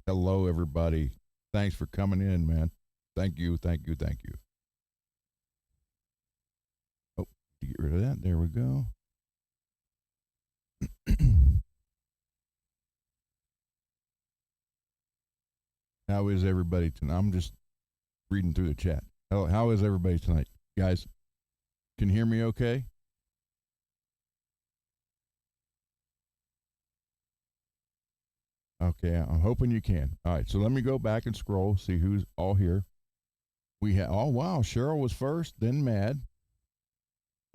Hello, everybody. Thanks for coming in, man. Thank you, thank you, thank you. Oh, to get rid of that, there we go. How is everybody tonight? I'm just reading through the chat. How is everybody tonight? Guys, can you hear me okay? Okay, I'm hoping you can. All right, so let me go back and scroll, see who's all here. We had, oh, wow, Cheryl was first, then Mad,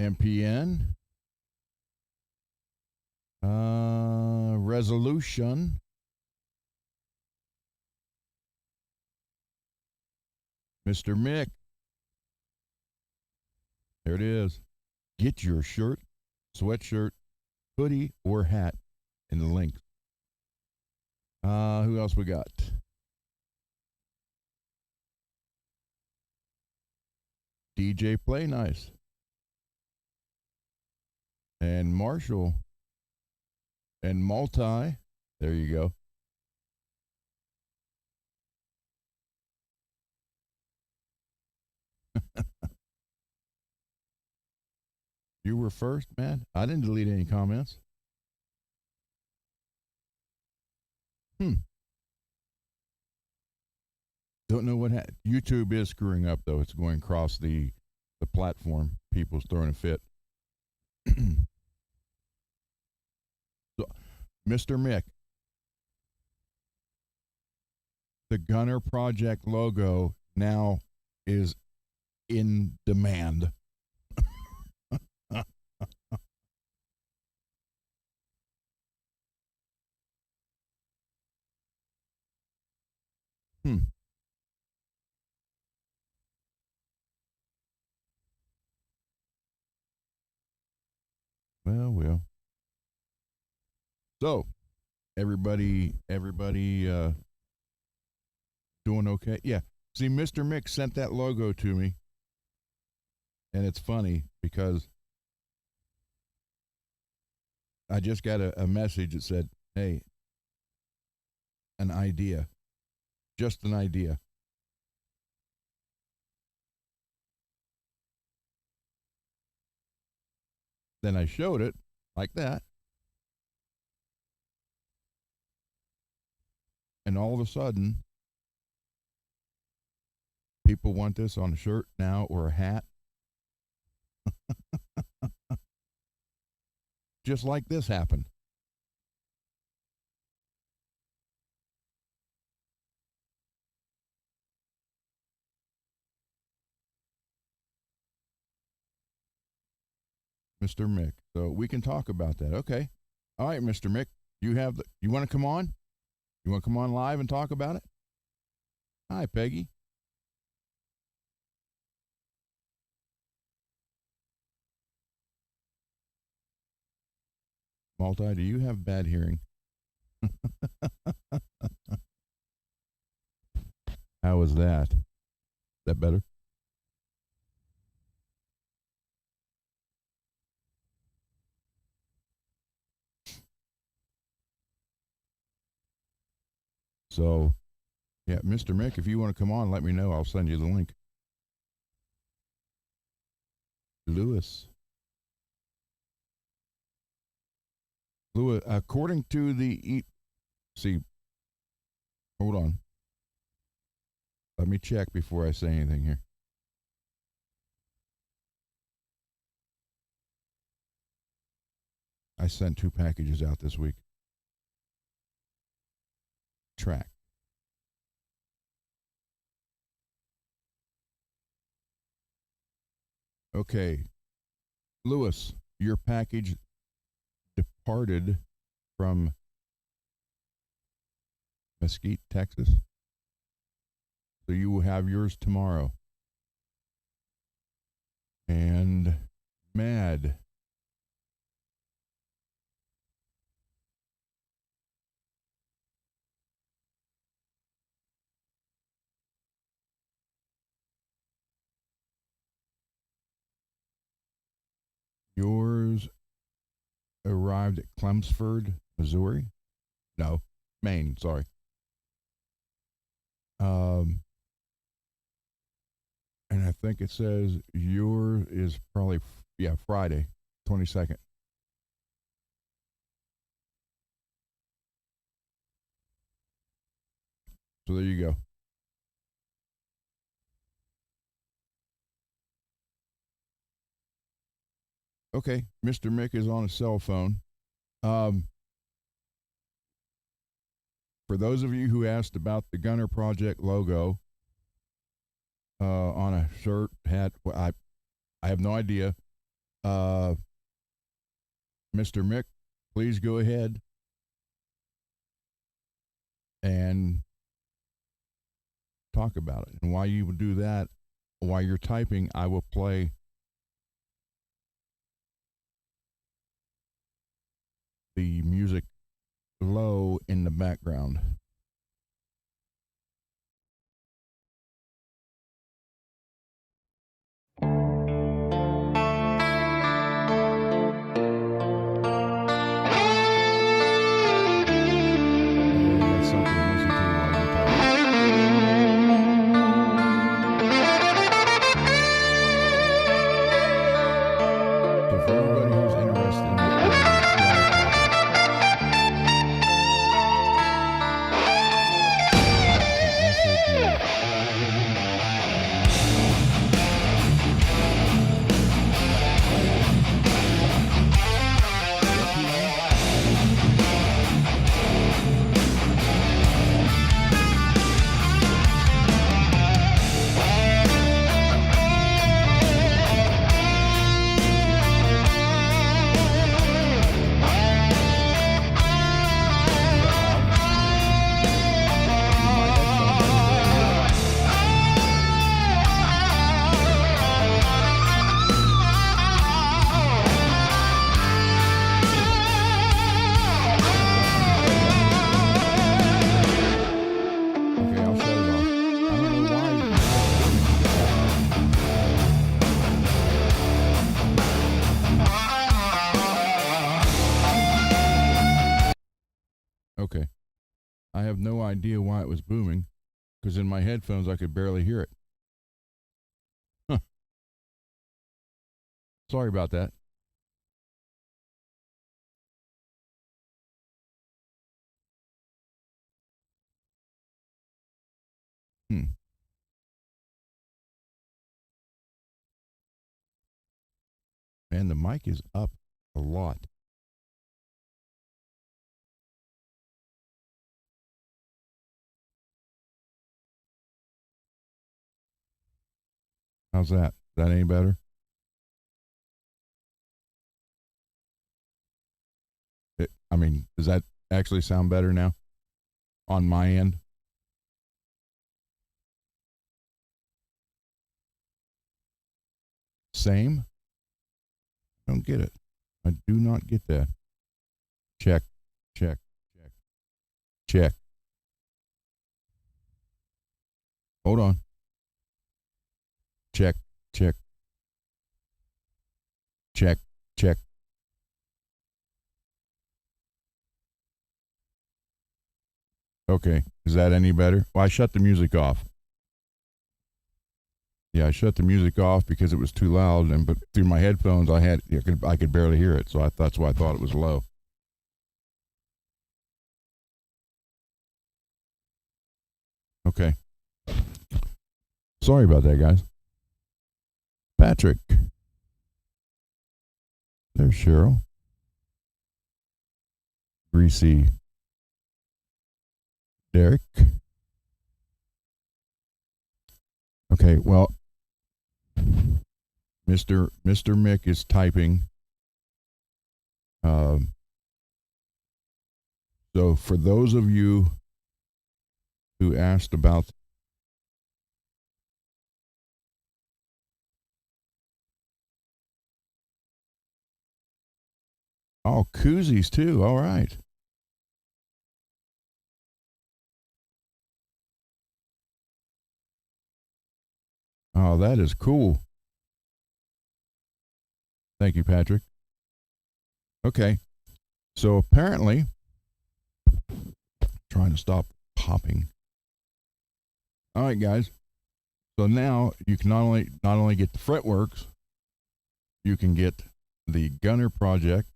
MPN, Resolution, Mr. Mick. There it is. Get your shirt, sweatshirt, hoodie, or hat in the link. Who else we got? DJ Play Nice. And Marshall. And Multi. There you go. You were first, man. I didn't delete any comments. Don't know what YouTube is screwing up though. It's going across the platform. People's throwing a fit. So, Mr. Mick, the Gunner Project logo now is in demand. Hmm. Well. So, everybody doing okay? Yeah. See, Mr. Mick sent that logo to me, and it's funny because I just got a message that said, "Hey, an idea, just an idea." Then I showed it like that, and all of a sudden, people want this on a shirt now or a hat, just like this happened. Mr. Mick. So we can talk about that. Okay. All right, Mr. Mick. You want to come on? You want to come on live and talk about it? Hi, Peggy. Multi, do you have bad hearing? How is that? Is that better? So, yeah, Mr. Mick, if you want to come on, let me know. I'll send you the link. Lewis. Lewis, according to see, hold on. Let me check before I say anything here. I sent 2 packages out this week. Track. Okay. Lewis, your package departed from Mesquite, Texas. So you will have yours tomorrow. And Mad. Yours arrived at Chelmsford, Missouri. No, Maine, sorry. Um, and I think it says yours is probably Friday, 22nd. So there you go. Okay, Mr. Mick is on a cell phone. Um, for those of you who asked about the Gunner Project logo on a shirt, hat, I have no idea. Mr. Mick, please go ahead and talk about it. And while you will do that, while you're typing, I will play the music low in the background. That's something to listen to while you're typing. So for everybody who's interested in Okay. I have no idea why it was booming because in my headphones I could barely hear it. Huh. Sorry about that. Hmm. Man, the mic is up a lot. How's that? Is that any better? I mean, does that actually sound better now on my end? Same? Don't get it. I do not get that. Check, check, check, check. Hold on. Check, check, check, check. Okay. Is that any better? Well, I shut the music off. Yeah, I shut the music off because it was too loud, and but through my headphones, I could barely hear it, so that's why I thought it was low. Okay, sorry about that, guys. Patrick, there's Cheryl, Greasy, Derek. Okay, well, Mr. Mick is typing. So for those of you who asked about koozies too. All right. Oh, that is cool. Thank you, Patrick. Okay. So apparently, trying to stop popping. All right, guys. So now you can not only get the fretworks, you can get the Gunner project,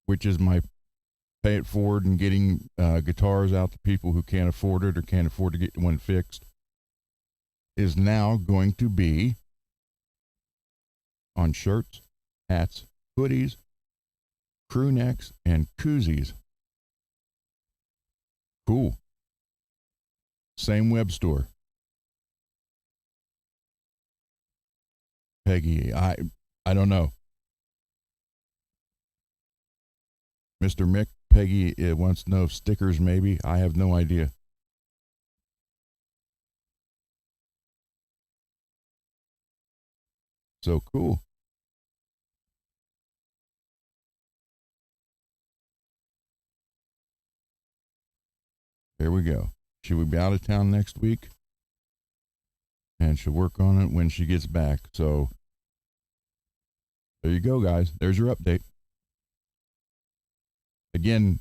which is my pay it forward and getting guitars out to people who can't afford it or can't afford to get one fixed, is now going to be on shirts, hats, hoodies, crew necks, and koozies. Cool. Same web store. Peggy, I don't know. Mr. Mick, Peggy wants to know if stickers maybe. I have no idea. So cool. There we go. She will be out of town next week, and she'll work on it when she gets back. So there you go, guys. There's your update. Again,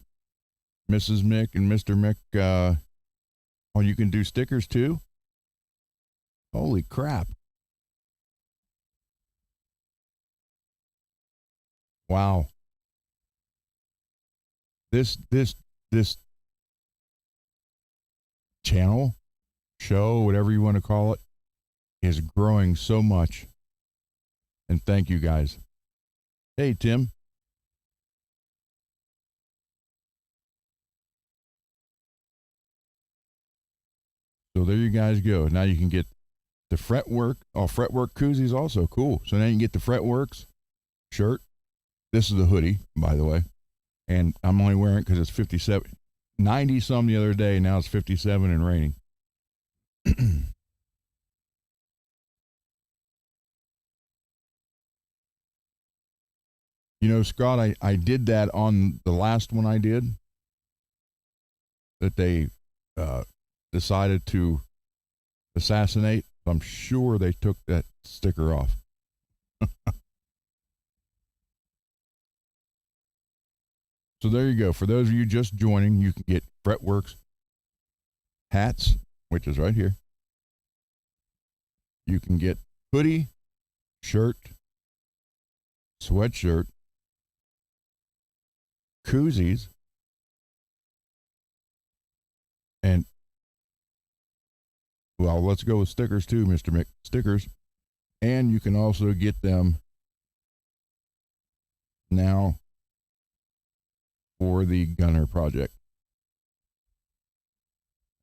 Mrs. Mick and Mr. Mick, oh, you can do stickers too? Holy crap. Wow. This channel, show, whatever you want to call it, is growing so much. And thank you guys. Hey, Tim. So there you guys go. Now you can get the fretwork. Oh, fretwork koozies also cool. So now you can get the fretworks shirt. This is the hoodie, by the way. And I'm only wearing it because it's 57, 90 some the other day. Now it's 57 and raining. You know, Scott, I did that on the last one I did, that they decided to assassinate. I'm sure they took that sticker off. So there you go. For those of you just joining, you can get Fretworks hats, which is right here. You can get hoodie, shirt, sweatshirt, koozies, and, well, let's go with stickers too, Mr. Mick. Stickers. And you can also get them now for the Gunner project.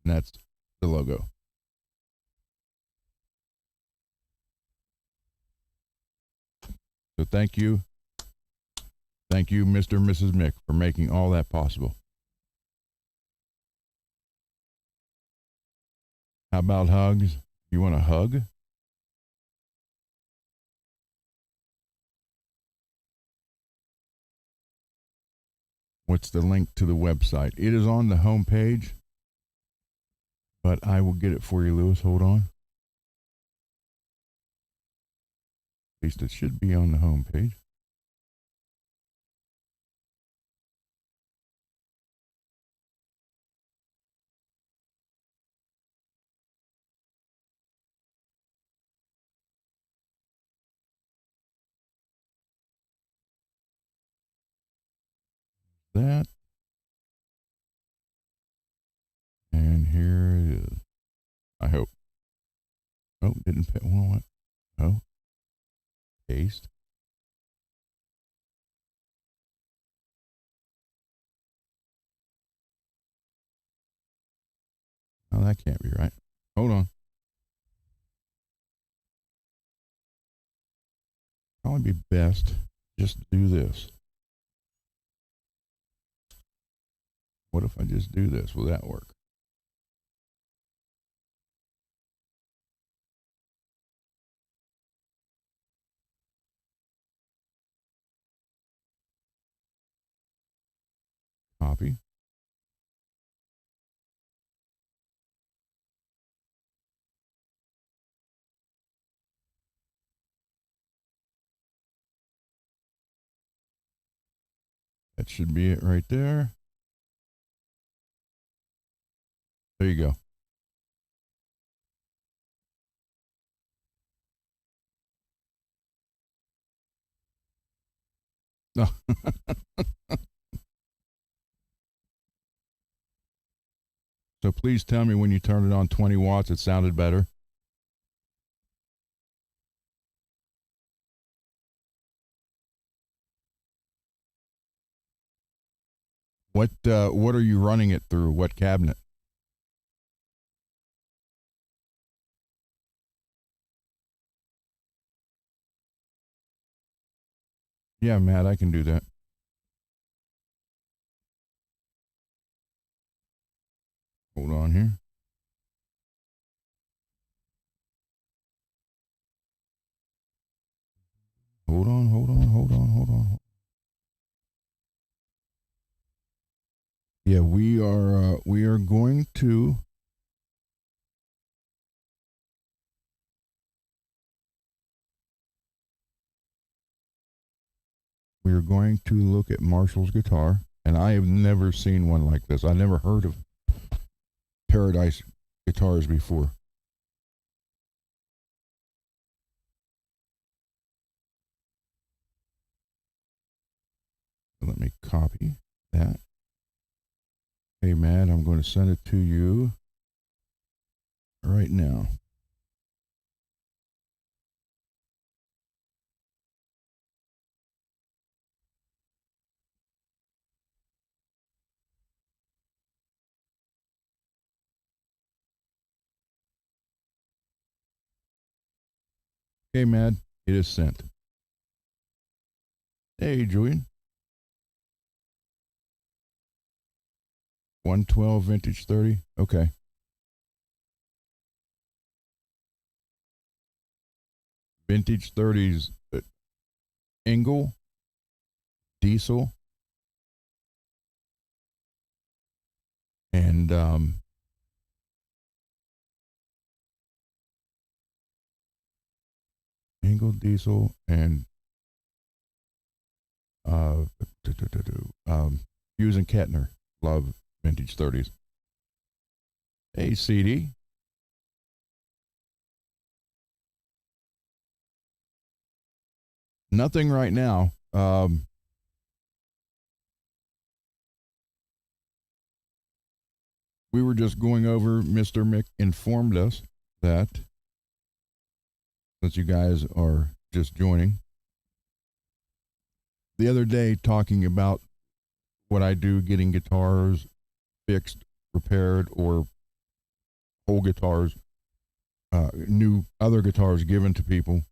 And that's the logo. So thank you. Thank you, Mr. and Mrs. Mick, for making all that possible. How about hugs? You want a hug? What's the link to the website? It is on the home page, but I will get it for you, Lewis. Hold on. At least it should be on the home page. That. And here it is. I hope. Oh, didn't put one. Oh, paste. Oh, that can't be right. Hold on. Probably be best just to do this. What if I just do this? Will that work? Copy. That should be it right there. There you go. No. So please tell me when you turned it on 20 watts, it sounded better. What are you running it through? What cabinet? Yeah, Matt, I can do that. Hold on here. Hold on. Yeah, we are going to look at Marshall's guitar, and I have never seen one like this. I never heard of Paradise guitars before. Let me copy that. Hey, Matt, I'm going to send it to you right now. Okay, Matt, it is sent. Hey, Julian. 112 vintage 30. Okay. Vintage 30s, Engel, Diesel, and Engel, Diesel, and uh, Hughes and Kettner. Love vintage 30s. Hey, CD. Nothing right now. We were just going over. Mr. Mick informed us that since you guys are just joining, the other day talking about what I do getting guitars fixed, repaired, or whole guitars, new other guitars given to people.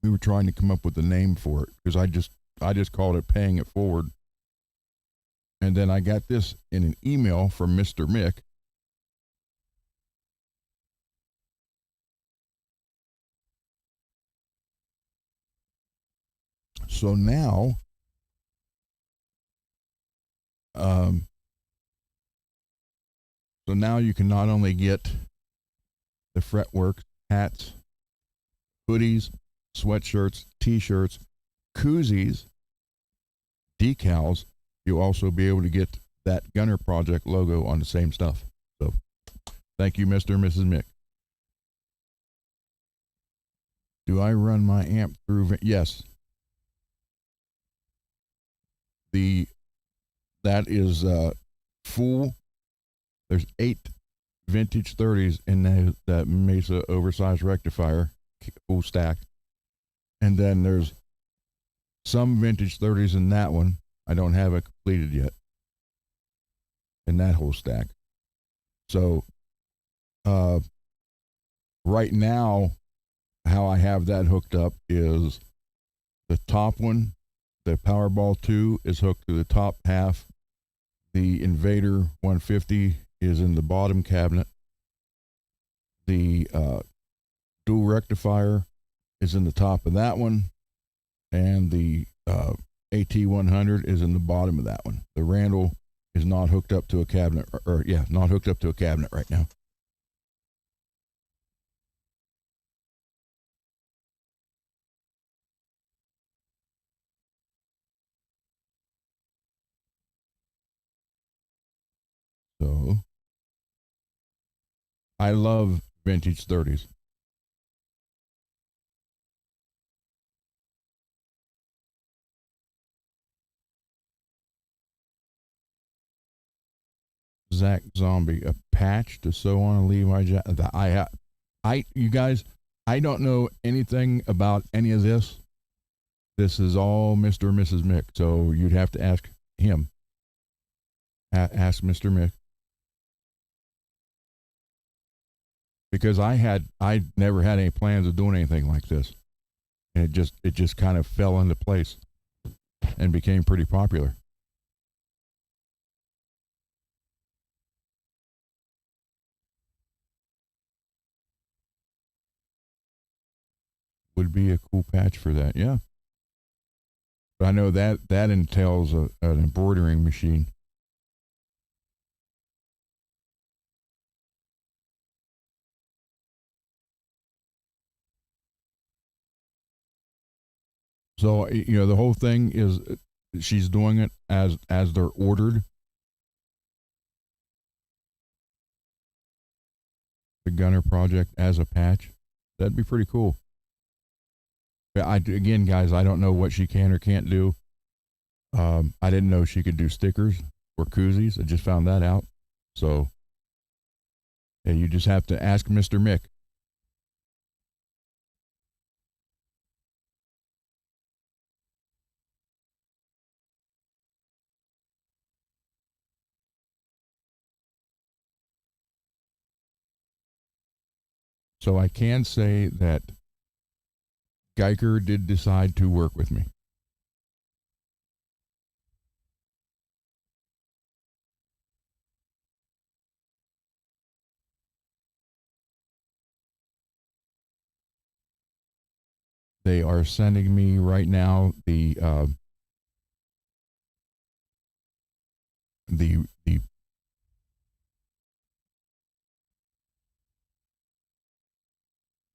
We were trying to come up with a name for it because I just called it paying it forward. And then I got this in an email from Mr. Mick. So now, um, you can not only get the fretwork, hats, hoodies, sweatshirts, t-shirts, koozies, decals. You'll also be able to get that Gunner Project logo on the same stuff. So, thank you, Mr. and Mrs. Mick. Do I run my amp through? Yes. The that is full. There's 8 vintage 30s in that Mesa oversized rectifier, full stack, and then there's some vintage 30s in that one. I don't have it completed yet in that whole stack. So, uh, right now, how I have that hooked up is the top one, the Powerball 2 is hooked to the top half. The Invader 150 is in the bottom cabinet. The dual rectifier is in the top of that one. And the AT100 is in the bottom of that one. The Randall is not hooked up to a cabinet, not hooked up to a cabinet right now. So I love vintage 30s. Zach Zombie, a patch to sew on a Levi jacket. You guys, I don't know anything about any of this. This is all Mr. and Mrs. Mick, so you'd have to ask him. Ask Mr. Mick. Because I never had any plans of doing anything like this. And it just kind of fell into place and became pretty popular. Would be a cool patch for that, yeah. But I know that entails an embroidering machine. So the whole thing is she's doing it as they're ordered. The Gunner project as a patch. That'd be pretty cool. Again, guys, I don't know what she can or can't do. I didn't know she could do stickers or koozies. I just found that out. So, yeah, you just have to ask Mr. Mick. So I can say that Geiger did decide to work with me. They are sending me right now the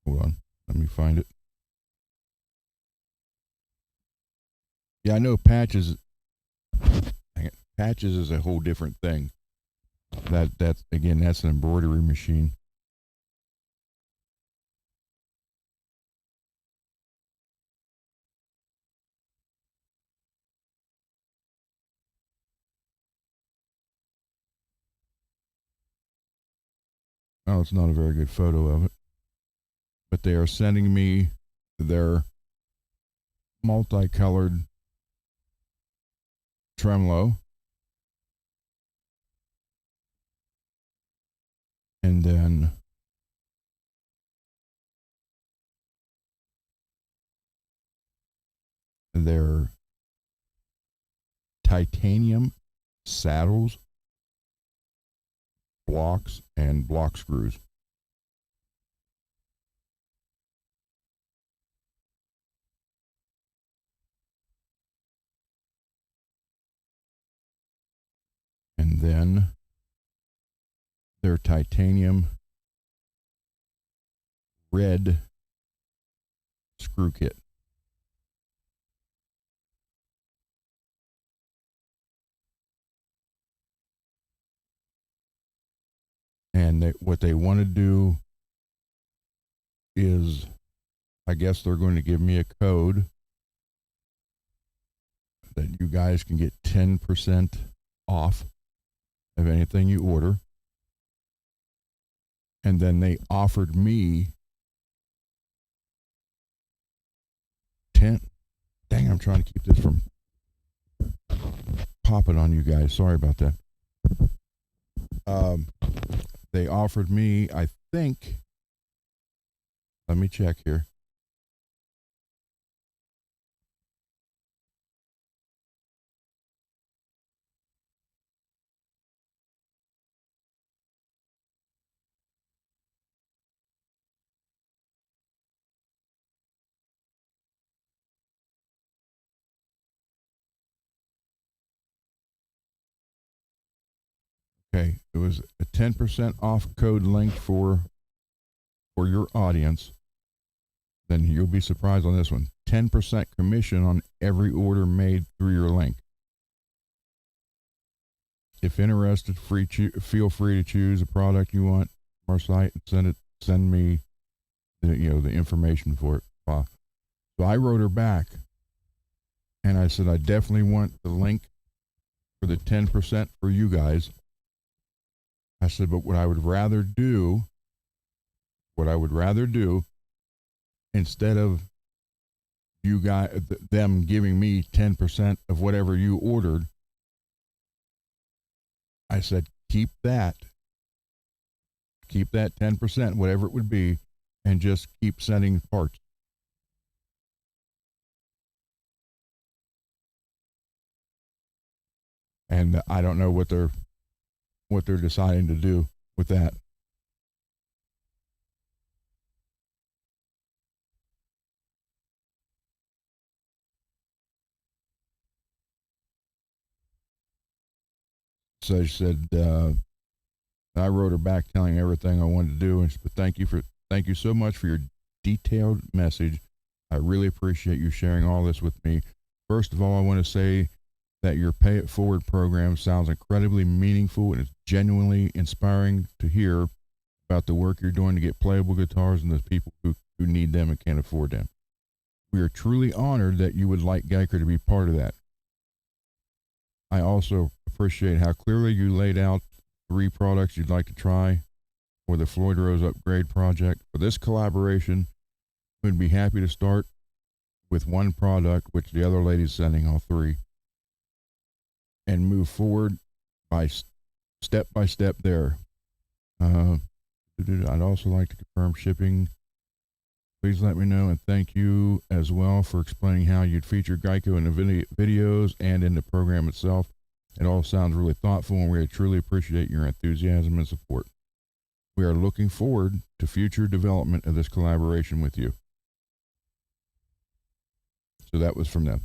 hold on, let me find it. Yeah, I know patches. Patches is a whole different thing. That's again, that's an embroidery machine. Oh, it's not a very good photo of it. But they are sending me their multicolored tremolo. And then their titanium saddles, blocks, and block screws. And then their titanium red screw kit. And what they want to do is, I guess they're going to give me a code that you guys can get 10% off of anything you order. And then they offered me 10. Dang, I'm trying to keep this from popping on you guys. Sorry about that. They offered me, I think, let me check here. Okay, it was a 10% off code link for your audience. Then you'll be surprised on this one. 10% commission on every order made through your link. If interested, feel free to choose a product you want from our site and send me the information for it. So I wrote her back and I said I definitely want the link for the 10% for you guys. I said, but what I would rather do, instead of you guys, them giving me 10% of whatever you ordered, I said, keep that 10%, whatever it would be, and just keep sending parts. And I don't know what they're deciding to do with that. So she said, I wrote her back telling everything I wanted to do, and but thank you so much for your detailed message. I really appreciate you sharing all this with me. First of all, I want to say that your Pay It Forward program sounds incredibly meaningful and it's genuinely inspiring to hear about the work you're doing to get playable guitars and the people who need them and can't afford them. We are truly honored that you would like Geiker to be part of that. I also appreciate how clearly you laid out 3 products you'd like to try for the Floyd Rose upgrade project. For this collaboration, we'd be happy to start with one product, which the other lady's sending all 3, and move forward by step there. I'd also like to confirm shipping. Please let me know, and thank you as well for explaining how you'd feature Geico in the videos and in the program itself. It all sounds really thoughtful, and we truly appreciate your enthusiasm and support. We are looking forward to future development of this collaboration with you. So that was from them.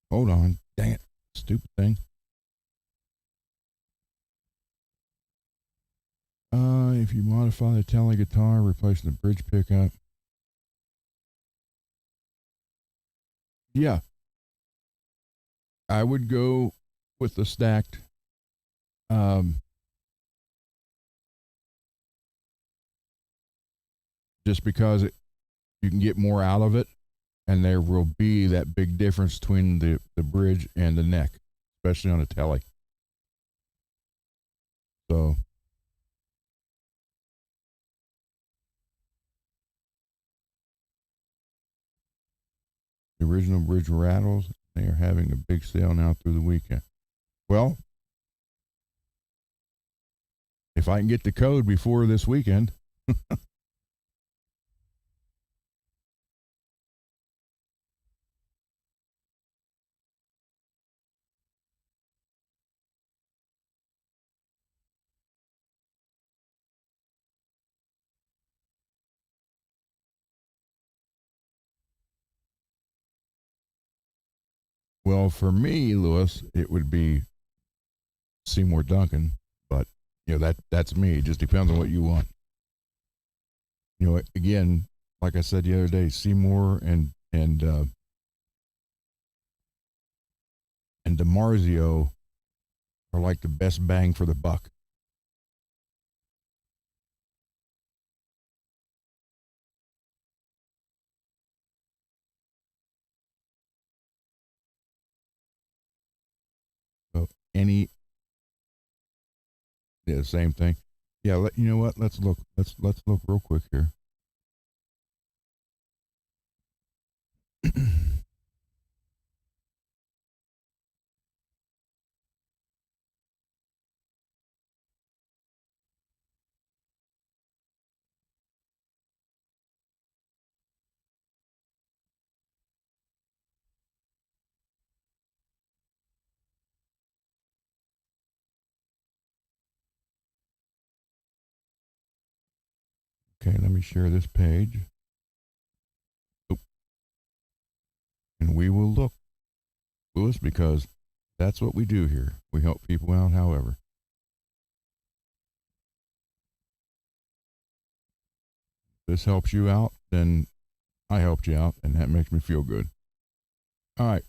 Hold on. Dang it. Stupid thing. If you modify the tele guitar, replacing the bridge pickup. Yeah. I would go with the stacked. Just because you can get more out of it, and there will be that big difference between the bridge and the neck, especially on a tele. So the original bridge rattles. They are having a big sale now through the weekend. Well, if I can get the code before this weekend. Well, for me, Lewis, it would be Seymour Duncan, but that's me. It just depends on what you want. Again, like I said the other day, Seymour and DiMarzio are like the best bang for the buck. So same thing. Yeah, you know what? Let's look. Let's look real quick here. Okay, let me share this page. Oh, and we will look, Lewis, because that's what we do here. We help people out, however. If this helps you out, then I helped you out, and that makes me feel good. All right.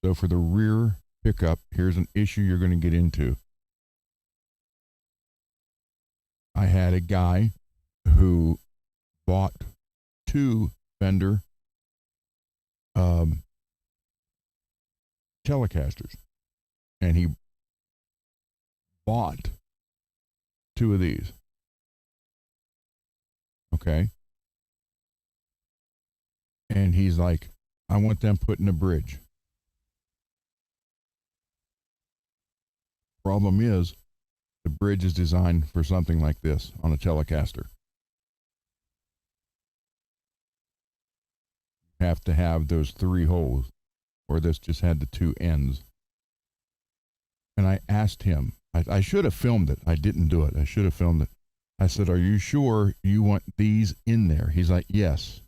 So for the rear pickup, here's an issue you're going to get into. I had a guy who bought 2 Fender Telecasters, and he bought 2 of these. Okay. And he's like, I want them put in a bridge. Problem is, the bridge is designed for something like this on a Telecaster. You have to have those 3 holes, or this just had the 2 ends. And I asked him, I should have filmed it. I didn't do it. I should have filmed it. I said, are you sure you want these in there? He's like, yes.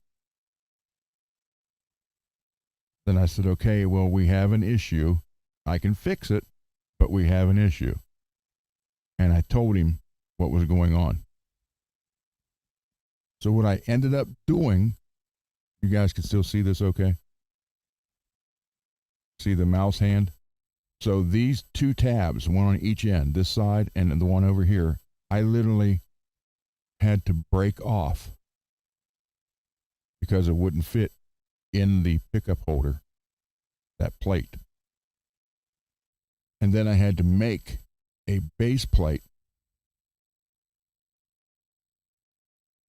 Then I said, okay, well, we have an issue. I can fix it, but we have an issue. And I told him what was going on. So what I ended up doing, you guys can still see this okay? See the mouse hand? So these 2 tabs, one on each end, this side and the one over here, I literally had to break off because it wouldn't fit in the pickup holder, that plate. And then I had to make a base plate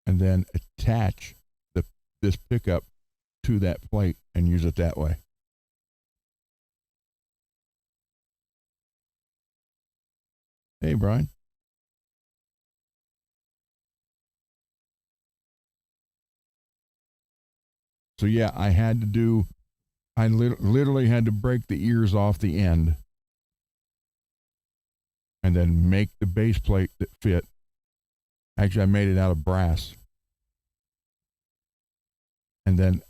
and then attach this pickup to that plate and use it that way. Hey, Brian. So yeah, I literally had to break the ears off the end and then make the base plate that fit. Actually, I made it out of brass. And then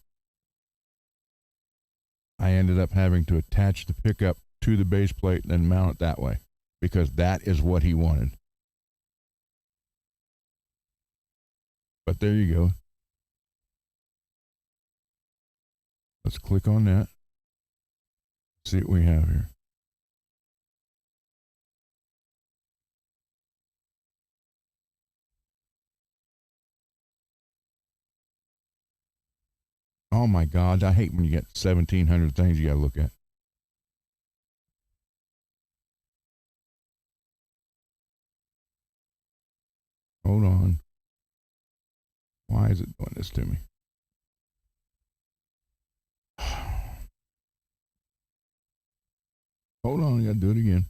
I ended up having to attach the pickup to the base plate and then mount it that way, because that is what he wanted. But there you go. Let's click on that. See what we have here. Oh my God, I hate when you get 1,700 things you got to look at. Hold on. Why is it doing this to me? Hold on, I got to do it again.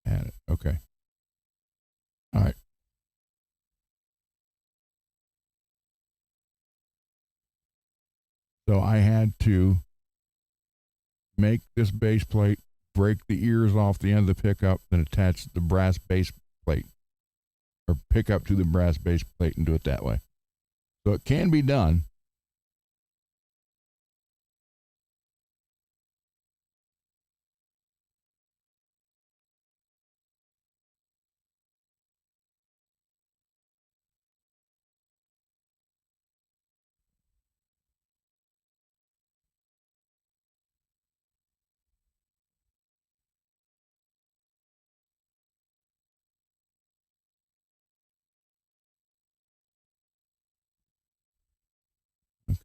Add it. Okay. All right. So I had to make this base plate, break the ears off the end of the pickup, then attach the brass base plate, or pickup to the brass base plate and do it that way. So it can be done.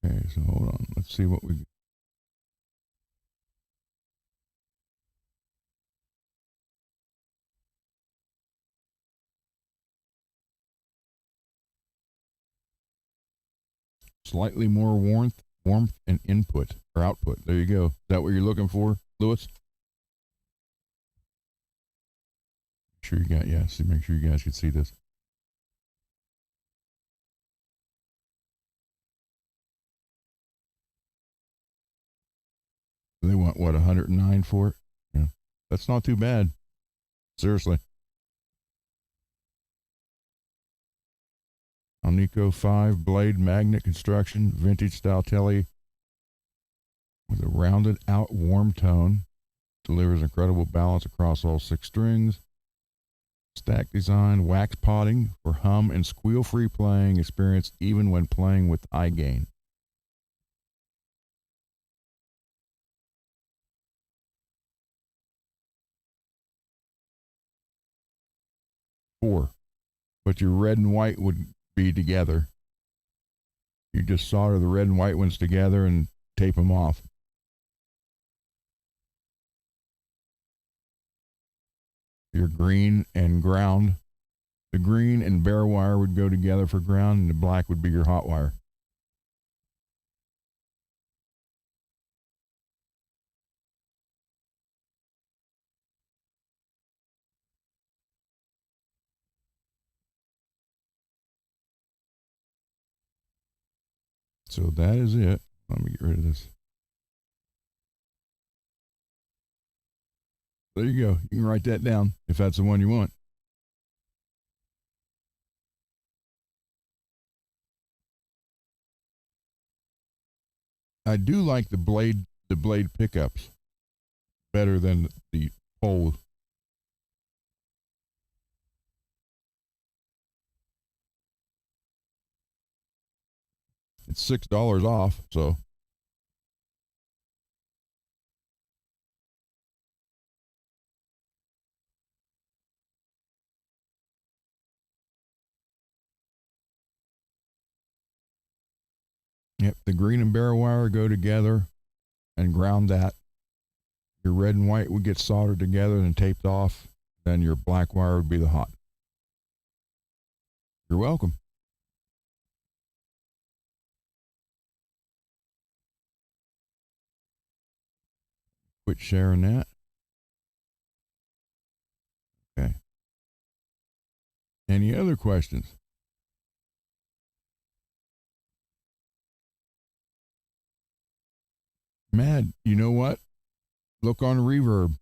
Okay, so hold on. Let's see what we. Slightly more warmth and input or output. There you go. Is that what you're looking for, Lewis? Make sure you got, yeah, see, make sure you guys can see this. They want what, 109 for it? Yeah. That's not too bad. Seriously. Alnico 5 blade magnet construction, vintage style telly with a rounded out warm tone. Delivers incredible balance across all 6 strings. Stack design, wax potting for hum and squeal free playing experience even when playing with eye gain. Four, but your red and white would be together. You just solder the red and white ones together and tape them off. Your green and ground. The green and bare wire would go together for ground, and the black would be your hot wire. So that is it. Let me get rid of this. There you go. You can write that down if that's the one you want. I do like the blade pickups better than the pole. It's $6 off, so yep. The green and bare wire go together and ground that. Your red and white would get soldered together and taped off. Then your black wire would be the hot. You're welcome. Quit sharing that. Okay. Any other questions? Mad, you know what? Look on Reverb.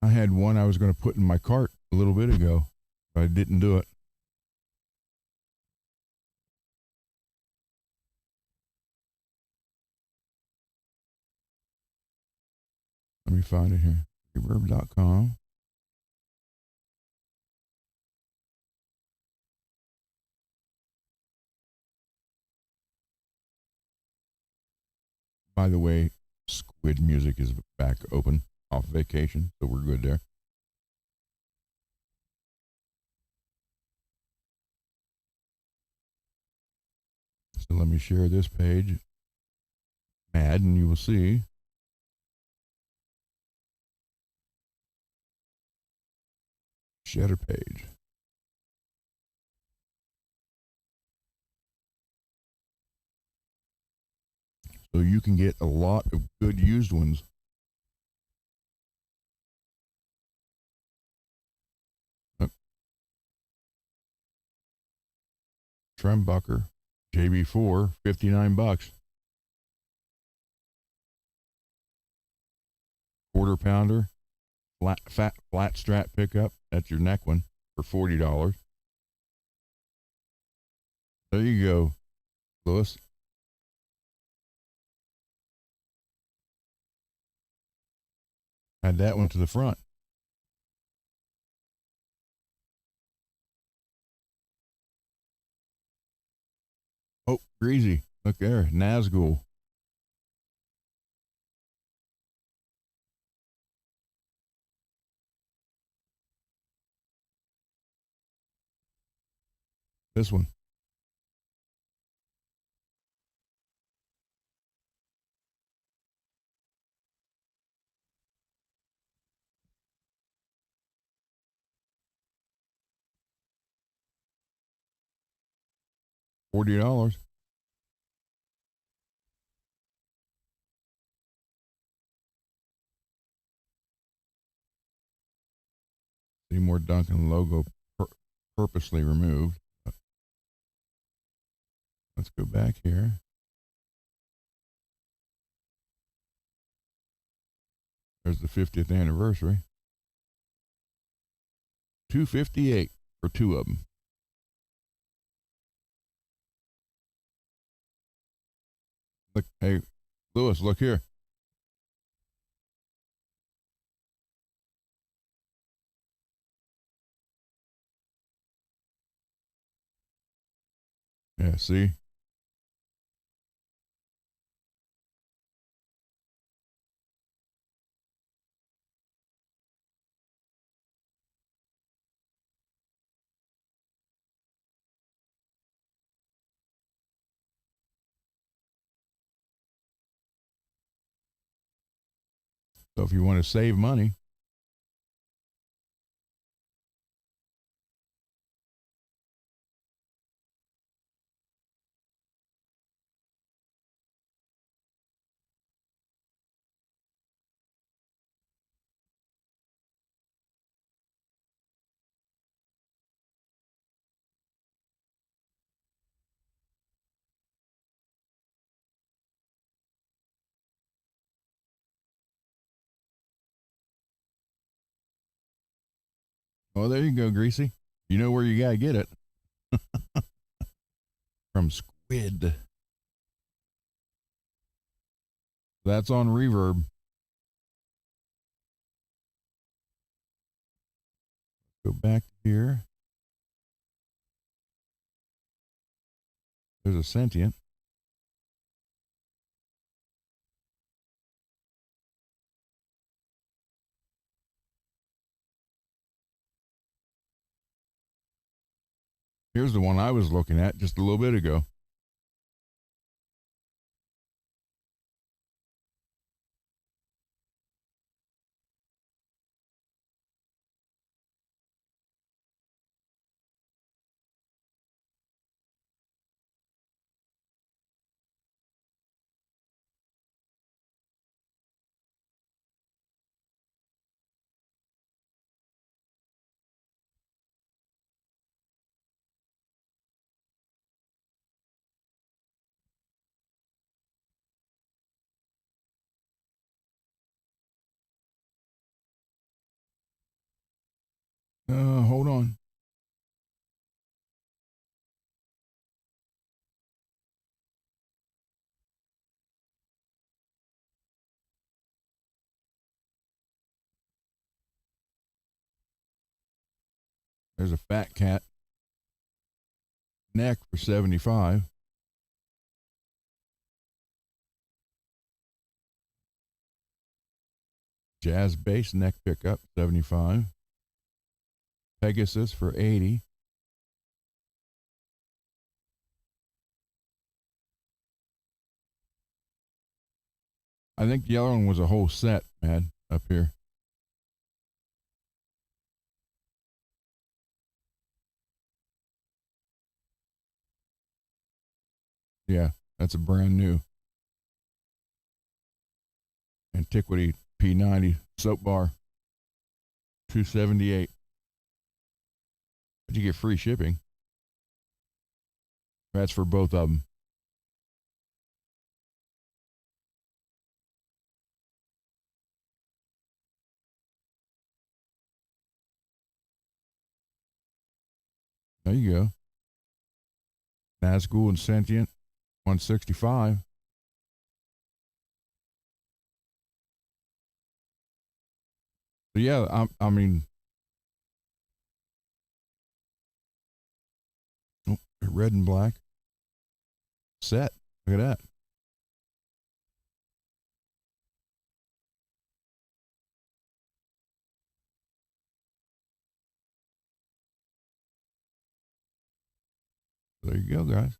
I had one I was going to put in my cart a little bit ago, but I didn't do it. Let me find it here. Reverb.com. By the way, Squid Music is back open off vacation, so we're good there. So let me share this page. Add, and you will see. Shatter page. So you can get a lot of good used ones. Trembucker JB4, $59. Quarter pounder, flat strap pickup. That's your neck one for $40. There you go, Lewis. Add that one to the front. Oh, greasy. Look there, Nazgul. This one. $40. Seymour Duncan logo purposely removed. Let's go back here. There's the 50th anniversary. $258 for two of them. Look, hey, Lewis, look here. Yeah, see? So if you want to save money, well, there you go, Greasy. You know where you got to get it. From Squid. That's on Reverb. Go back here. There's a sentient. Here's the one I was looking at just a little bit ago. Hold on. There's a fat cat neck for 75. Jazz bass neck pickup 75. Pegasus for 80. I think the other one was a whole set, man, up here. Yeah, that's a brand new Antiquity P90 soap bar, 278. But you get free shipping. That's for both of them. There you go. Nazgul and Sentient, 165. So yeah, I mean, oh, red and black set. Look at that. There you go, guys.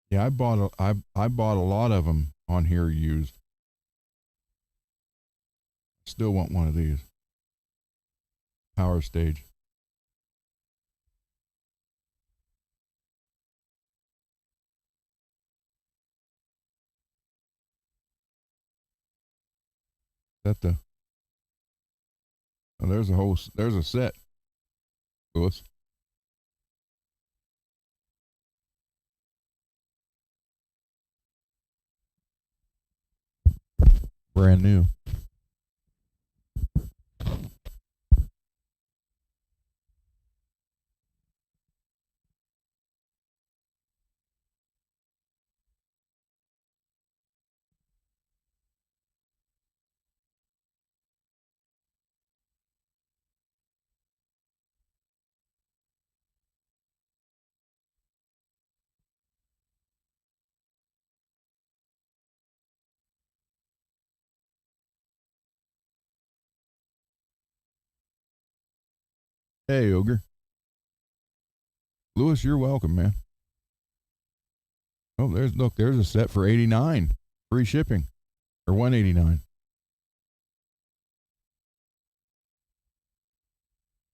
Yeah, I bought a lot of them on here used. Still want one of these. Power Stage. That the oh, there's a set, Lewis. Brand new. Hey, Ogre. Lewis, you're welcome, man. Oh, there's a set for 89, free shipping, or 189.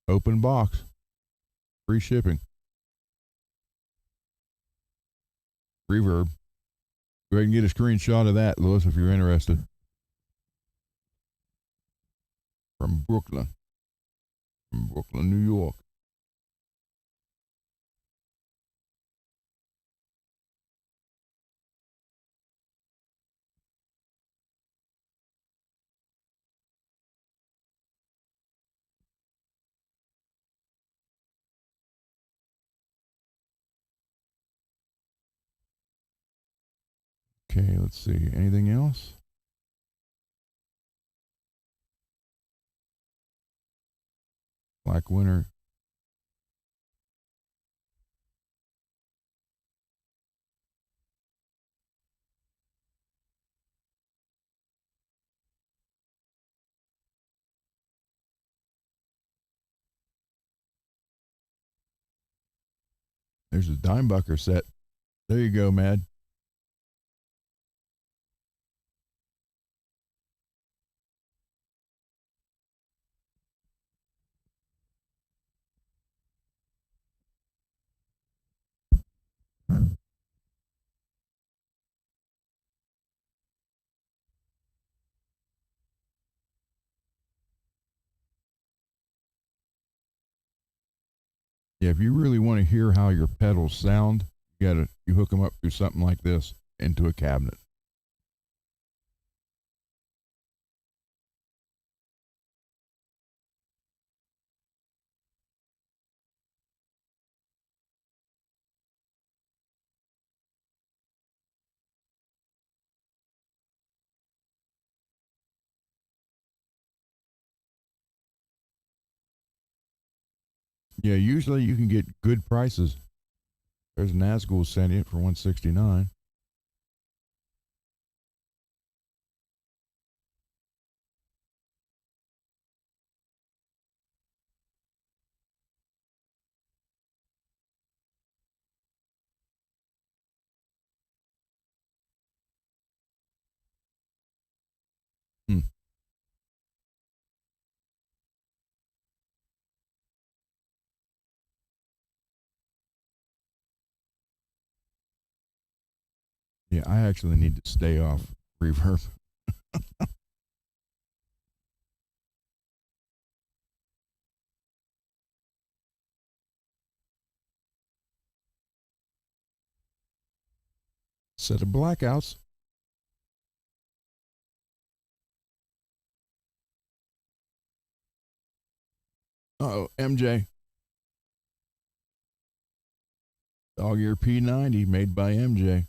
Open box, free shipping. Reverb. Go ahead and get a screenshot of that, Lewis, if you're interested. From Brooklyn, New York. Okay, let's see. Anything else? Black Winter. There's a Dimebucker set. There you go, Mad. Yeah, if you really want to hear how your pedals sound, you hook them up through something like this into a cabinet. Yeah, usually you can get good prices. There's Nazgul sending it for 169. Hmm. Yeah, I actually need to stay off reverb. Set of blackouts. Oh, MJ. Dog Ear P90 made by MJ.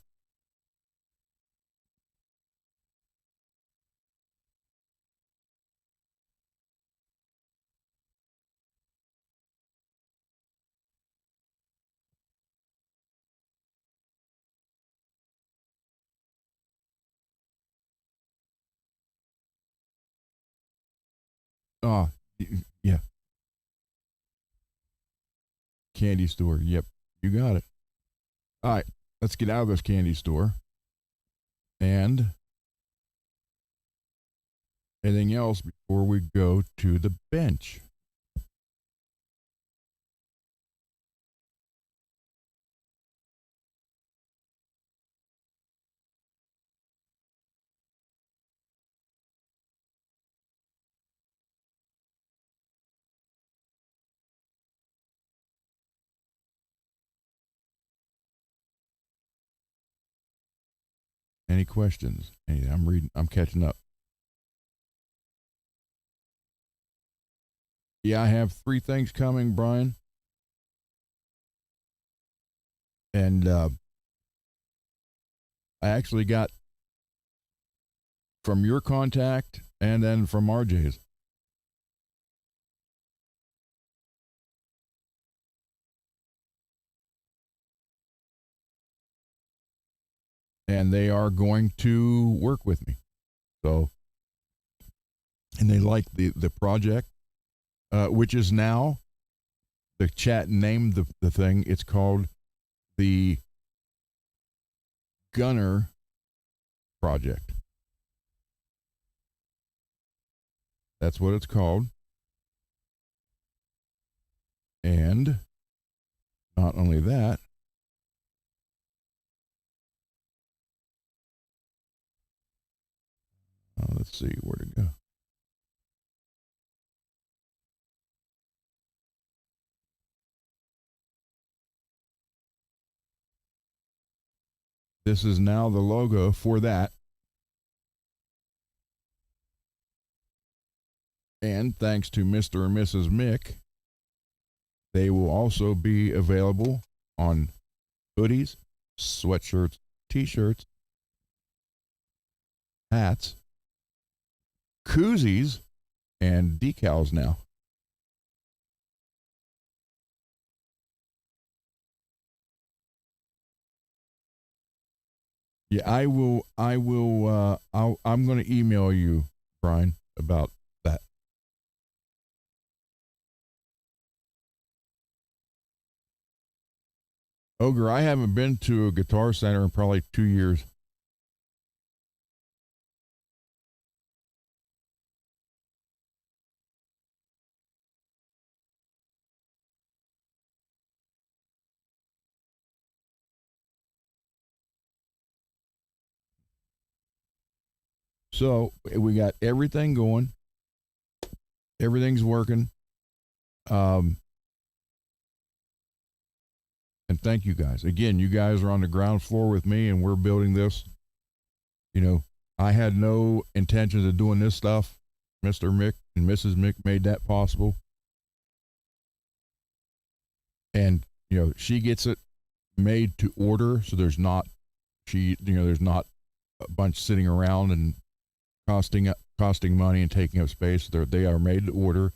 Oh, yeah. Candy store. Yep. You got it. All right. Let's get out of this candy store. And anything else before we go to the bench? Any questions? I'm reading. I'm catching up. Yeah, I have 3 things coming, Brian. And I actually got from your contact and then from RJ's. And they are going to work with me. So, and they like the project, which is now the chat named the thing. It's called the Gunner Project. That's what it's called. And not only that, let's see where to go. This is now the logo for that. And thanks to Mr. and Mrs. Mick, they will also be available on hoodies, sweatshirts, t-shirts, hats, koozies, and decals now. Yeah, I'm going to email you, Brian, about that. Ogre, I haven't been to a Guitar Center in probably 2 years. So we got everything going. Everything's working. And thank you guys. Again, you guys are on the ground floor with me and we're building this. You know, I had no intentions of doing this stuff. Mr. Mick and Mrs. Mick made that possible. And, you know, she gets it made to order. So there's not a bunch sitting around and costing money and taking up space. They are made to order.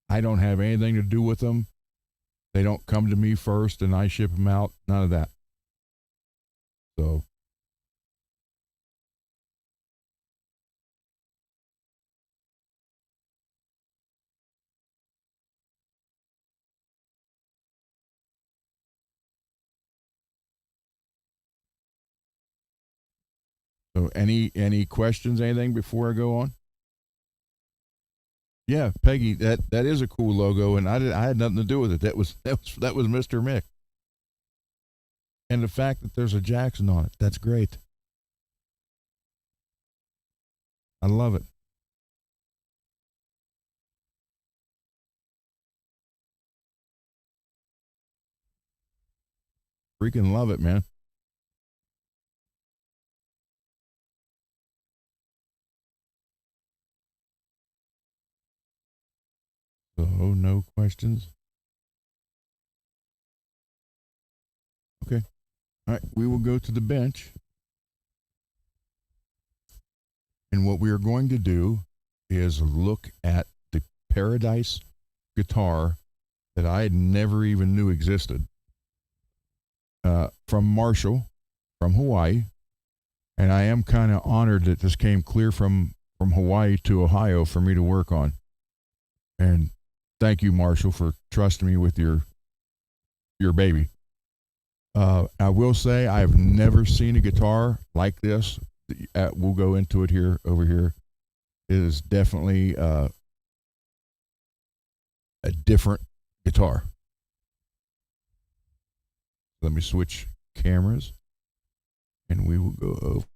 I don't have anything to do with them. They don't come to me first and I ship them out. None of that. So any questions, anything before I go on? Yeah, Peggy, that is a cool logo, and I had nothing to do with it. That was Mr. Mick, and the fact that there's a Jackson on it, that's great. I love it. Freaking love it, man. So no questions. Okay. All right, we will go to the bench. And what we are going to do is look at the Paradise guitar that I had never even knew existed from Marshall, from Hawaii. And I am kind of honored that this came clear from Hawaii to Ohio for me to work on. And thank you, Marshall, for trusting me with your baby. I will say I've never seen a guitar like this. We'll go into it over here. It is definitely a different guitar. Let me switch cameras and we will go over.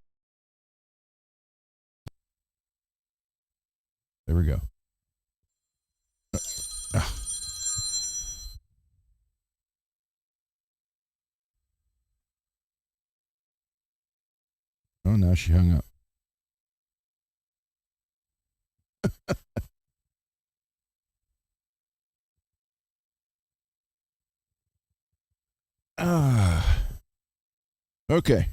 There we go. Oh, now she hung up. Okay.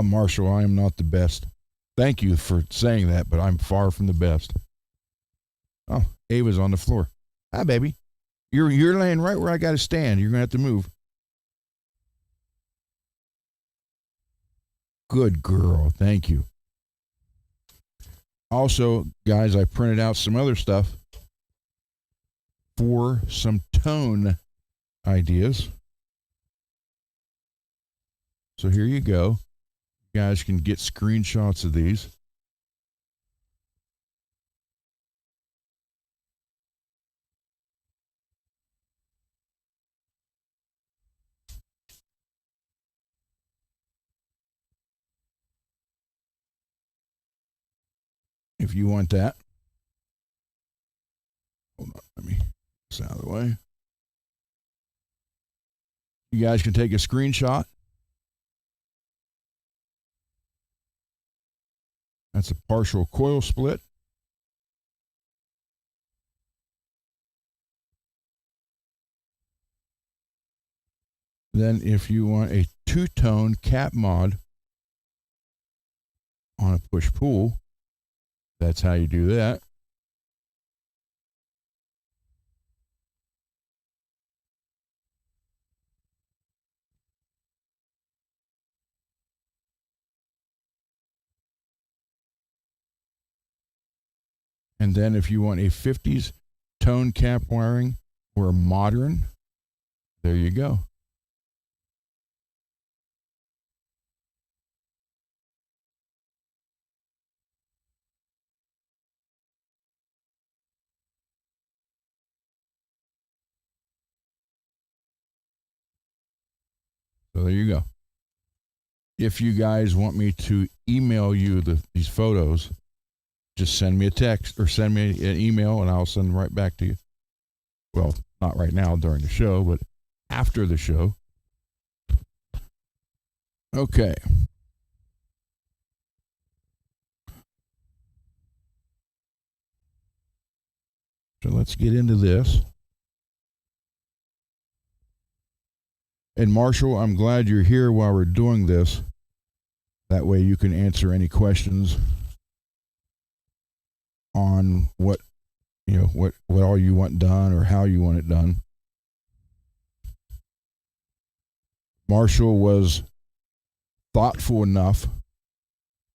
Marshall, I am not the best. Thank you for saying that, but I'm far from the best. Oh, Ava's on the floor. Hi, baby. You're laying right where I got to stand. You're gonna have to move. Good girl. Thank you. Also, guys, I printed out some other stuff for some tone ideas. So here you go. You guys can get screenshots of these. If you want that. Hold on, let me get this out of the way. You guys can take a screenshot. That's a partial coil split. Then if you want a two-tone cap mod on a push-pull, that's how you do that. And then if you want a 50s tone cap wiring or modern, there you go. So there you go. If you guys want me to email you these photos, just send me a text or send me an email and I'll send them right back to you. Well, not right now during the show, but after the show. Okay. So let's get into this. And Marshall, I'm glad you're here while we're doing this. That way you can answer any questions on what all you want done or how you want it done. Marshall was thoughtful enough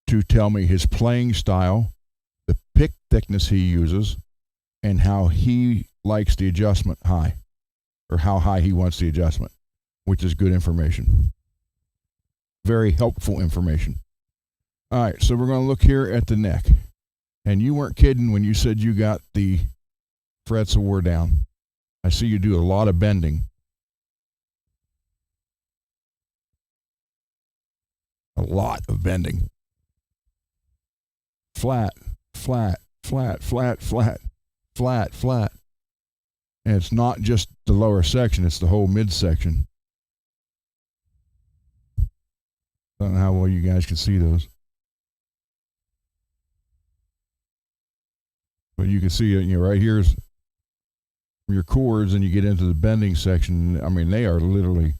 to tell me his playing style, the pick thickness he uses, and how he likes the adjustment high, or how high he wants the adjustment, which is good information. Very helpful information. All right, so we're going to look here at the neck. And you weren't kidding when you said you got the frets wore down. I see you do a lot of bending. A lot of bending. Flat, flat, flat, flat, flat, flat, flat. And it's not just the lower section, it's the whole midsection. I don't know how well you guys can see those. But you can see it, right here's your cords, and you get into the bending section. I mean, they are literally.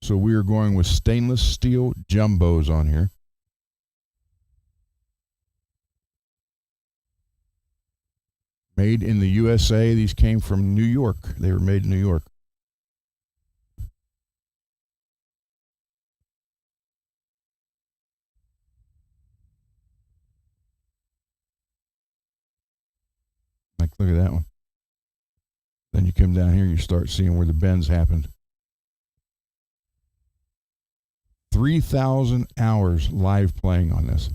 So we are going with stainless steel jumbos on here. Made in the USA. These came from New York. They were made in New York. Like, look at that one. Then you come down here, you start seeing where the bends happened. 3,000 hours live playing on this.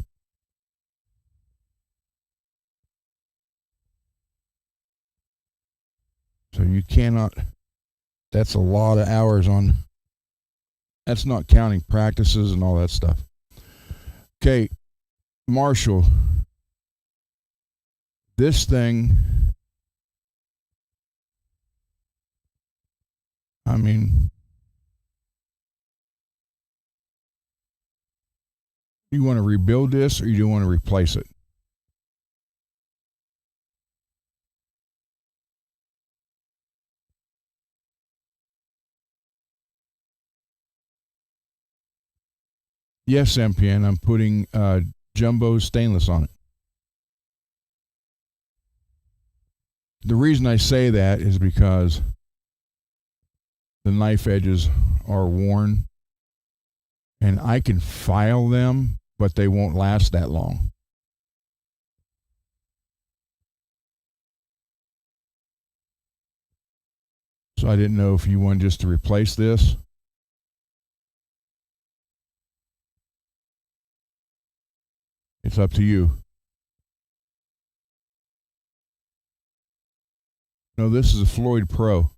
So you cannot, that's a lot of hours on, that's not counting practices and all that stuff. Okay, Marshall, this thing, I mean, you want to rebuild this or you want to replace it? Yes, MPN, I'm putting jumbo stainless on it. The reason I say that is because the knife edges are worn and I can file them but they won't last that long. So I didn't know if you wanted just to replace this. It's up to you. No, this is a Floyd Pro.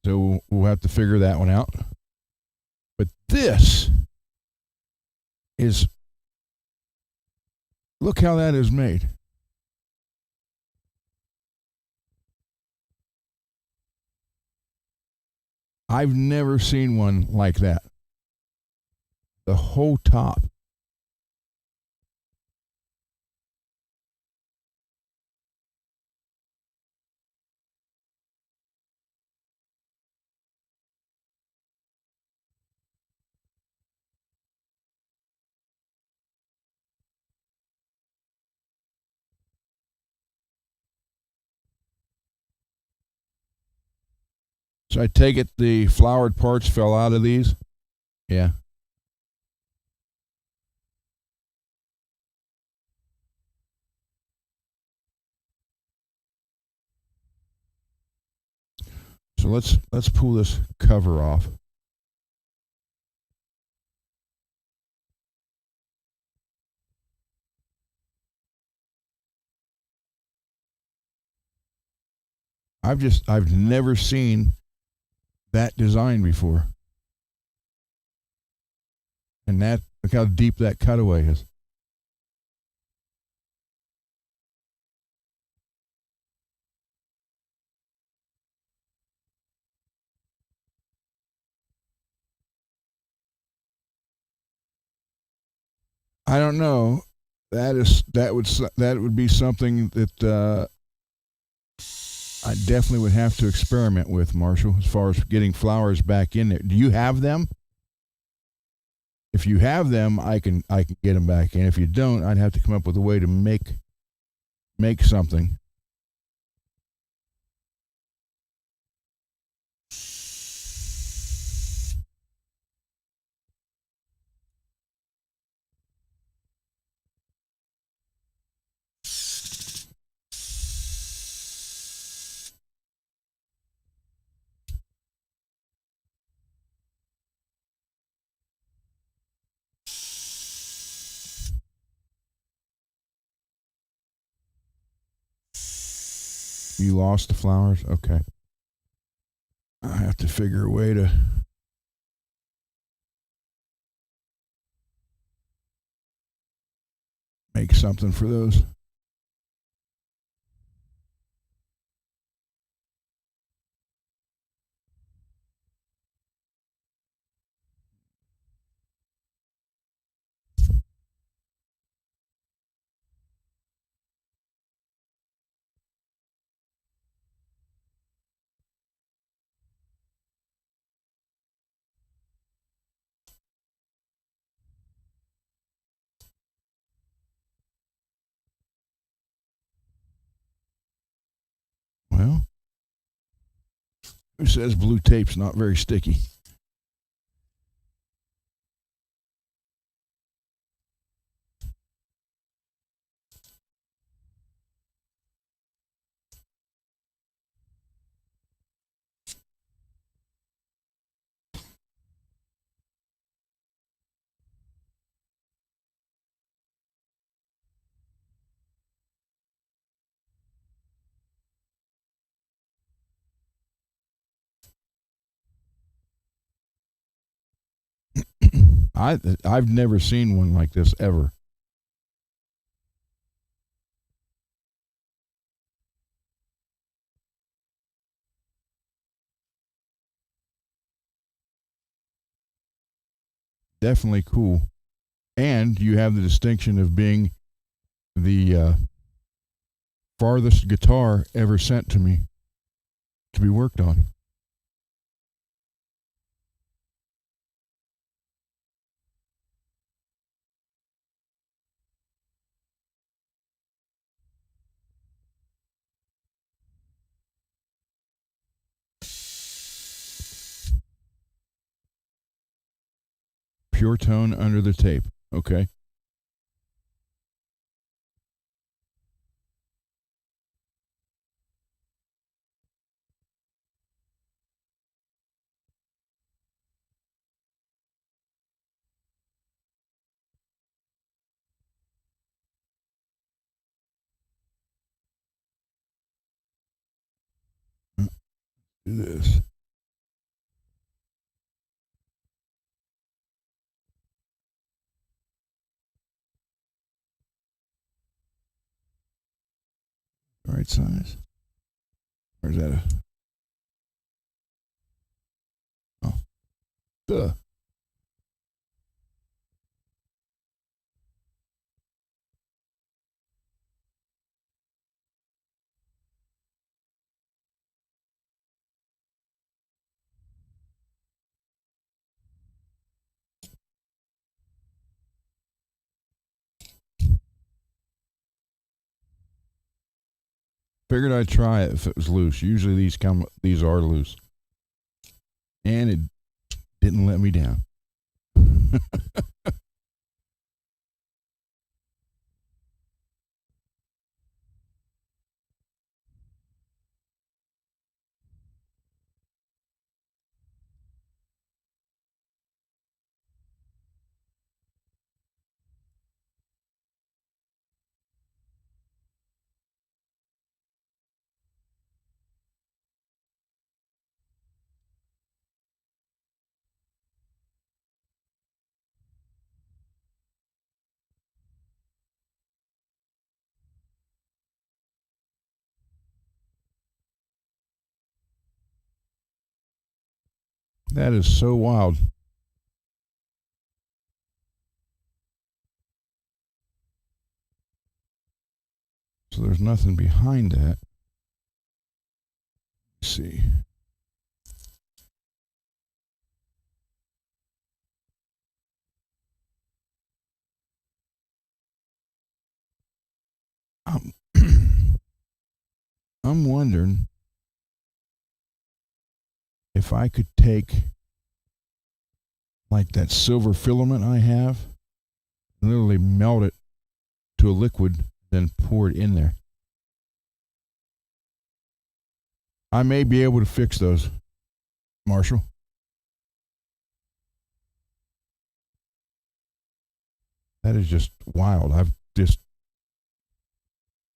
So we'll have to figure that one out. But this is, look how that is made. I've never seen one like that. The whole top. So I take it the flowered parts fell out of these? Yeah. So let's pull this cover off. I've never seen that design before. And that, look how deep that cutaway is. I don't know. That would be something that I definitely would have to experiment with, Marshall, as far as getting flowers back in there. Do you have them? If you have them, I can get them back in. If you don't, I'd have to come up with a way to make something. You lost the flowers? Okay. I have to figure a way to make something for those. Well, who says blue tape's not very sticky? I've never seen one like this ever. Definitely cool. And you have the distinction of being the farthest guitar ever sent to me to be worked on. pure tone under the tape. Okay. Do this. Right size. Or is that a? Oh, duh. Figured I'd try it if it was loose. Usually these are loose, and it didn't let me down. That is so wild. So there's nothing behind that. Let's see. I'm, I'm wondering if I could take like that silver filament I have, literally melt it to a liquid, then pour it in there. I may be able to fix those, Marshall. That is just wild. I've just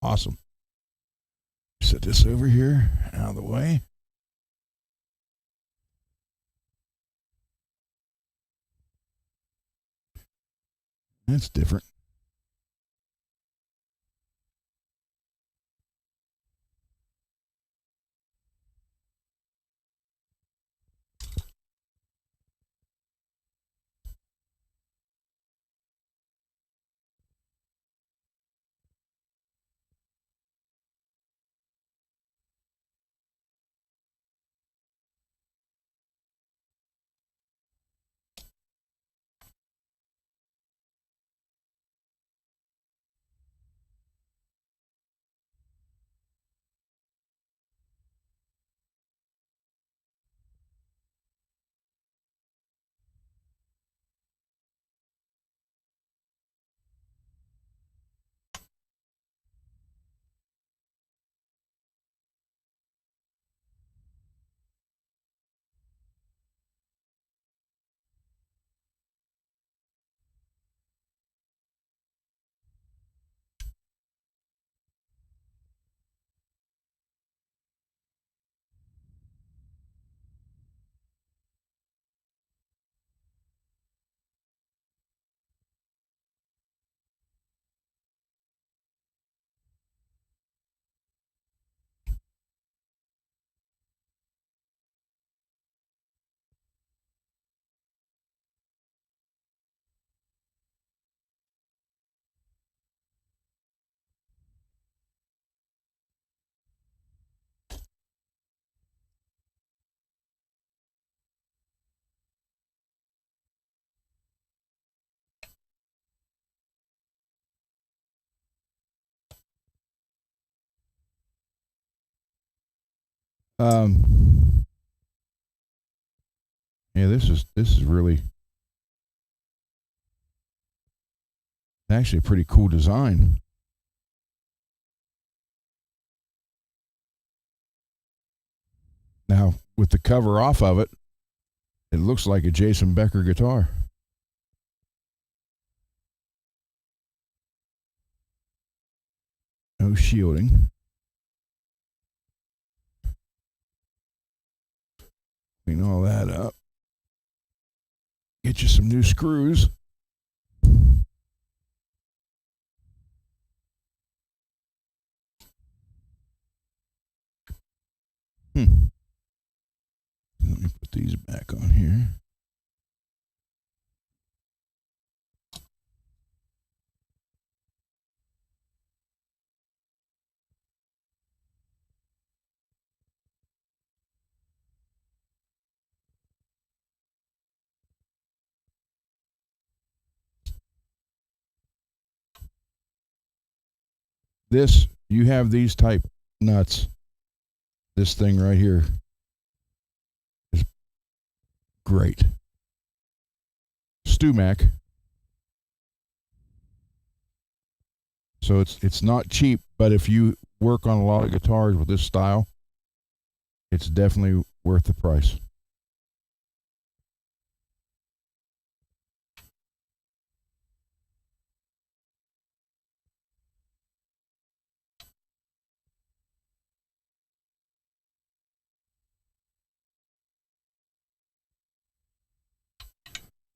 awesome. Set this over here, out of the way. That's different. Yeah, this is really Actually, a pretty cool design. Now, with the cover off of it, it looks like a Jason Becker guitar. No shielding. Clean all that up. Get you some new screws. Let me put these back on here. This, you have these type nuts. This thing right here is great. StewMac. So it's not cheap, but if you work on a lot of guitars with this style, it's definitely worth the price.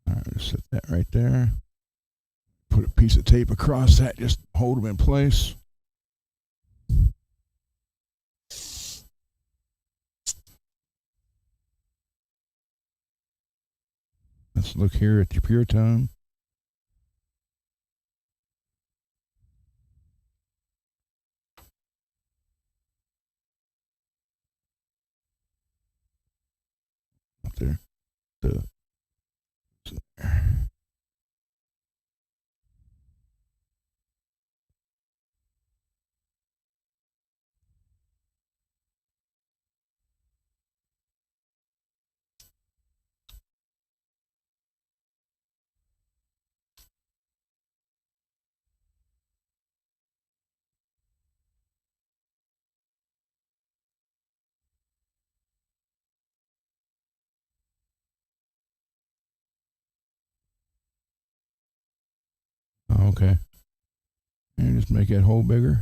All right, just set that right there. Put a piece of tape across that, just hold them in place. Let's look here at your pure tone. Up there. Okay. And just make that hole bigger.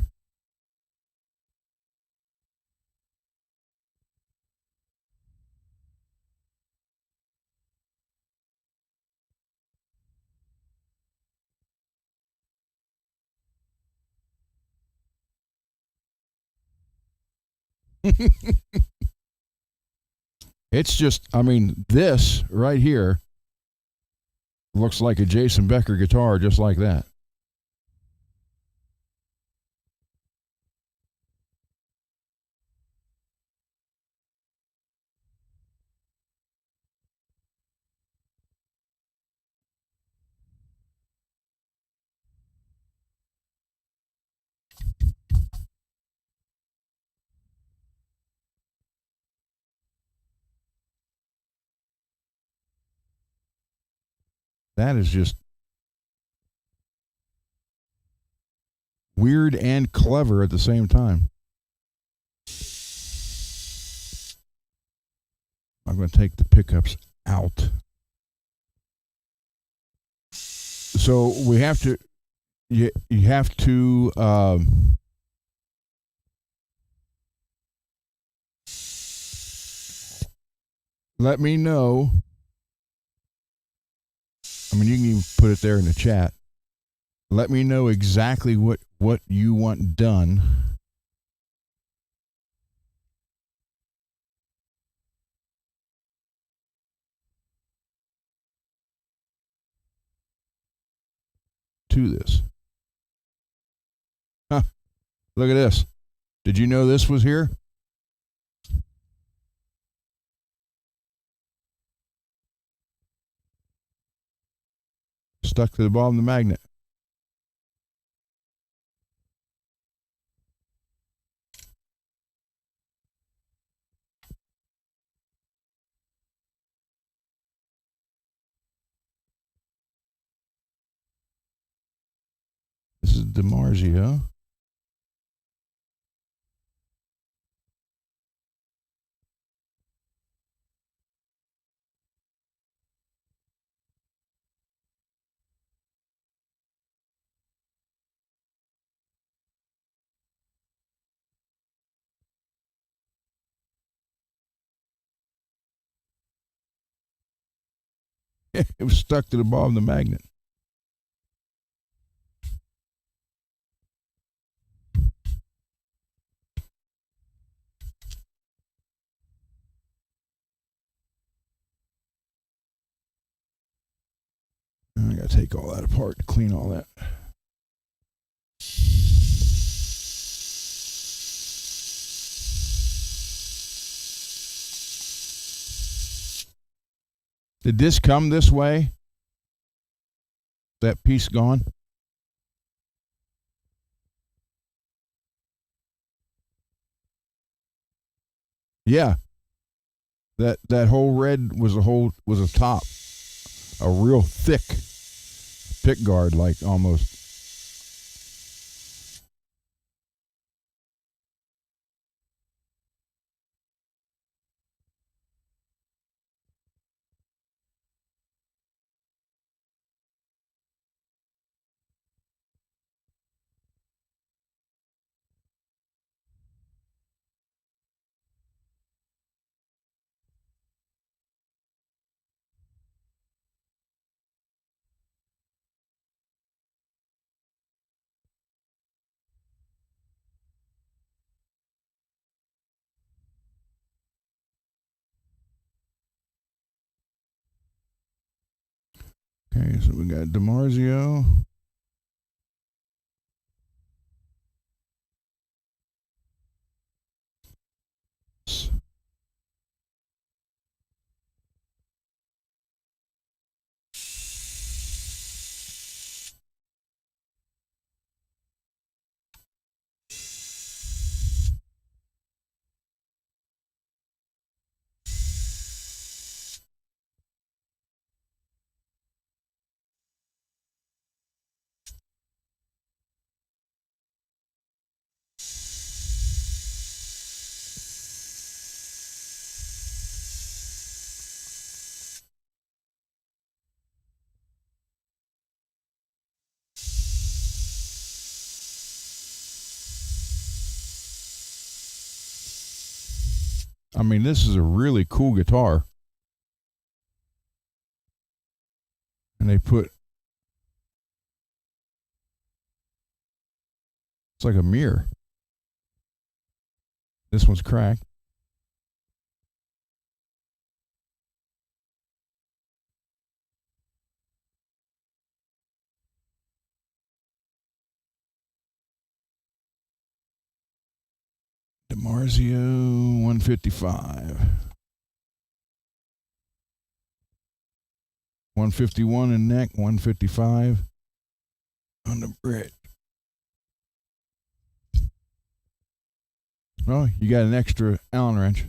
It's just, I mean, this right here looks like a Jason Becker guitar just like that. That is just weird and clever at the same time. I'm going to take the pickups out. So we have to, you have to, let me know. I mean, you can even put it there in the chat. Let me know exactly what you want done. To this. Huh. Look at this. Did you know this was here? Stuck to the bottom of the magnet. DiMarzio. It was stuck to the bottom of the magnet. I gotta take all that apart to clean all that. Did this come this way? That piece gone? Yeah. That whole red was a top. A real thick pickguard, like almost. Okay, so we got DiMarzio. I mean, this is a really cool guitar. And they put, it's like a mirror. This one's cracked. DiMarzio 155. 151 in neck, 155 on the bridge. Well, you got an extra Allen wrench.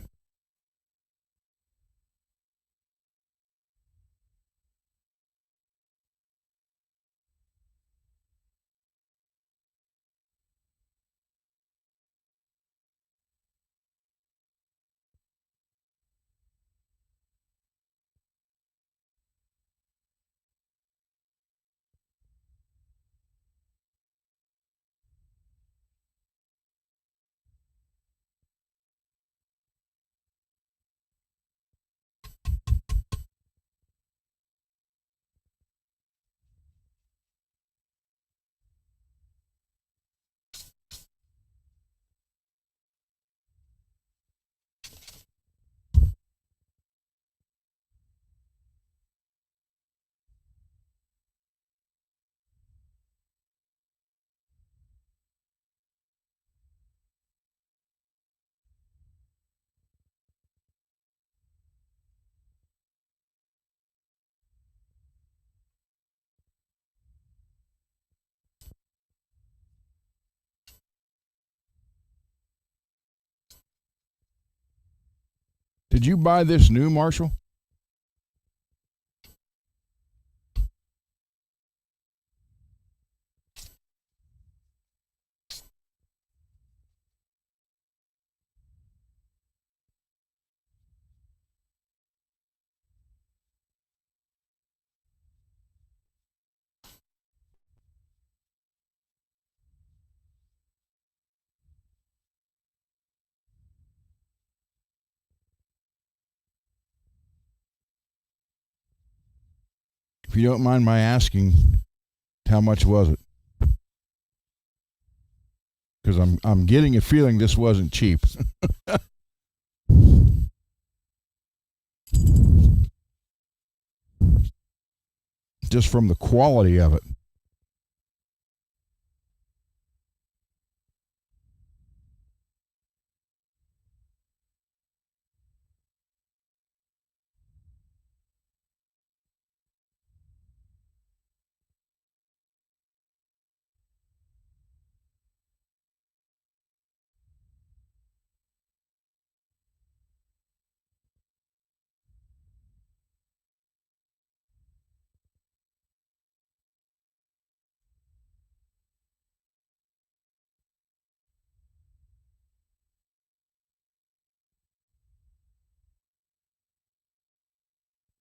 Did you buy this new, Marshall? you don't mind my asking, how much was it? Because I'm getting a feeling this wasn't cheap. Just from the quality of it.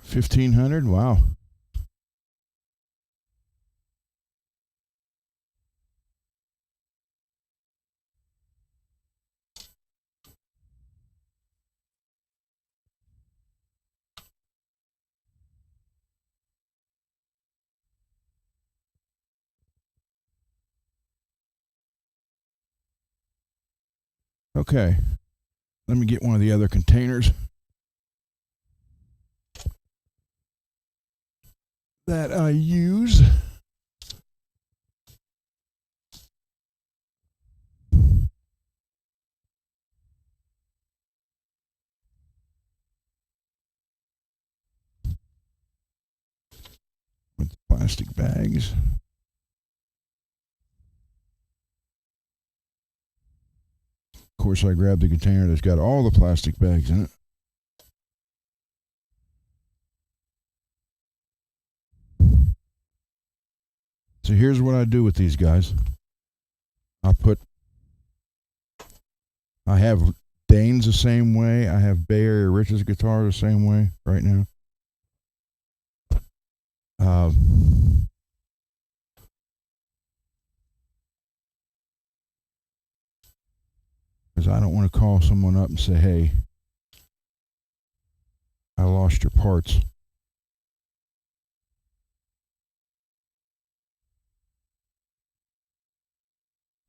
$1,500. Wow. Okay. Let me get one of the other containers that I use. With plastic bags. Of course, I grabbed the container that's got all the plastic bags in it. So here's what I do with these guys. I have Dane's the same way. I have Bay Area Rich's guitar the same way right now. Because I don't want to call someone up and say, hey, I lost your parts.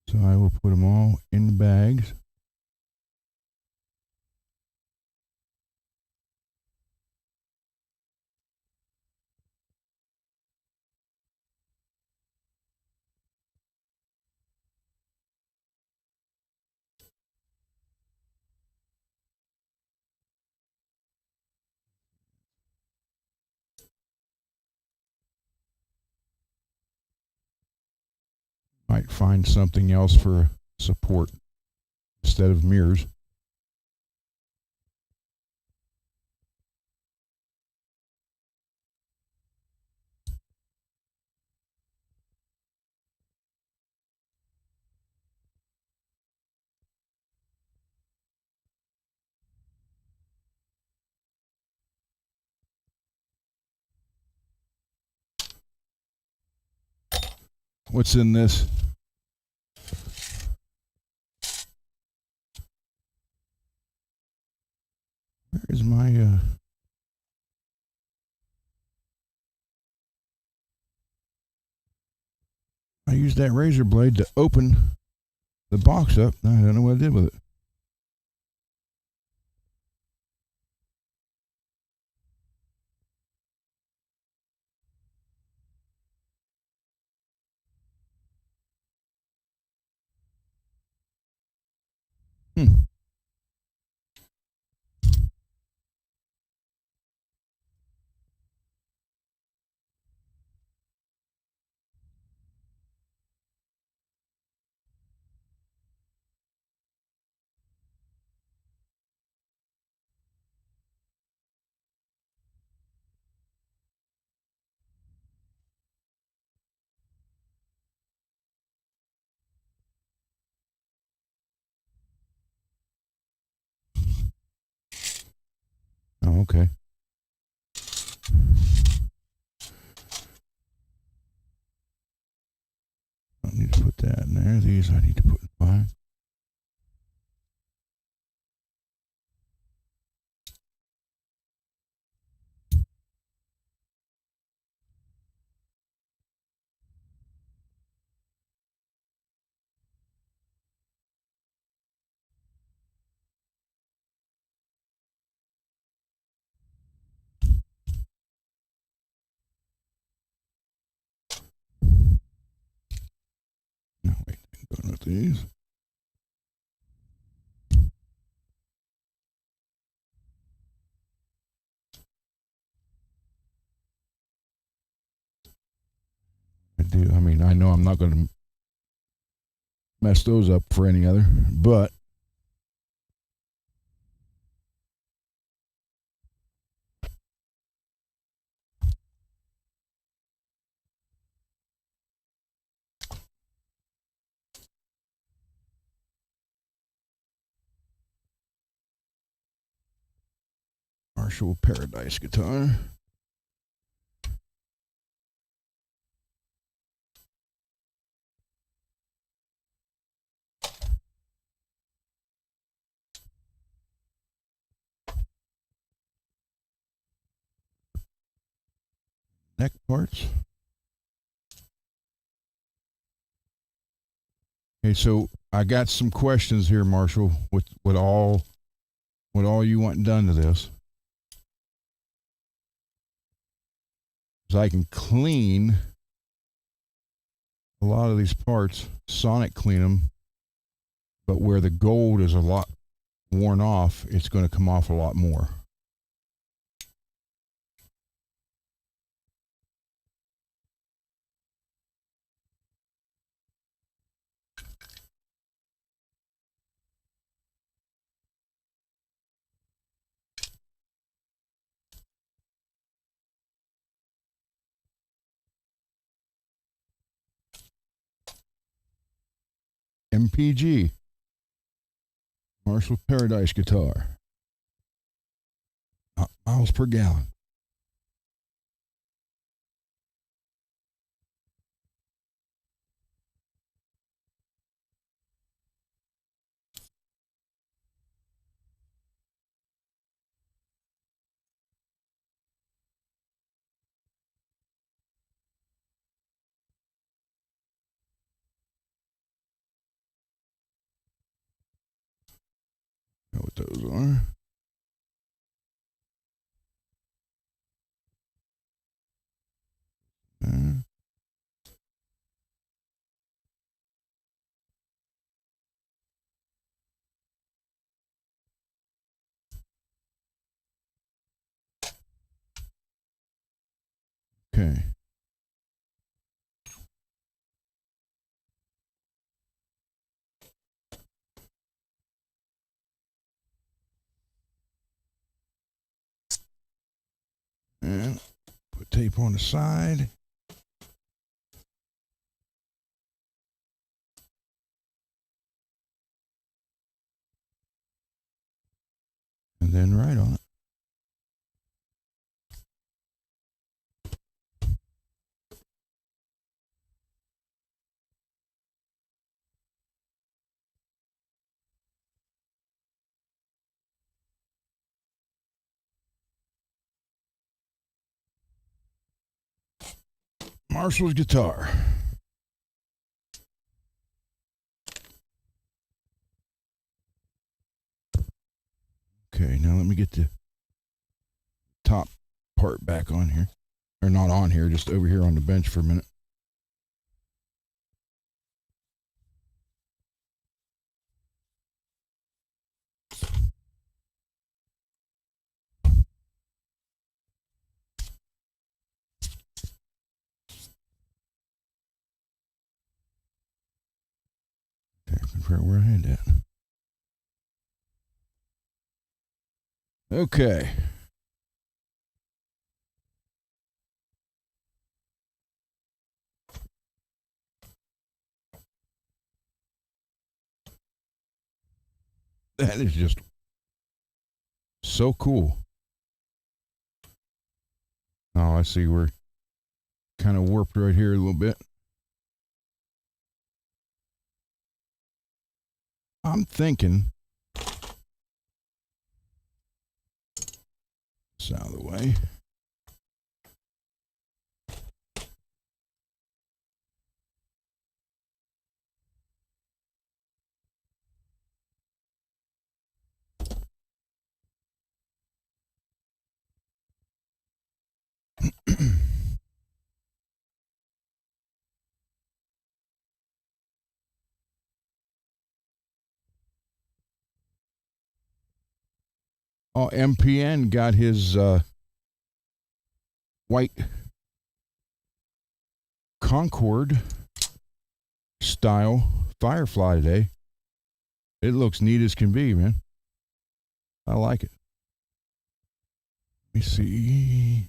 So I will put them all in the bags. Might find something else for support instead of mirrors. What's in this? Where is my I used that razor blade to open the box up. I don't know what I did with it. Oh, okay. I need to put that in there. These I need to put in by. these. I mean, I know I'm not going to mess those up for any other, but Marshall Paradise guitar. Neck parts. Okay, so I got some questions here, Marshall. What all you want done to this? So I can clean a lot of these parts, sonic clean them, but where the gold is a lot worn off, it's going to come off a lot more. MPG, Marshall Paradise guitar, miles per gallon. Know what those are. Okay. And put tape on the side. And then right on it. Marshall's guitar. Okay, now let me get the top part back on here. Or not on here, just over here on the bench for a minute. Okay, compare where I had that. Okay. That is just so cool. Oh, I see we're kind of warped right here a little bit. I'm thinking this out of the way. Oh, MPN got his white Concord style Firefly today. It looks neat as can be, man. I like it. Let me see.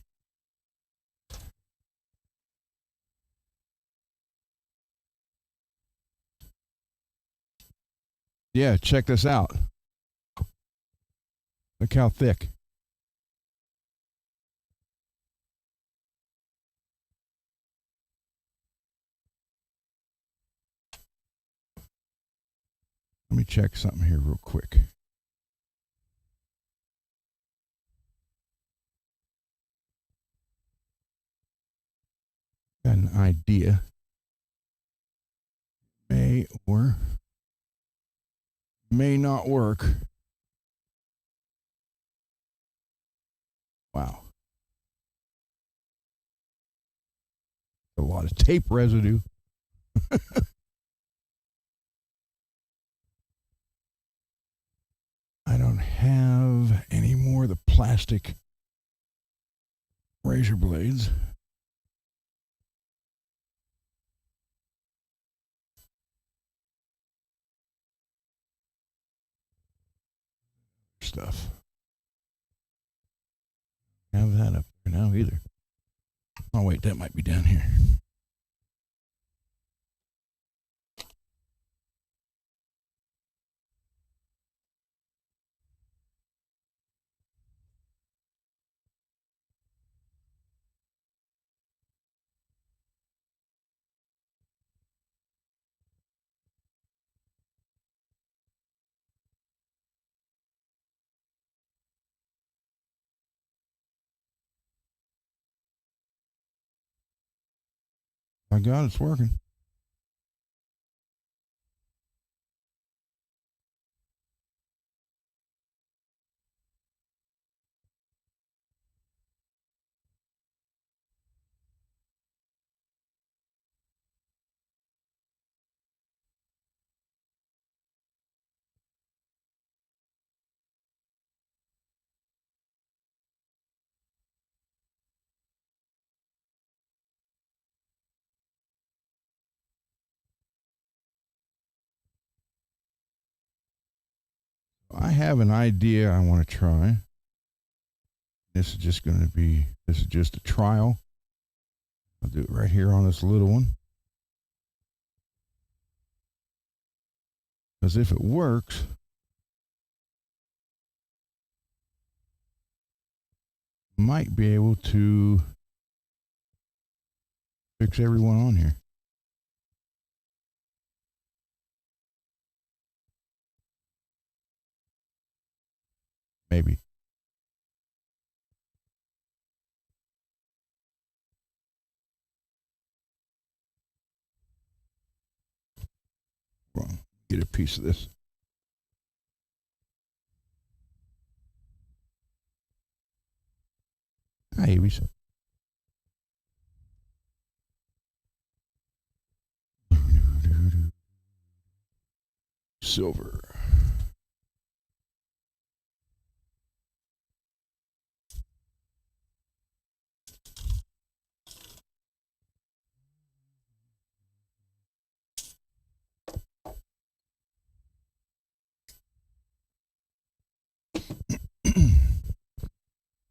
Yeah, check this out. Look how thick. Let me check something here real quick. Got an idea. May or may not work. Wow. A lot of tape residue. I don't have any more of the plastic razor blades. Stuff. Have that up there now either. Oh wait, that might be down here. My God, it's working. I have an idea I want to try. This is just a trial. I'll do it right here on this little one. Because if it works, might be able to fix everyone on here. Maybe. Wrong. Get a piece of this. Hi, Avies. Silver.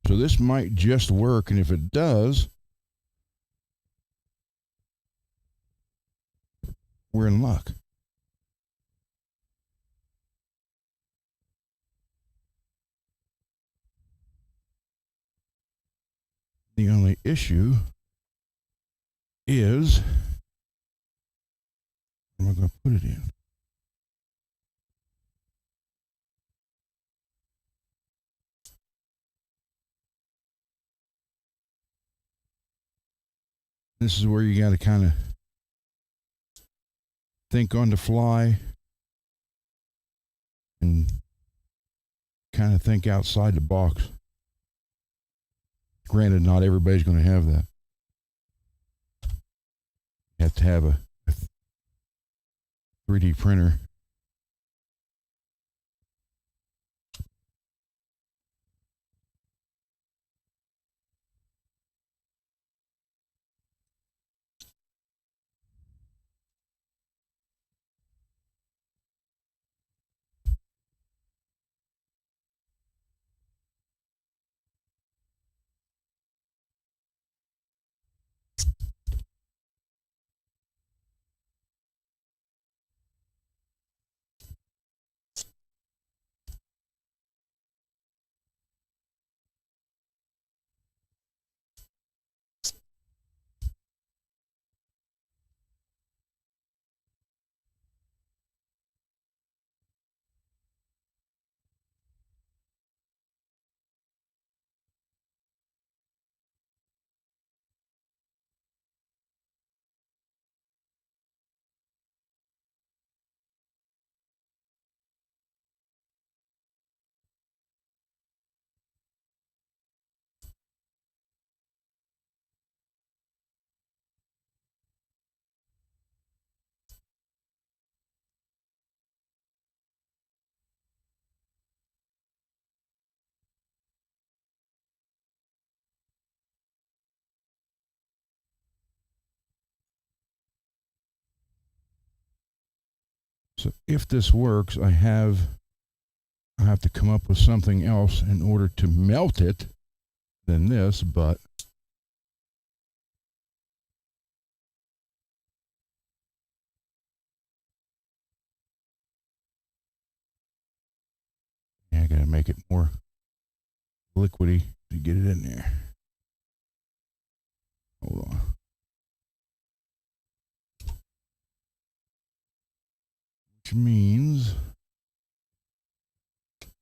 So this might just work, and if it does, we're in luck. The only issue is, where am I going to put it in? This is where you got to kind of think on the fly and kind of think outside the box. Granted, not everybody's going to have that. You have to have a 3D printer. So if this works, I have to come up with something else in order to melt it than this, but yeah, I gotta make it more liquidy to get it in there. Hold on. Which means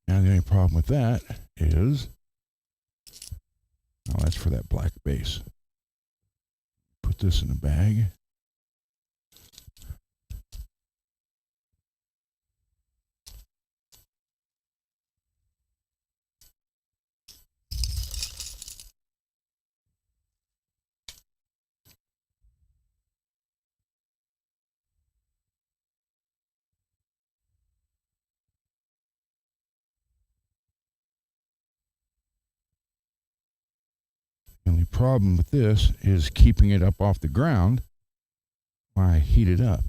now the only problem with that is, oh, that's for that black base. Put this in a bag. The only problem with this is keeping it up off the ground while I heat it up.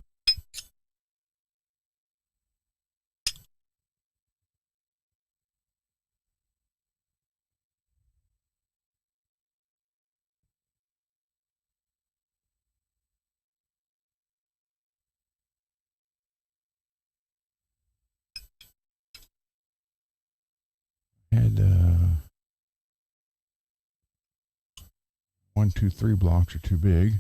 Had 1, 2, 3 blocks are too big.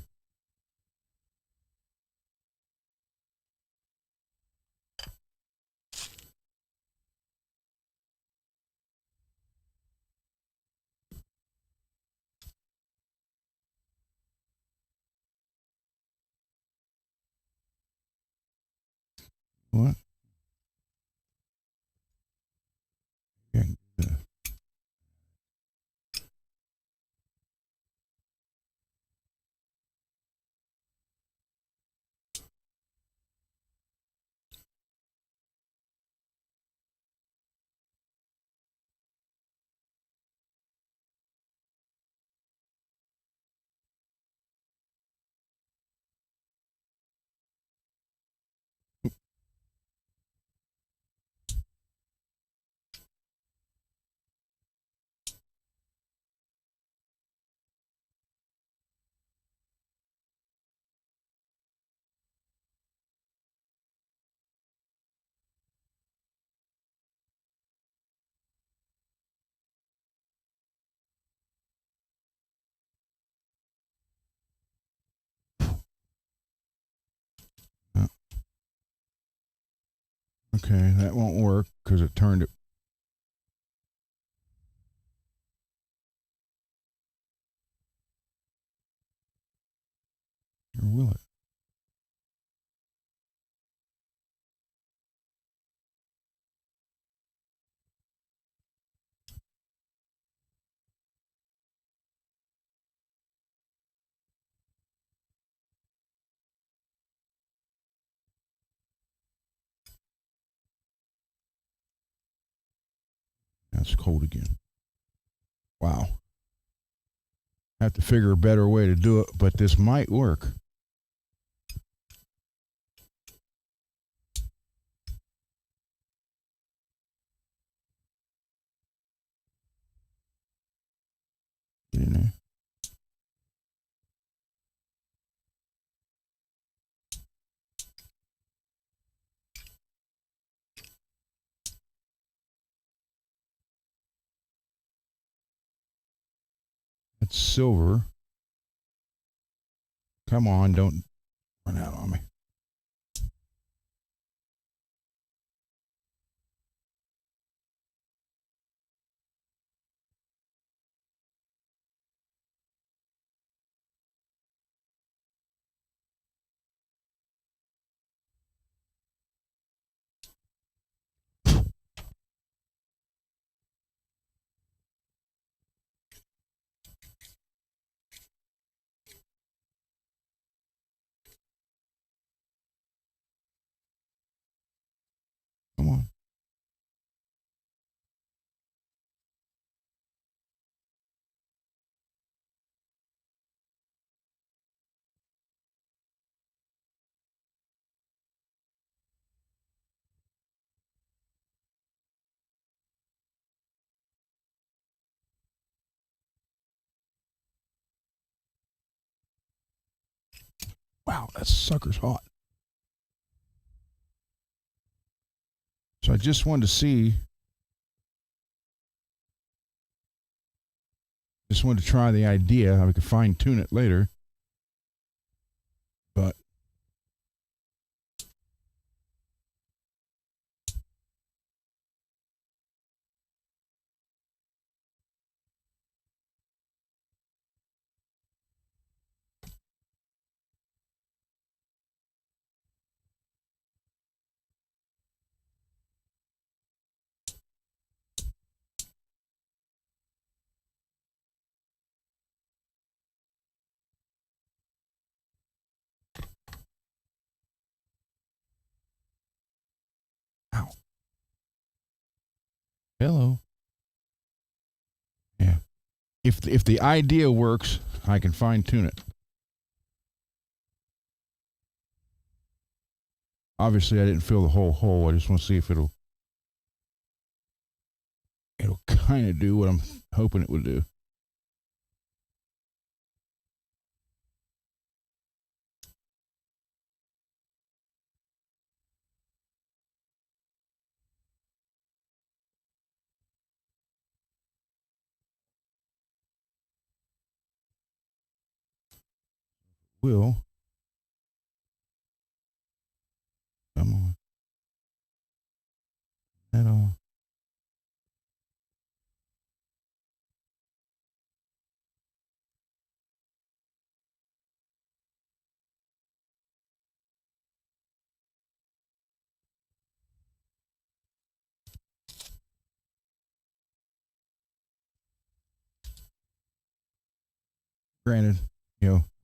What? Yeah, okay, that won't work because it turned it. Or will it? That's cold again. Wow. I have to figure a better way to do it, but this might work. Get in there. That's silver. Come on, don't run out on me. Wow, that sucker's hot. So I just wanted to see. Just wanted to try the idea how we could fine tune it later. But ow. Hello. Yeah. If the idea works, I can fine tune it. Obviously, I didn't fill the whole hole. I just want to see if it'll kind of do what I'm hoping it would do. Will. Come on. That all. Granted,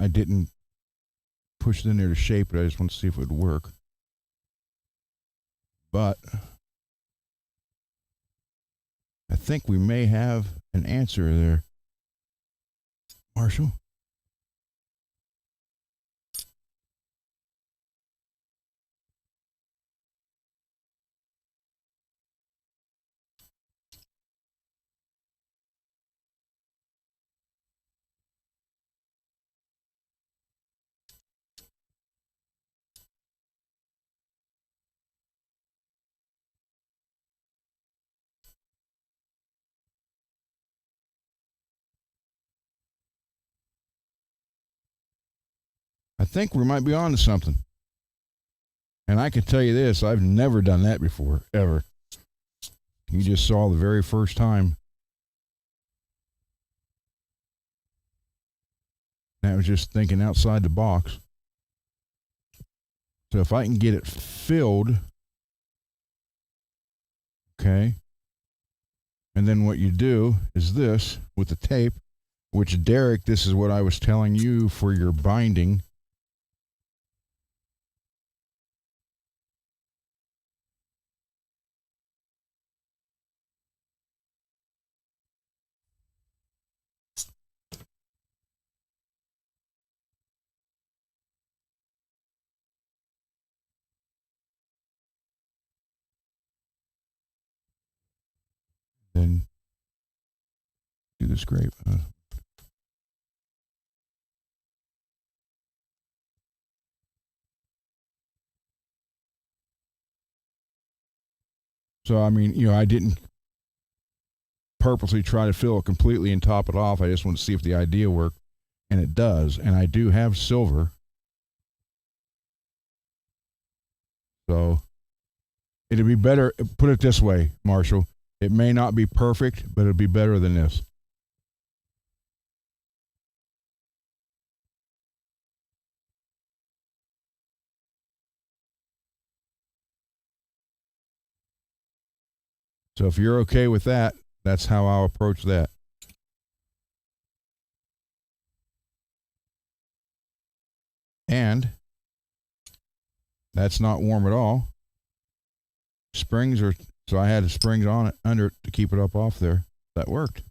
I didn't push it in there to shape it. I just want to see if it would work. But I think we may have an answer there, Marshall. I think we might be on to something. And I can tell you this, I've never done that before, ever. You just saw the very first time. That was just thinking outside the box. So if I can get it filled, okay, and then what you do is this with the tape, which Derek, this is what I was telling you for your binding. Then do the scrape. So, I mean, I didn't purposely try to fill it completely and top it off. I just want to see if the idea worked, and it does. And I do have silver. So, it'd be better, put it this way, Marshall. It may not be perfect, but it'll be better than this. So if you're okay with that, that's how I'll approach that. And that's not warm at all. Springs are, so I had the springs on it, under it to keep it up off there. That worked.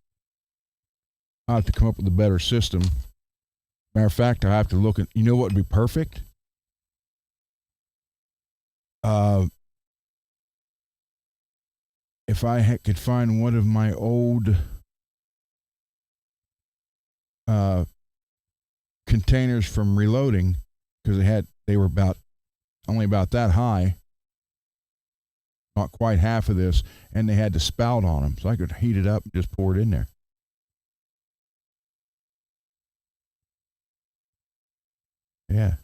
I'll have to come up with a better system. Matter of fact, I have to look at, what would be perfect? If I could find one of my old containers from reloading because they were only about that high, not quite half of this, and they had the spout on them, so I could heat it up and just pour it in there. Yeah.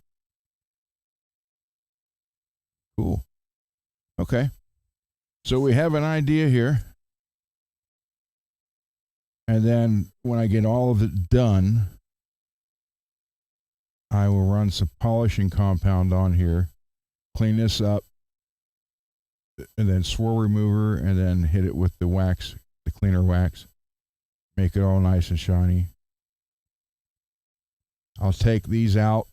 Cool. Okay. So we have an idea here. And then when I get all of it done, I will run some polishing compound on here, clean this up, and then swirl remover, and then hit it with the wax, the cleaner wax, make it all nice and shiny. I'll take these out,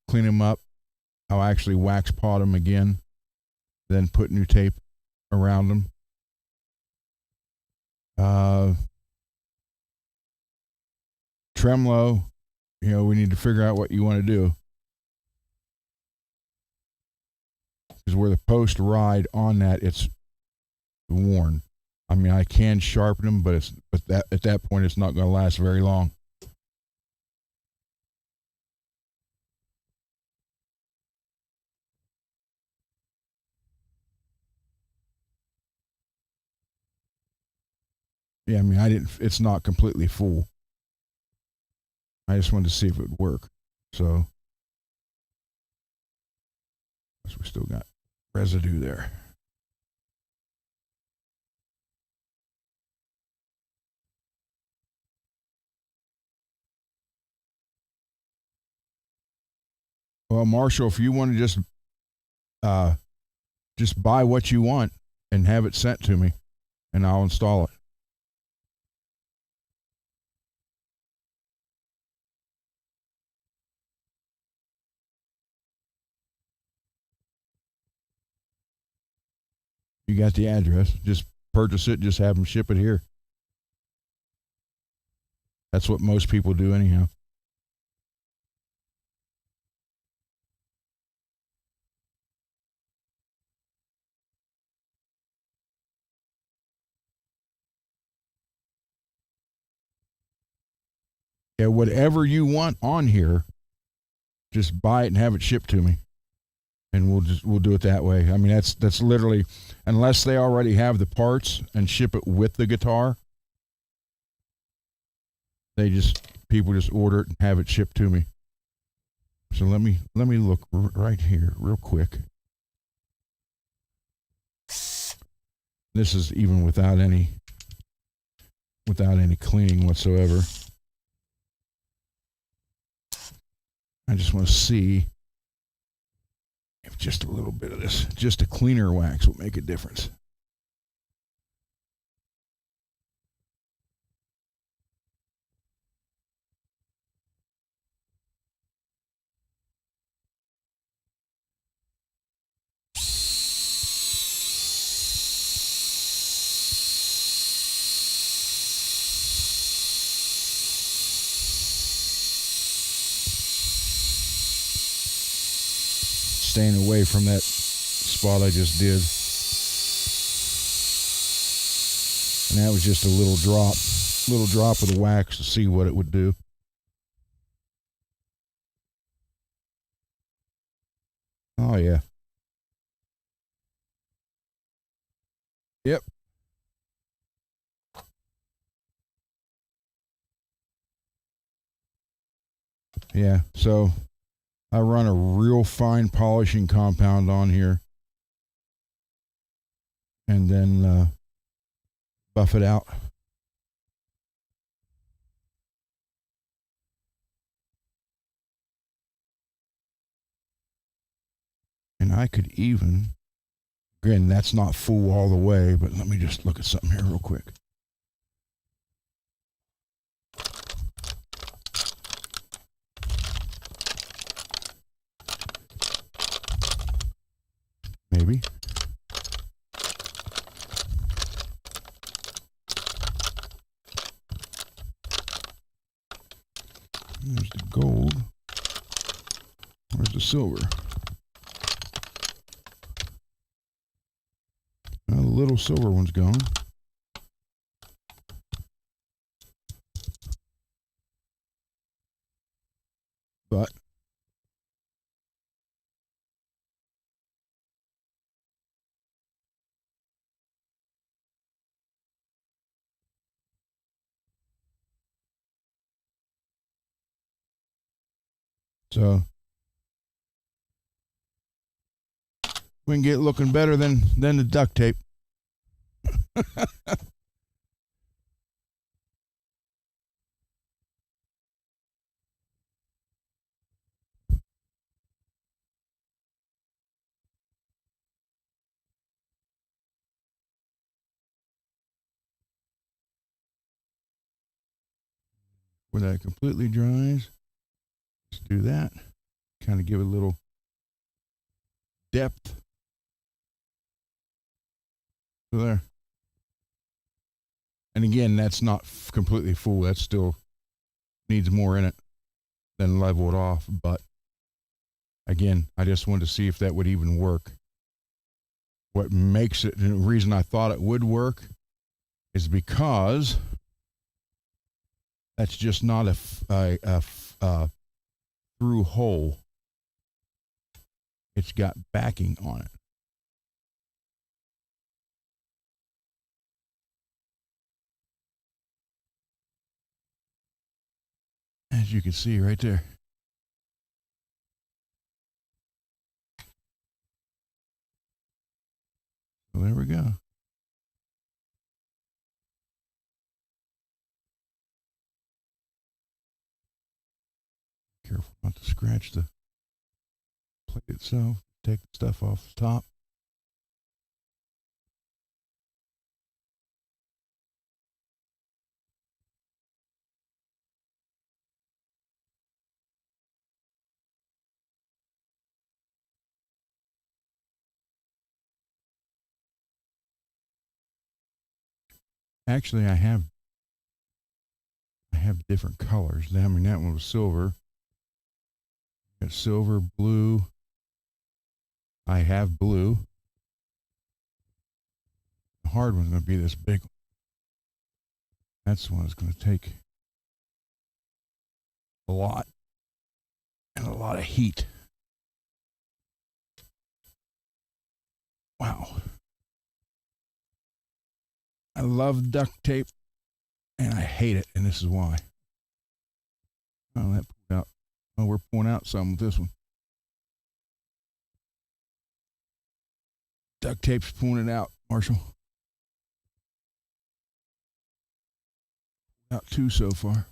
clean them up. I'll actually wax pot them again, then put new tape around them. Tremolo, we need to figure out what you want to do. Because where the post ride on that, it's worn. I mean, I can sharpen them, but at that point, it's not going to last very long. Yeah, I mean, it's not completely full. I just wanted to see if it would work. So, we still got residue there. Well, Marshall, if you want to just buy what you want and have it sent to me, and I'll install it. You got the address. Just purchase it. Just have them ship it here. That's what most people do anyhow. Yeah, whatever you want on here, just buy it and have it shipped to me, and we'll do it that way. I mean, that's literally, unless they already have the parts and ship it with the guitar, people just order it and have it shipped to me. So let me look right here real quick. This is even without any cleaning whatsoever. I just want to see if just a little bit of this, just a cleaner wax will make a difference. Staying away from that spot I just did. And that was just a little drop of the wax to see what it would do. Oh yeah. Yep. Yeah, so I run a real fine polishing compound on here, and then buff it out. And I could even, again, that's not full all the way, but let me just look at something here real quick. Maybe. There's the gold. Where's the silver? Well, the little silver one's gone. But So we can get looking better than the duct tape. When that completely dries, let's do that. Kind of give it a little depth. So there. And again, that's not completely full. That still needs more in it than level it off. But again, I just wanted to see if that would even work. What makes it, and the reason I thought it would work is because that's just not a through hole. It's got backing on it. As you can see right there. So there we go. Careful not to scratch the plate itself. Take the stuff off the top. Actually, I have different colors. I mean, that one was silver. Got silver, blue. I have blue. The hard one's going to be this big one. That's the one that's going to take a lot and a lot of heat. Wow. I love duct tape and I hate it, and this is why. Oh, that pulled out. Oh, we're pulling out some with this one. Duct tape's pulling it out, Marshall. Out two so far.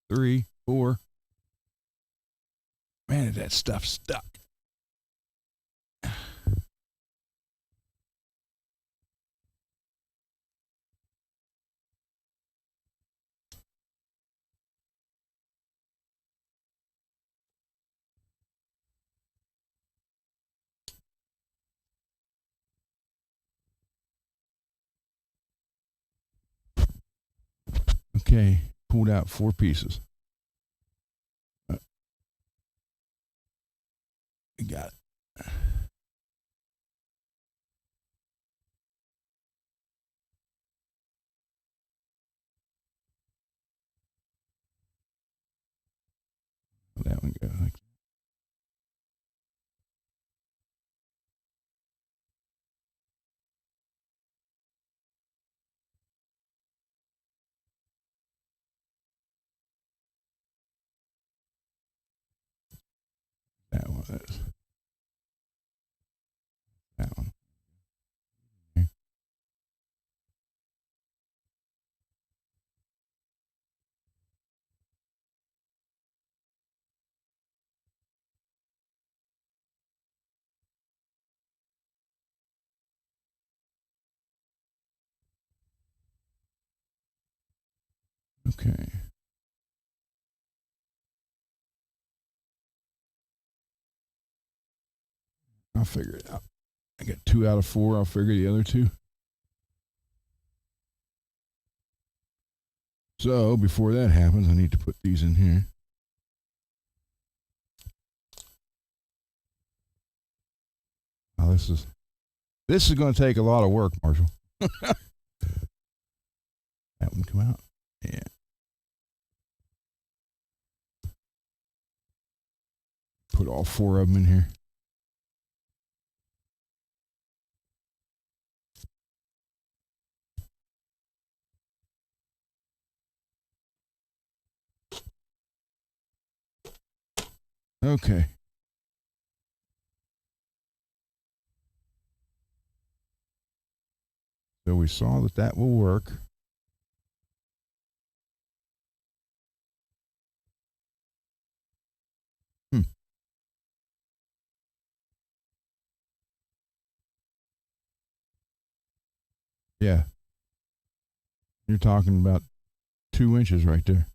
Three, four. Man, is that stuff stuck. Okay, pulled out 4 pieces. We got it. That one go like that one. Is. That one. Okay. Okay. I'll figure it out. I got 2 out of 4. I'll figure the other 2. So before that happens, I need to put these in here. Oh, this is going to take a lot of work, Marshall. That one come out. Yeah. Put all 4 of them in here. Okay. So we saw that that will work. Hmm. Yeah. You're talking about 2 inches right there.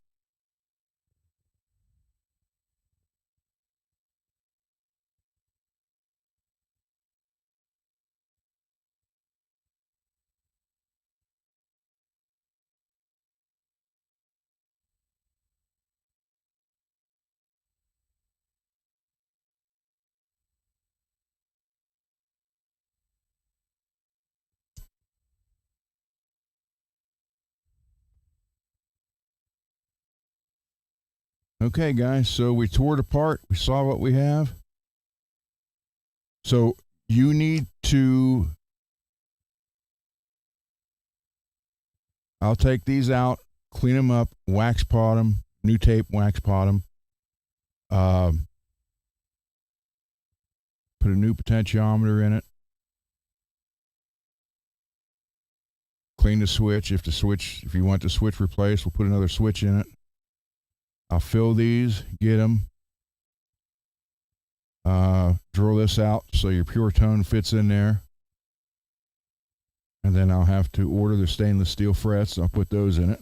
Okay, guys. So we tore it apart. We saw what we have. So you need to. I'll take these out, clean them up, wax pot them, new tape, wax pot them. Put a new potentiometer in it. Clean the switch. If you want the switch replaced, we'll put another switch in it. I'll fill these, get them. Drill this out so your pure tone fits in there. And then I'll have to order the stainless steel frets. I'll put those in it.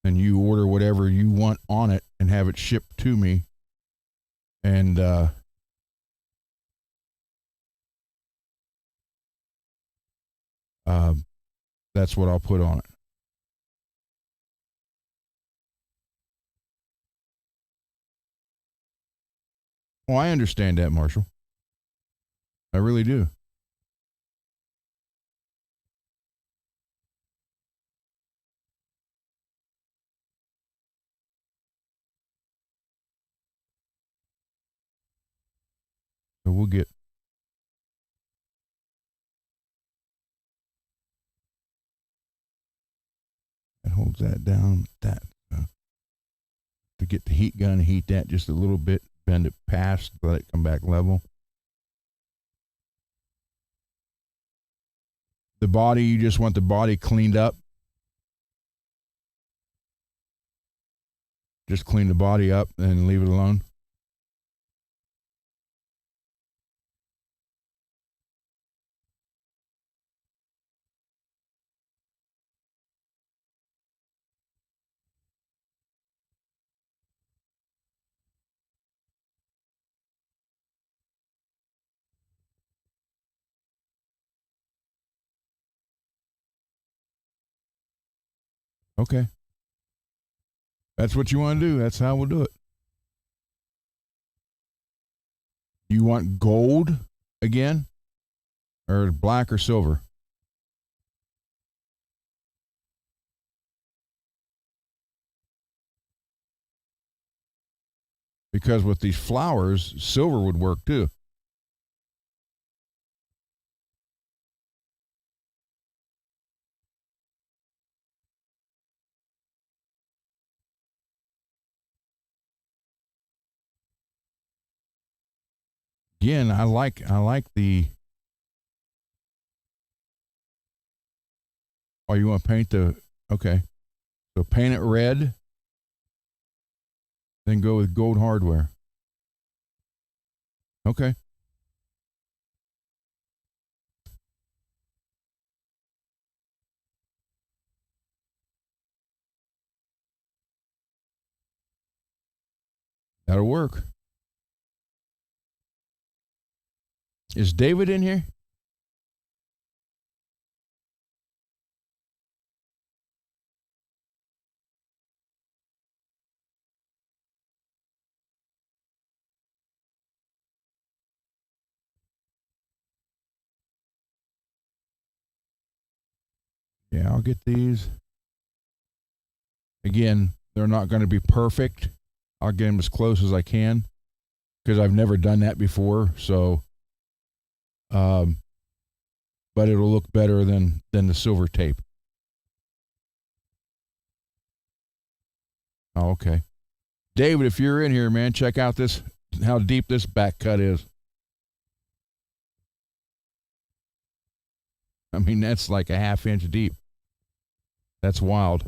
And you order whatever you want on it and have it shipped to me. And that's what I'll put on it. Oh, I understand that, Marshall. I really do. So we'll get that holds that down. That to get the heat gun, heat that just a little bit, bend it past, let it come back level. The body, you just want the body cleaned up. Just clean the body up and leave it alone. Okay. That's what you want to do. That's how we'll do it. You want gold again? Or black or silver? Because with these flowers, silver would work too. Again, I like the. Oh, you want to paint the. Okay. So paint it red, then go with gold hardware. Okay. That'll work. Is David in here? Yeah, I'll get these. Again, they're not going to be perfect. I'll get them as close as I can because I've never done that before. So, but it'll look better than the silver tape. Oh, okay. David, if you're in here, man, check out this, how deep this back cut is. I mean, that's like a ½ inch deep. That's wild.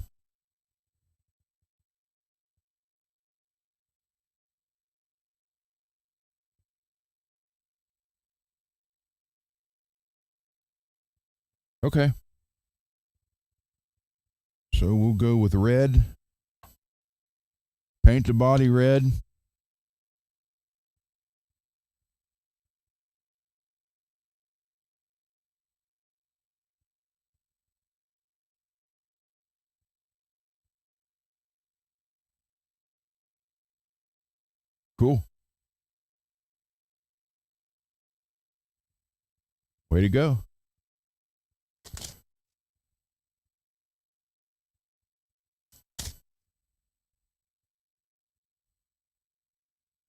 Okay. So we'll go with red. Paint the body red. Cool. Way to go.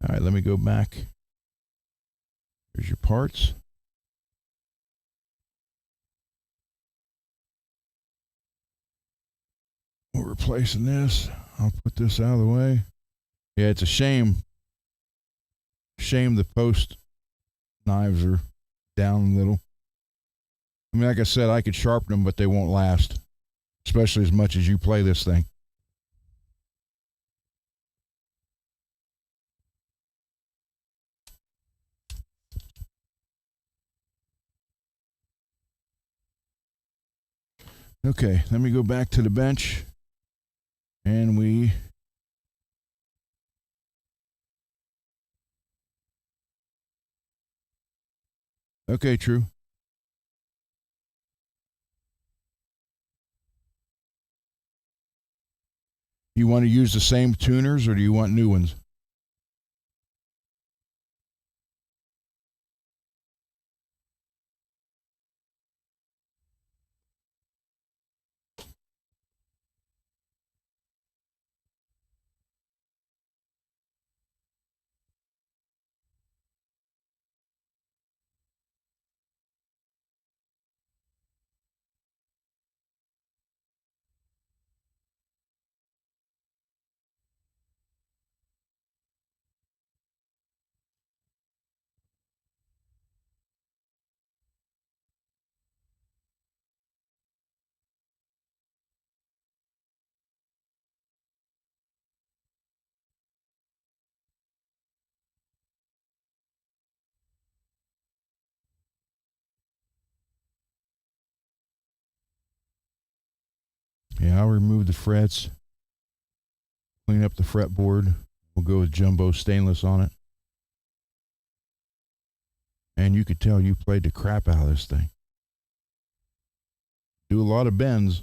All right, let me go back. Here's your parts. We're replacing this. I'll put this out of the way. Yeah, it's a shame. Shame the post knives are down a little. I mean, like I said, I could sharpen them, but they won't last, especially as much as you play this thing. Okay, let me go back to the bench. And we... Okay, true. You want to use the same tuners or do you want new ones? Yeah, I'll remove the frets, clean up the fretboard. We'll go with jumbo stainless on it. And you could tell you played the crap out of this thing. Do a lot of bends.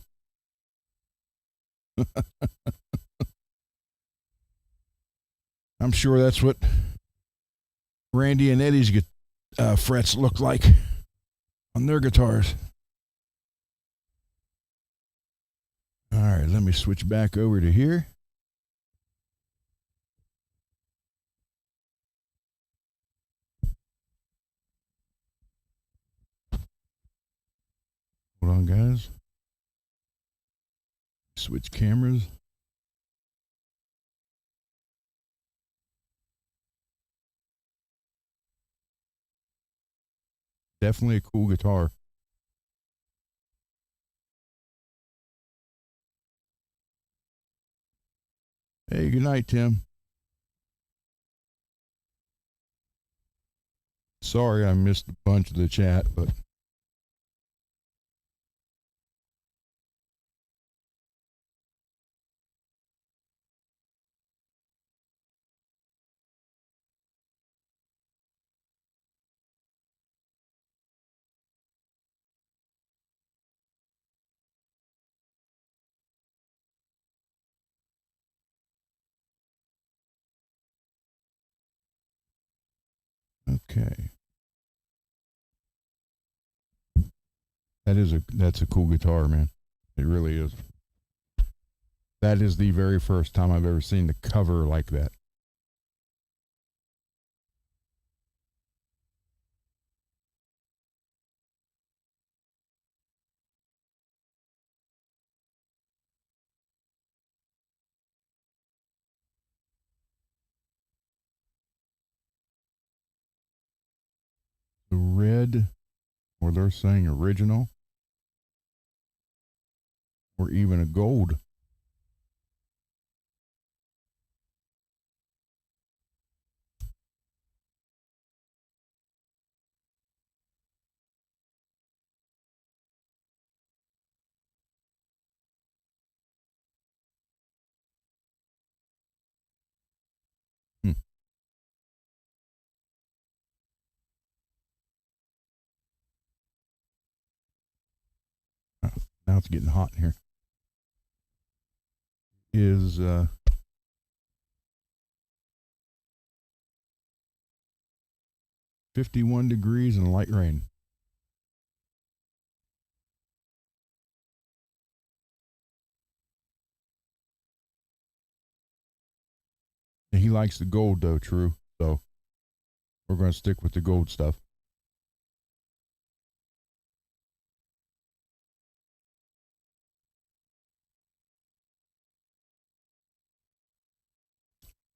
I'm sure that's what Randy and Eddie's frets look like on their guitars. All right, let me switch back over to here. Hold on, guys. Switch cameras. Definitely a cool guitar. Hey, good night, Tim. Sorry I missed a bunch of the chat, but okay. That's a cool guitar, man. It really is. That is the very first time I've ever seen the cover like that. the red, or they're saying original, or even a gold. Hmm. Now it's getting hot in here. Is 51 degrees and light rain. And he likes the gold though, true. So we're going to stick with the gold stuff.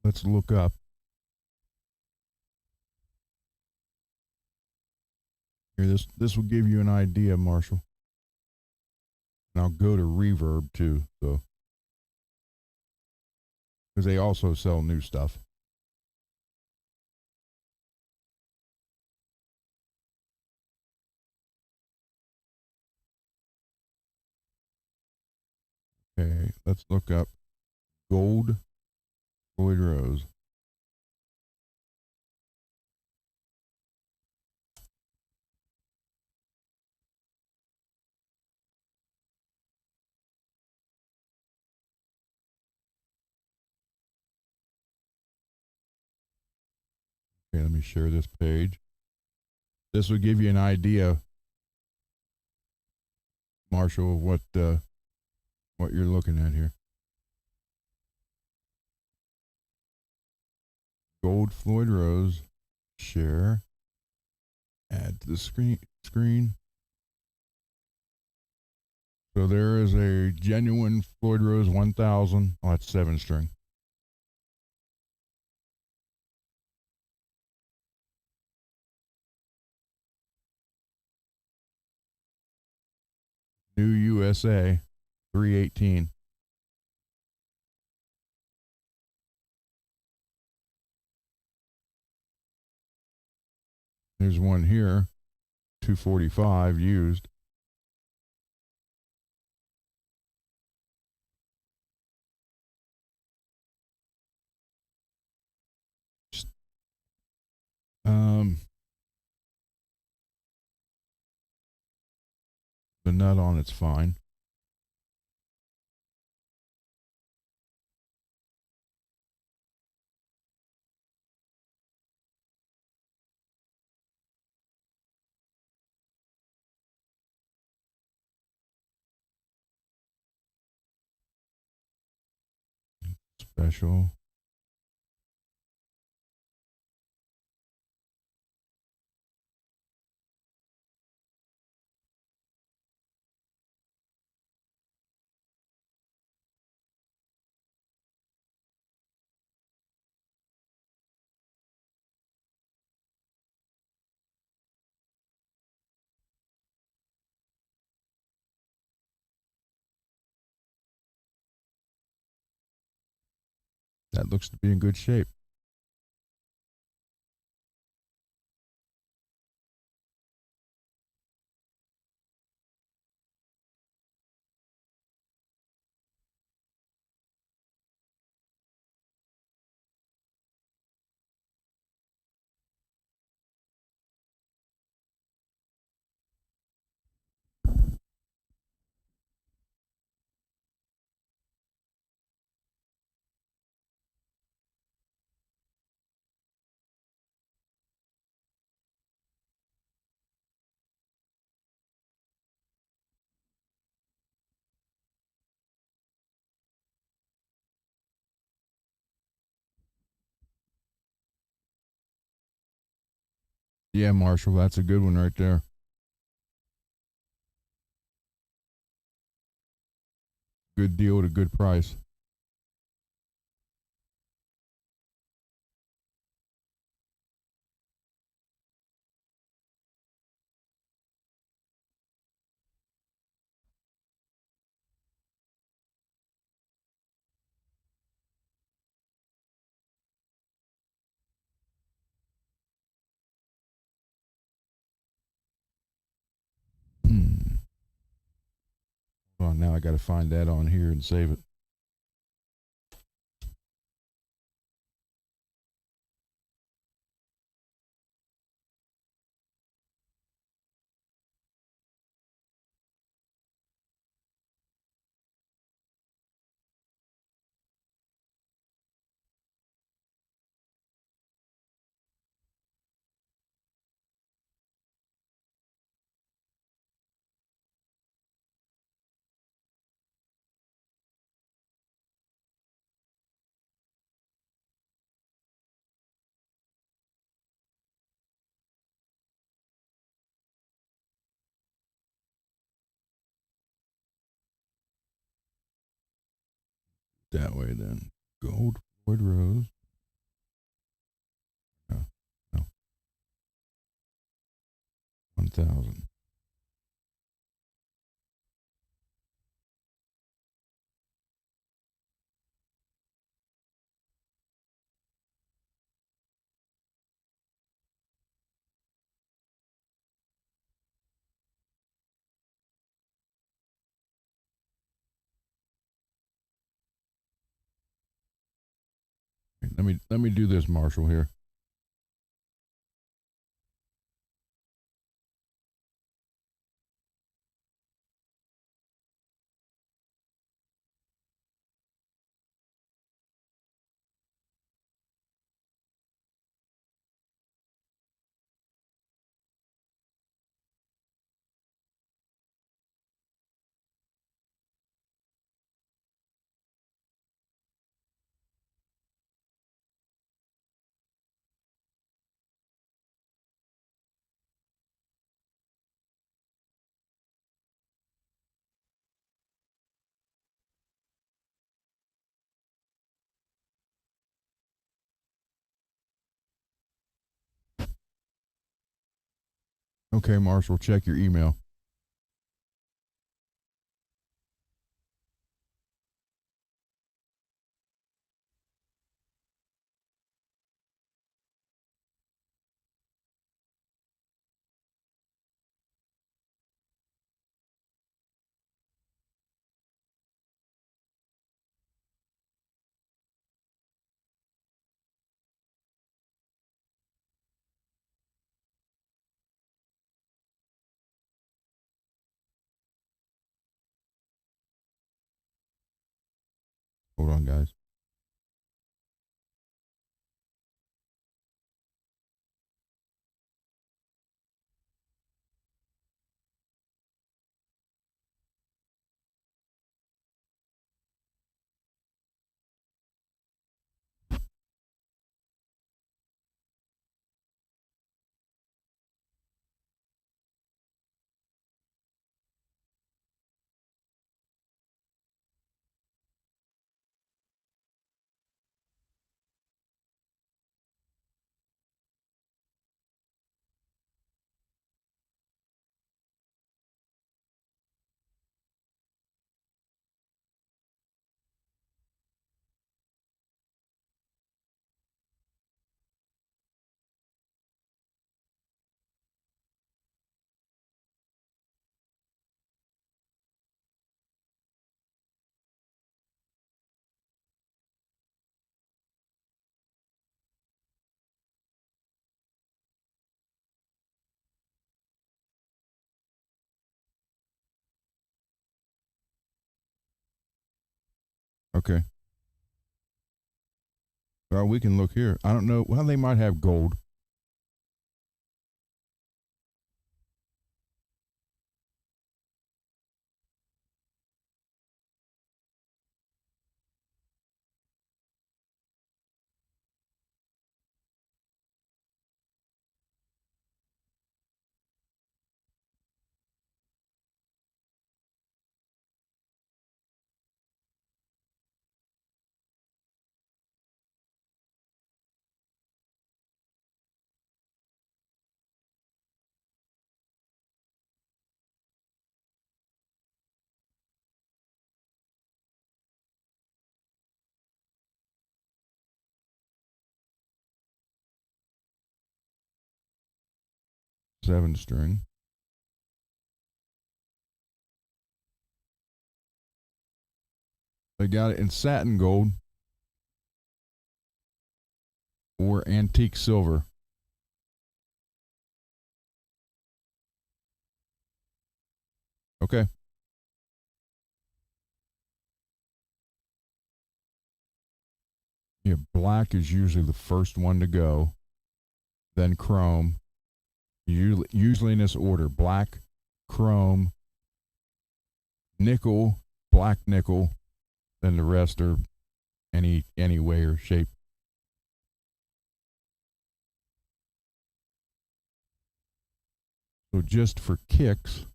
Let's look up. Here, this will give you an idea, Marshall. And I'll go to Reverb too, so because they also sell new stuff. Okay, let's look up gold Floyd Rose. Okay, let me share this page. This will give you an idea, Marshall, of what you're looking at here. Gold Floyd Rose, share, add to the screen. So there is a genuine Floyd Rose 1000. Oh, that's 7-string. New USA 318. There's one here, 245 used. Um, the nut on it's fine. Special. That looks to be in good shape. Yeah, Marshall, that's a good one right there. Good deal at a good price. on. Now I got to find that on here and save it. That way then. Gold Floyd Rose. No, no. 1,000. Let me do this, Marshall, here. Okay, Marshall, check your email. Hold on, guys. Okay. Well, we can look here. I don't know. Well, they might have gold. Seven string. They got it in satin gold or antique silver. Okay. Yeah, black is usually the first one to go, then chrome. Usually in this order: black, chrome, nickel, black nickel, then the rest are any way or shape. So just for kicks,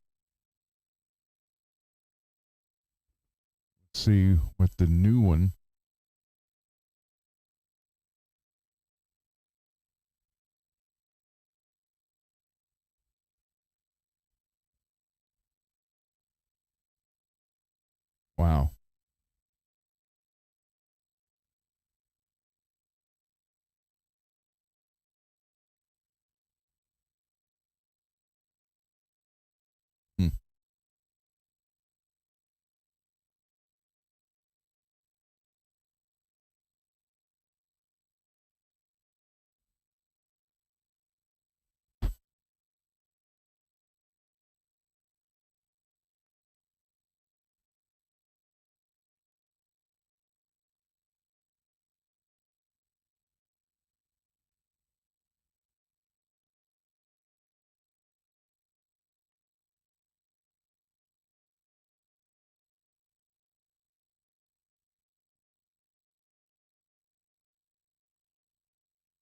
let's see what the new one. Wow. Hmm.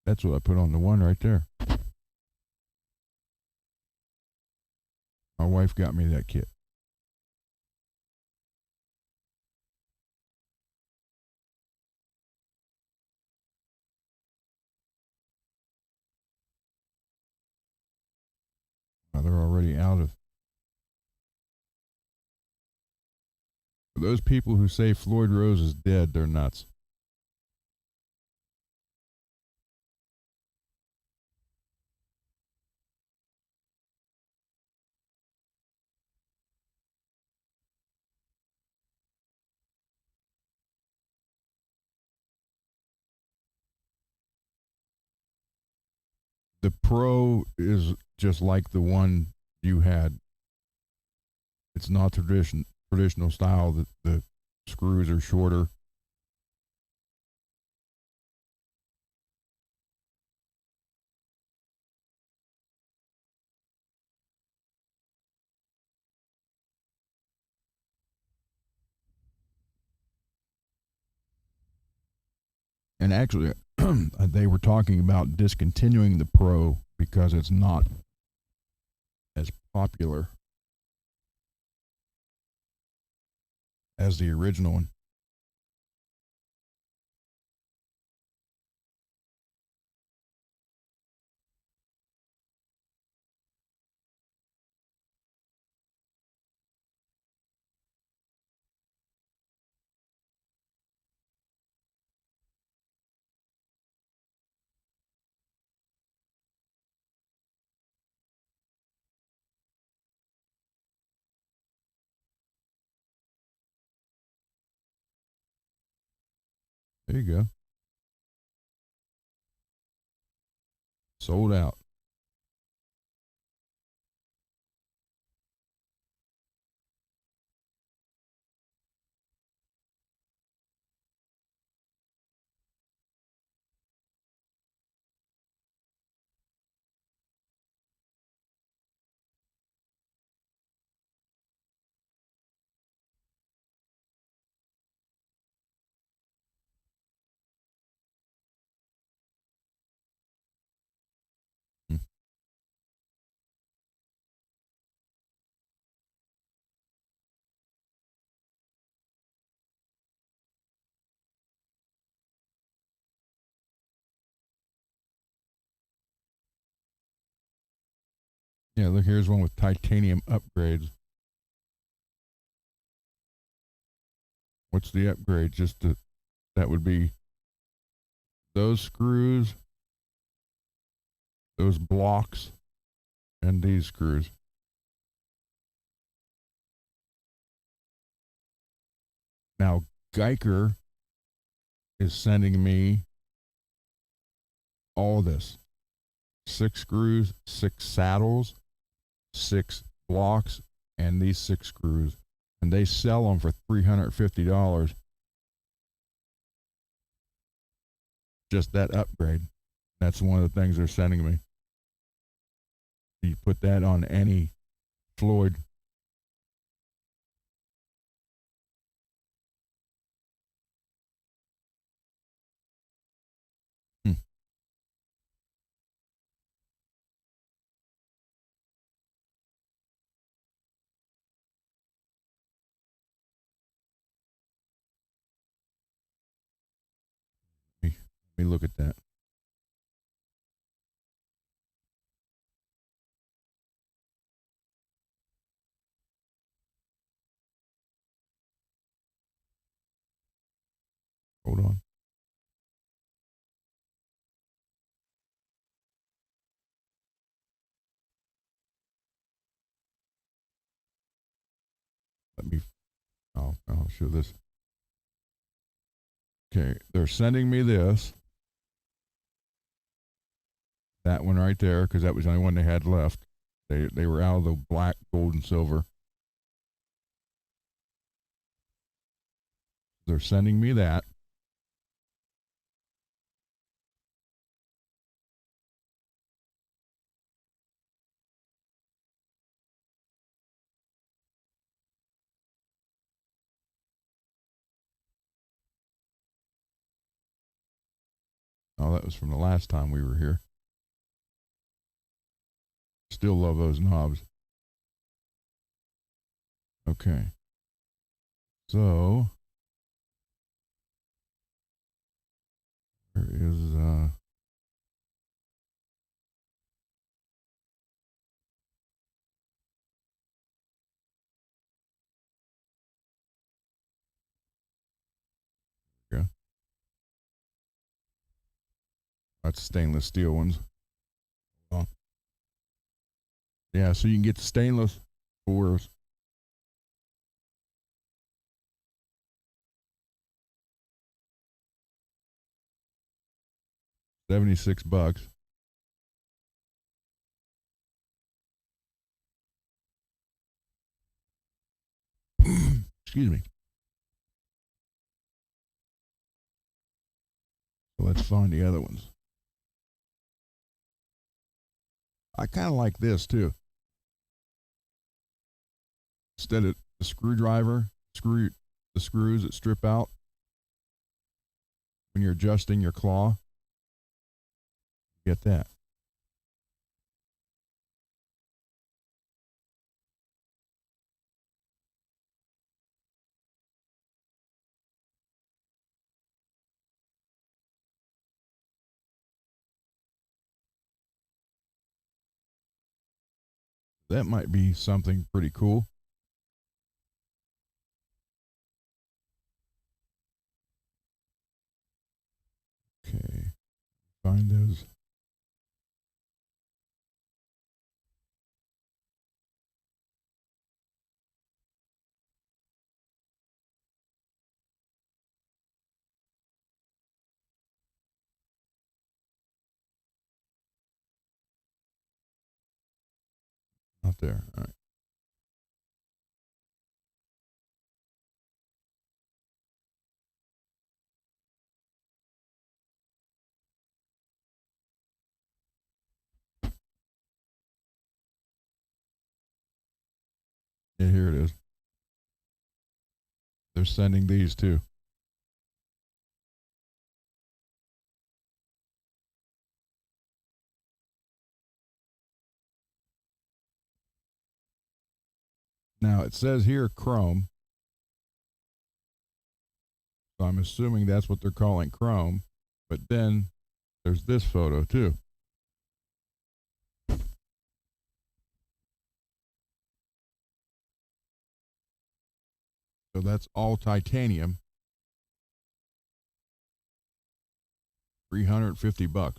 That's what I put on the one right there. My wife got me that kit. Well, they're already out of. For those people who say Floyd Rose is dead, they're nuts. The Pro is just like the one you had. It's not traditional style. The screws are shorter. And actually, they were talking about discontinuing the Pro because it's not as popular as the original one. There you go. Sold out. Hmm. Yeah, look, here's one with titanium upgrades. What's the upgrade? That would be those screws, those blocks, and these screws. Now, Geiker is sending me all this: 6 screws, 6 saddles, 6 blocks, and these 6 screws, and they sell them for $350. Just that upgrade. That's one of the things they're sending me. You put that on any Floyd. Hmm. Let me look at that. Hold on. Let me. I'll show this. Okay, they're sending me this. That one right there, because that was the only one they had left. They were out of the black, gold, and silver. They're sending me that. Oh, that was from the last time we were here. Still love those knobs. Okay. So there is yeah. That's stainless steel ones. Oh. Yeah, so you can get stainless for $76. Excuse me. So let's find the other ones. I kind of like this too. Instead of the screwdriver, the screws that strip out when you're adjusting your claw. Get that. That might be something pretty cool. Okay, find those. Not there. All right. Yeah, here it is. They're sending these too. Now it says here chrome. So I'm assuming that's what they're calling chrome. But then there's this photo too. So that's all titanium. $350.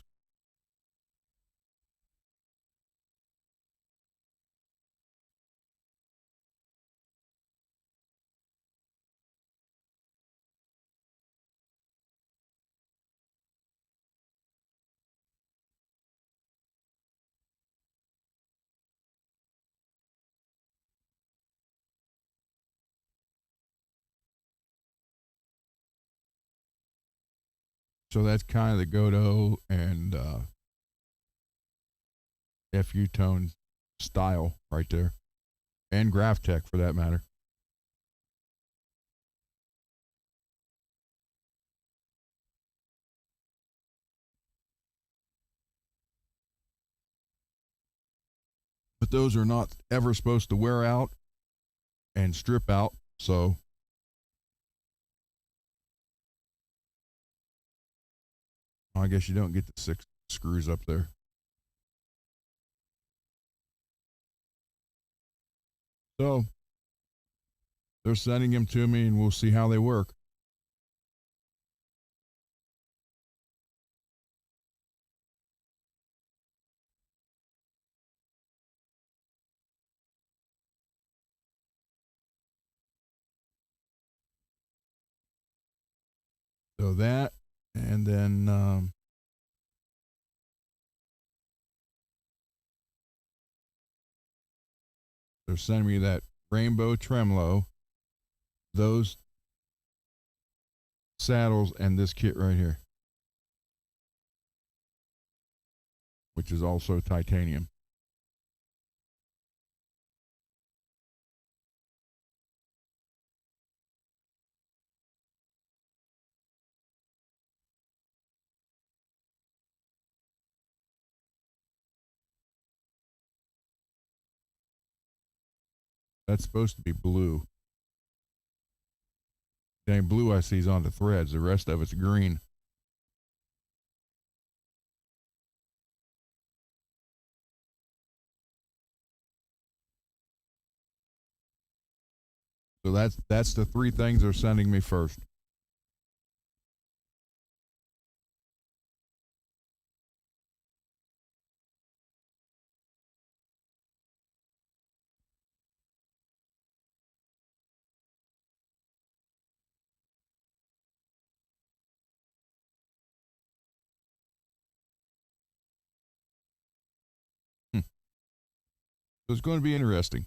So that's kind of the Godot and FU Tone style right there, and Graph Tech for that matter. But those are not ever supposed to wear out and strip out, so I guess you don't get the 6 screws up there. So they're sending them to me, and we'll see how they work. So that, and then they're sending me that rainbow tremolo, those saddles, and this kit right here, which is also titanium. That's supposed to be blue. The only blue I see is on the threads. The rest of it's green. So that's the 3 things they're sending me first. So it's going to be interesting.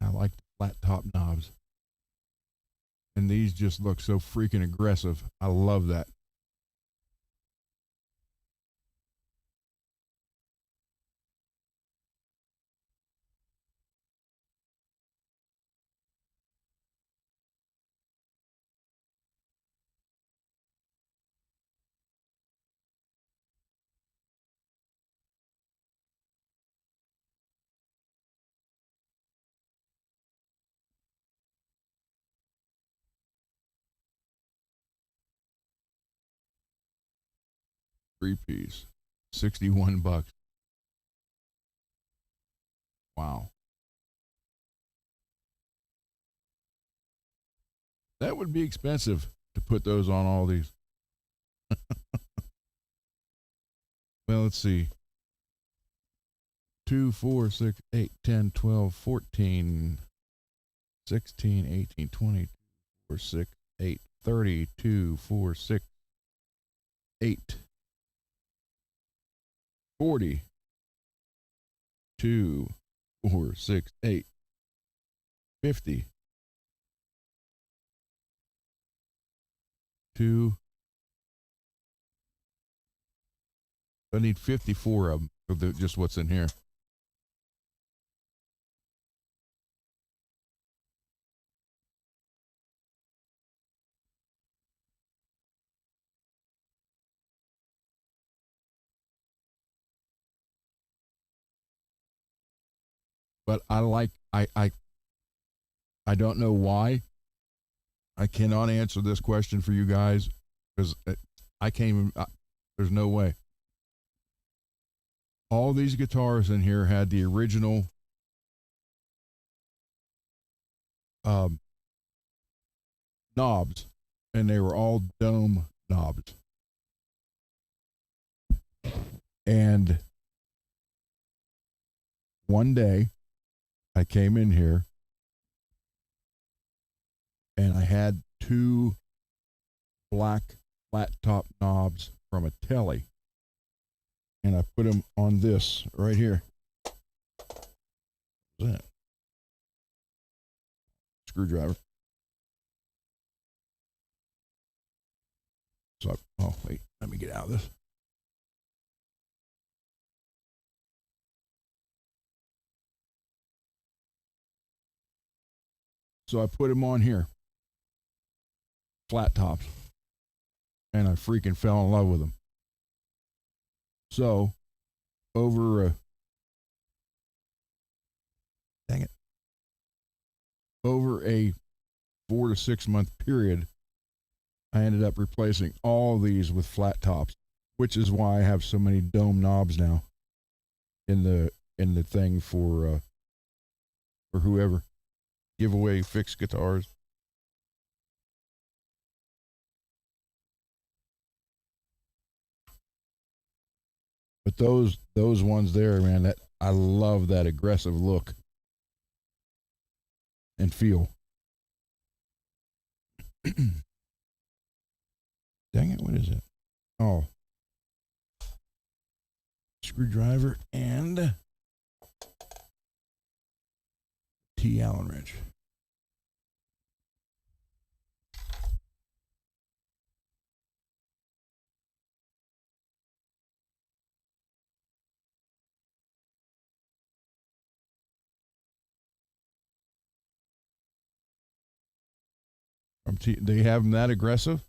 I like the flat top knobs. And these just look so freaking aggressive. I love that. Three-piece. $61. Wow. That would be expensive to put those on all these. Well, let's see. 2, 4, 6, 8, 10, 12, 14, 16, 18, 20, 4, 6, 8, 30, 2, 4, 6, 8, 40, 2, 4, 6, 8, 50, 2. I need 54 of them for just what's in here. But I don't know why. I cannot answer this question for you guys because I can't even. There's no way. All these guitars in here had the original knobs, and they were all dome knobs. And one day, I came in here and I had two black flat top knobs from a telly, and I put them on this right here. What's that? Screwdriver. So, oh wait, let me get out of this. So I put them on here, flat tops, and I freaking fell in love with them. So over dang it, over a 4 to 6 month period, I ended up replacing all these with flat tops, which is why I have so many dome knobs now in the thing for whoever giveaway fixed guitars. But those ones there, man, that I love that aggressive look and feel. Dang it, what is it? Oh, screwdriver and T Allen wrench. They have them that aggressive?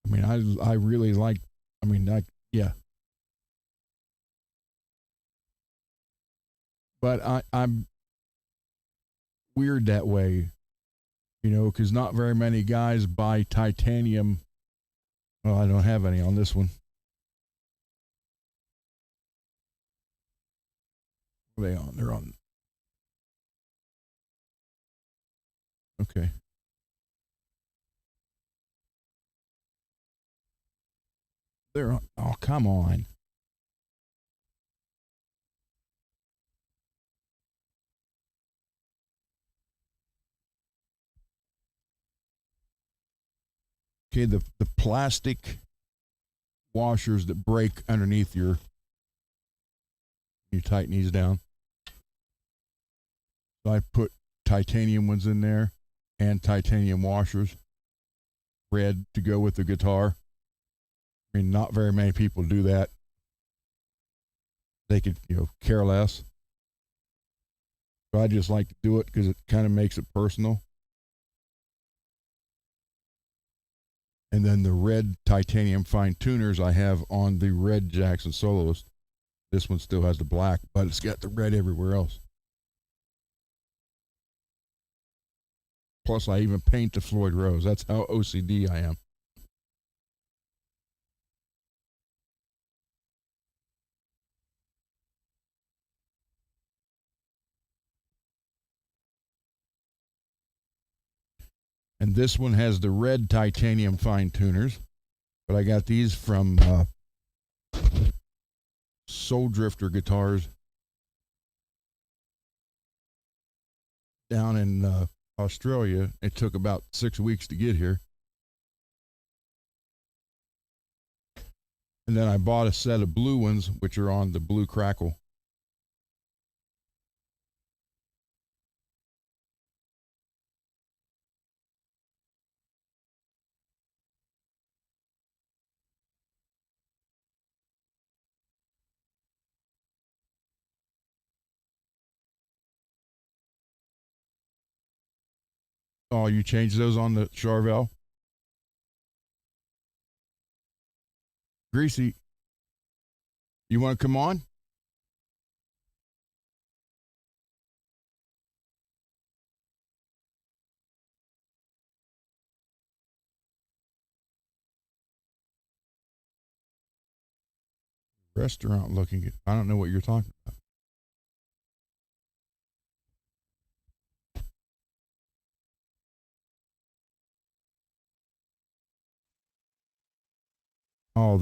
I mean, I really like. I mean, yeah. But I'm weird that way, because not very many guys buy titanium. Well, I don't have any on this one. What are they on? They're on. Okay. They're on. Oh, come on. Okay, the plastic washers that break underneath you tighten these down. So I put titanium ones in there and titanium washers, red to go with the guitar. I mean, not very many people do that. They could, care less. But I just like to do it because it kind of makes it personal. And then the red titanium fine tuners I have on the red Jackson Soloist. This one still has the black, but it's got the red everywhere else. Plus, I even paint the Floyd Rose. That's how OCD I am. And this one has the red titanium fine tuners, but I got these from Soul Drifter Guitars down in Australia. It took about 6 weeks to get here. And then I bought a set of blue ones, which are on the Blue Crackle. Oh, you changed those on the Charvel? Greasy, you want to come on? Restaurant looking at, I don't know what you're talking about. Oh,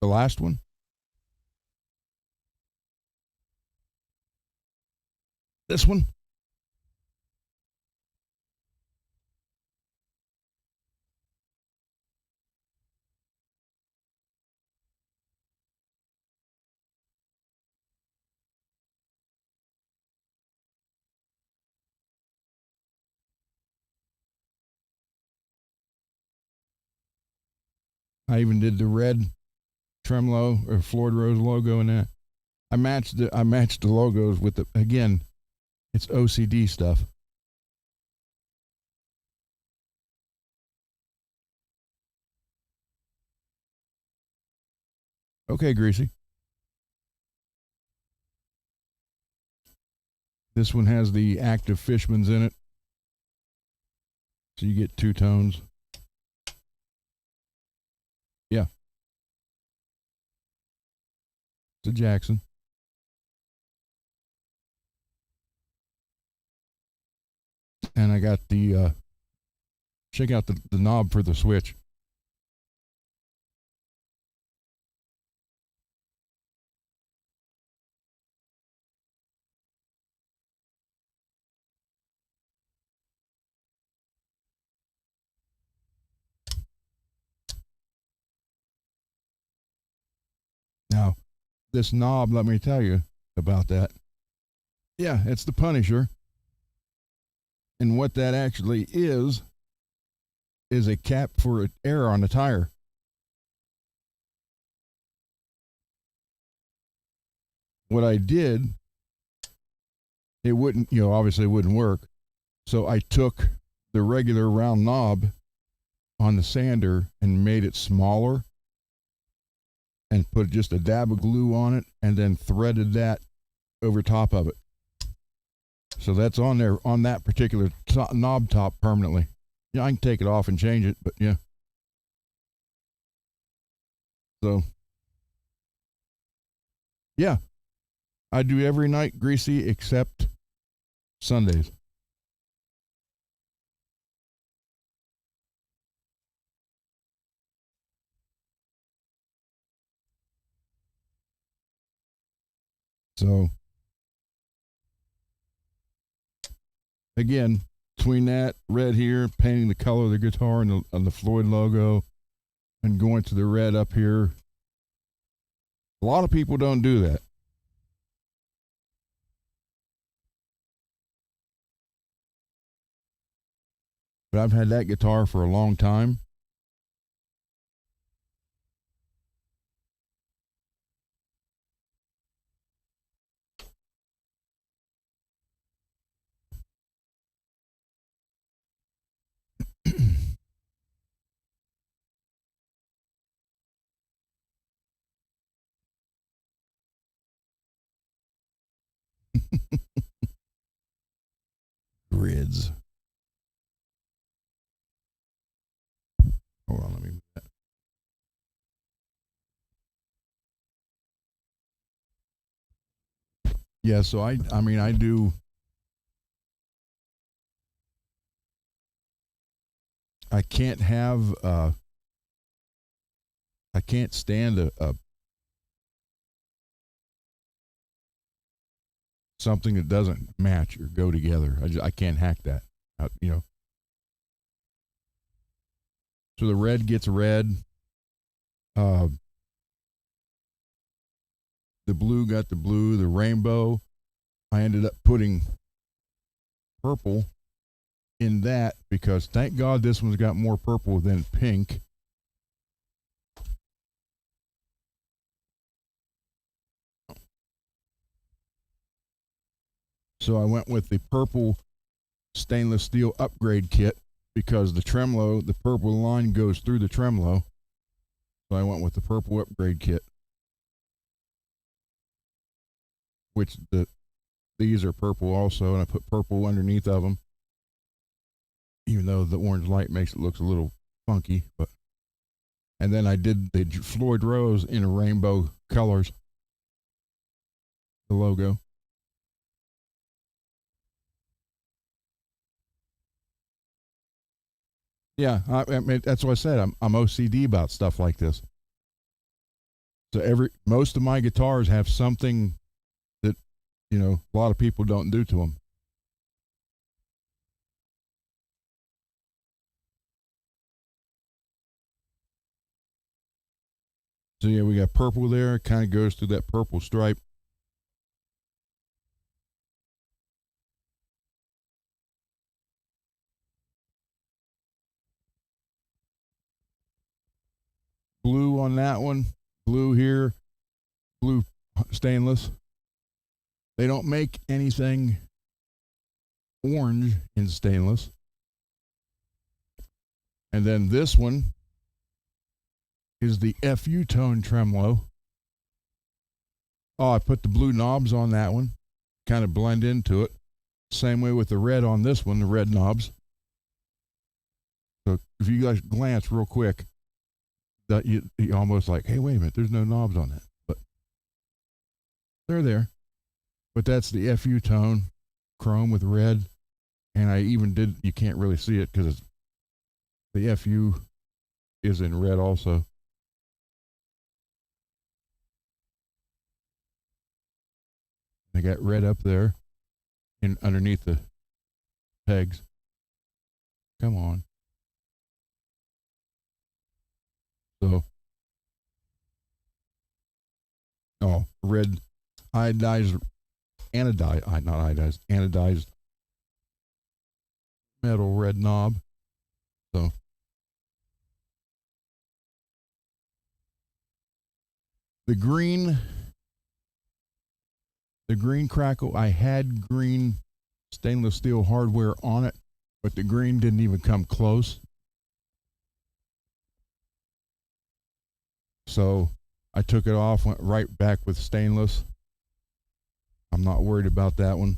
The last one? This one? I even did the red tremolo or Floyd Rose logo in that. I matched the logos with the, again, it's OCD stuff. Okay, Greasy. This one has the active Fishman's in it. So you get two tones. Yeah. It's a Jackson. And I got the check out the knob for the switch. Now, this knob, let me tell you about that. Yeah, it's the Punisher. And what that actually is a cap for air on the tire. What I did, it wouldn't, obviously it wouldn't work. So I took the regular round knob on the sander and made it smaller and put just a dab of glue on it and then threaded that over top of it. So that's on there on that particular knob top permanently. Yeah, I can take it off and change it, but yeah. So, yeah, I do every night Greasy except Sundays. So, again, between that red here, painting the color of the guitar and the Floyd logo, and going to the red up here. A lot of people don't do that. But I've had that guitar for a long time. Grids. Hold on, let me move that. Yeah, so I mean I do. I can't have I can't stand a something that doesn't match or go together. I can't hack that. So the red gets red. Uh, the blue got the blue. The rainbow. I ended up putting purple in that because thank God this one's got more purple than pink. So I went with the purple stainless steel upgrade kit because the tremolo, the purple line goes through the tremolo. So I went with the purple upgrade kit, which these are purple also, and I put purple underneath of them, even though the orange light makes it look a little funky. But and then I did the Floyd Rose in rainbow colors, the logo. Yeah, I mean that's what I said. I'm OCD about stuff like this. So most of my guitars have something that, a lot of people don't do to them. So yeah, we got purple there. It kind of goes through that purple stripe. Blue on that one. Blue here. Blue stainless. They don't make anything orange in stainless. And then this one is the FU tone tremolo. Oh, I put the blue knobs on that one. Kind of blend into it. Same way with the red on this one, the red knobs. So if you guys glance real quick, that you almost like, hey, wait a minute, there's no knobs on that. But they're there. But that's the FU tone, chrome with red. And I even did, you can't really see it because the FU is in red also. I got red up there and underneath the pegs. Come on. So, red anodized, anodized metal red knob. So, the green crackle, I had green stainless steel hardware on it, but the green didn't even come close. So I took it off, went right back with stainless. I'm not worried about that one.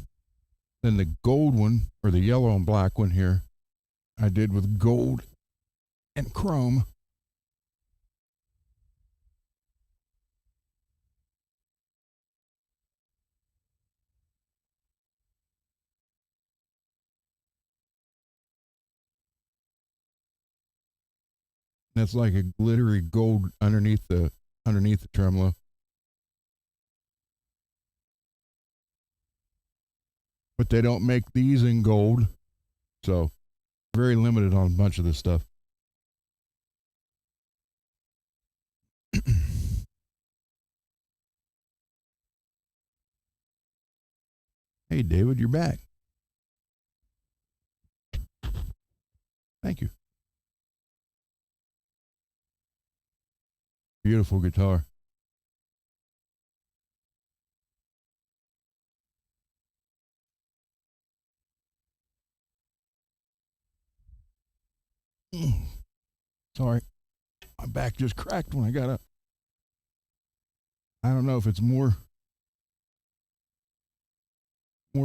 Then the gold one, or the yellow and black one here, I did with gold and chrome. That's like a glittery gold underneath the tremolo. But they don't make these in gold, so very limited on a bunch of this stuff. Hey, David, you're back. Thank you. Beautiful guitar. Sorry, my back just cracked when I got up. I don't know if it's more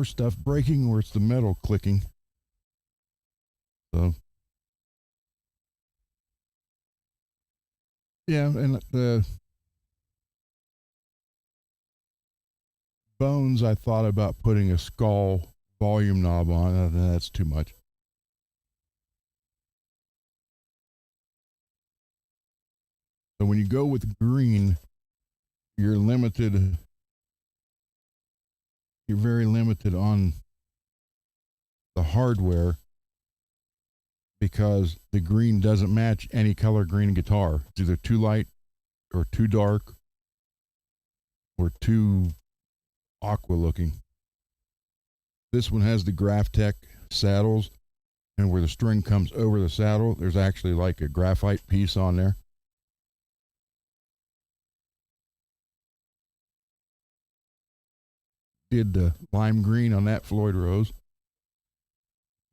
stuff breaking or it's the metal clicking. So yeah, and the bones, I thought about putting a skull volume knob on. That's too much. So when you go with green, you're limited. You're very limited on the hardware because the green doesn't match any color green guitar. It's either too light or too dark or too aqua looking. This one has the Graphtec saddles, and where the string comes over the saddle, there's actually like a graphite piece on there. Did the lime green on that Floyd Rose.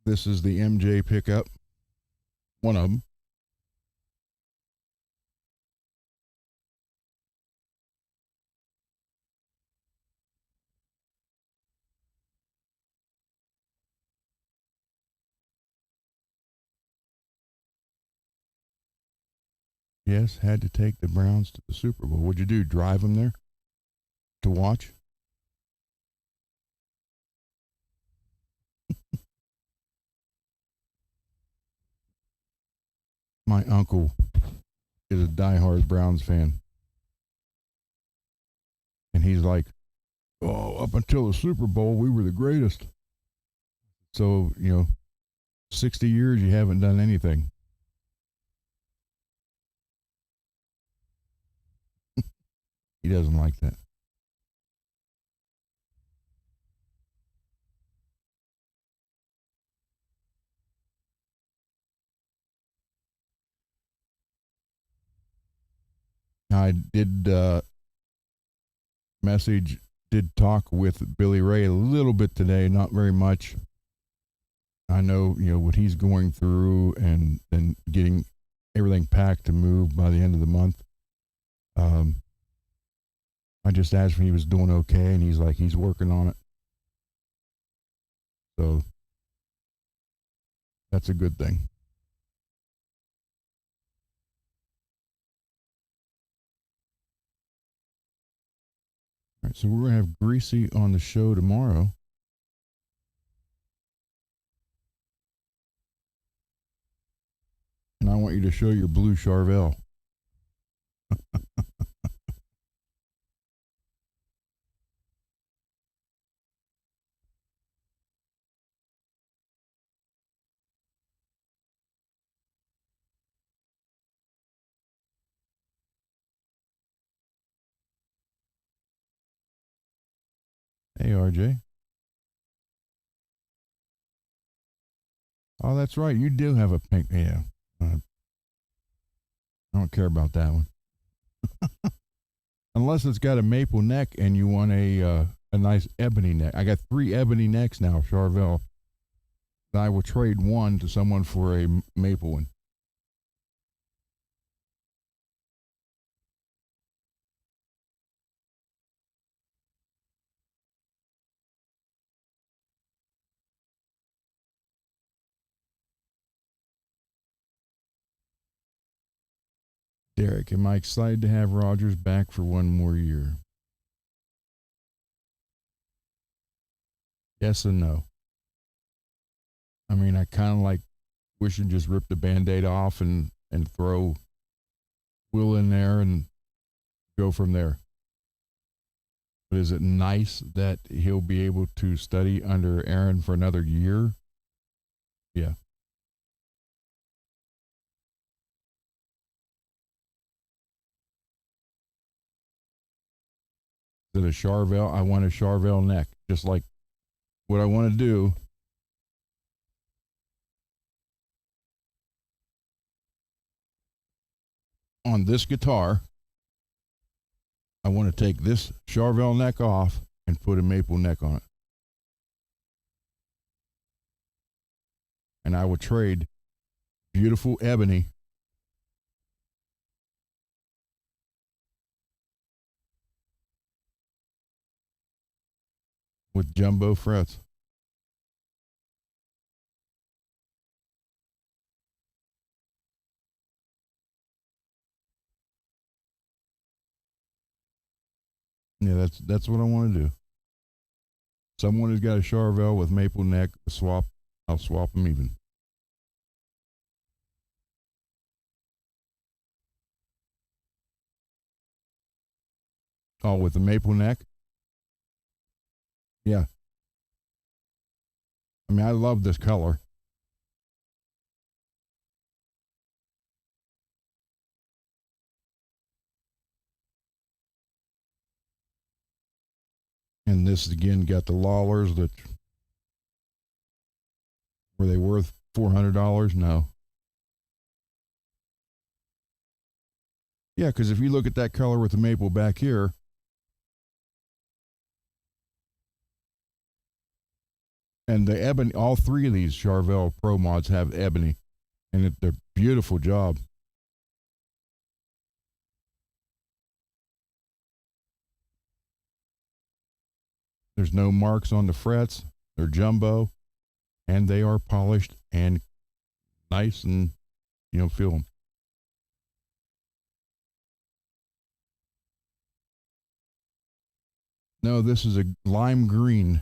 This is the MJ pickup, one of them. Yes, had to take the Browns to the Super Bowl. What'd you do? Drive them there to watch? My uncle is a diehard Browns fan. And he's like, "Oh, up until the Super Bowl, we were the greatest." So, 60 years you haven't done anything. He doesn't like that. I did did talk with Billy Ray a little bit today, not very much. I know, what he's going through and getting everything packed to move by the end of the month. Um, I just asked him if he was doing okay, and he's like, he's working on it. So that's a good thing. All right, so we're going to have Greasy on the show tomorrow. And I want you to show your blue Charvel. Hey, RJ. Oh, that's right. You do have a pink. Yeah. I don't care about that one. Unless it's got a maple neck and you want a nice ebony neck. I got 3 ebony necks now, Charvel. I will trade one to someone for a maple one. Derek, am I excited to have Rogers back for one more year? Yes and no. I mean, I kind of like wish you'd just rip the band-aid off and throw Will in there and go from there. But is it nice that he'll be able to study under Aaron for another year? Yeah. Is it a Charvel? I want a Charvel neck, just like what I want to do. On this guitar, I want to take this Charvel neck off and put a maple neck on it. And I will trade beautiful ebony with jumbo frets. Yeah, that's what I want to do. Someone who's got a Charvel with maple neck, swap. I'll swap them even. Oh, with the maple neck? Yeah. I mean, I love this color. And this again got the Lawlers that were they worth $400? No. Yeah, because if you look at that color with the maple back here, and the ebony, all 3 of these Charvel Pro mods have ebony, and they're beautiful job. There's no marks on the frets. They're jumbo, and they are polished and nice, and feel them. No, this is a lime green.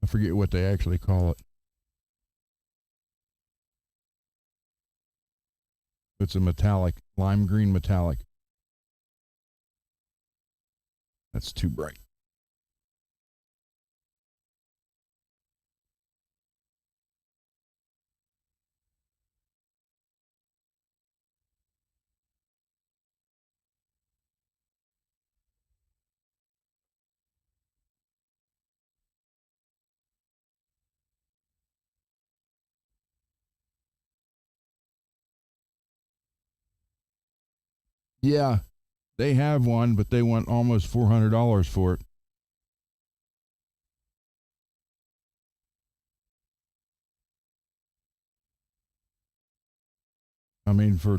I forget what they actually call it. It's a metallic, lime green metallic. That's too bright. Yeah, they have one, but they want almost $400 for it. I mean, for a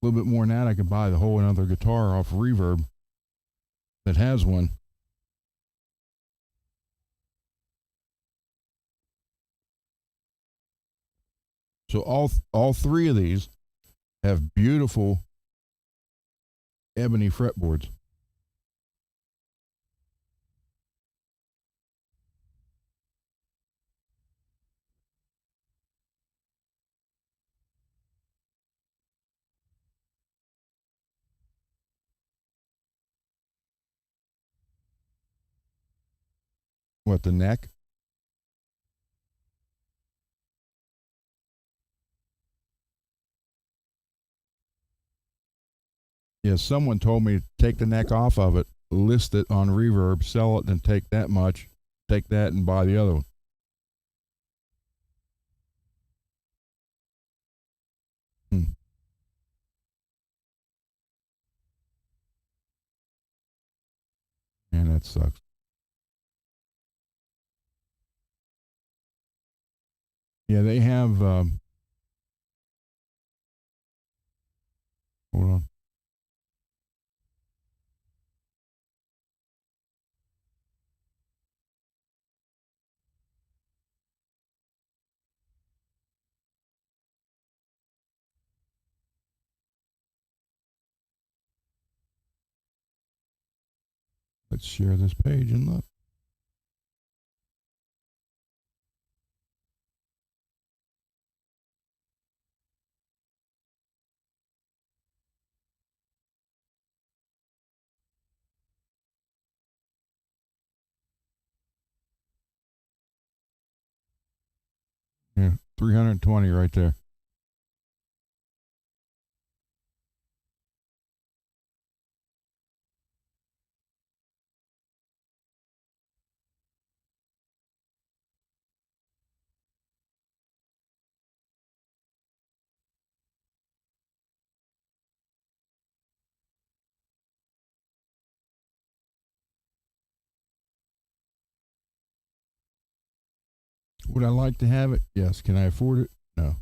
little bit more than that, I could buy the whole another guitar off Reverb that has one. So all three of these have beautiful ebony fretboards. What, the neck? Yeah, someone told me to take the neck off of it, list it on Reverb, sell it, and take that much, take that and buy the other one. Hmm. Man, that sucks. Yeah, they have. Hold on. Let's share this page and look. Yeah, 320 right there. Would I like to have it? Yes. Can I afford it? No.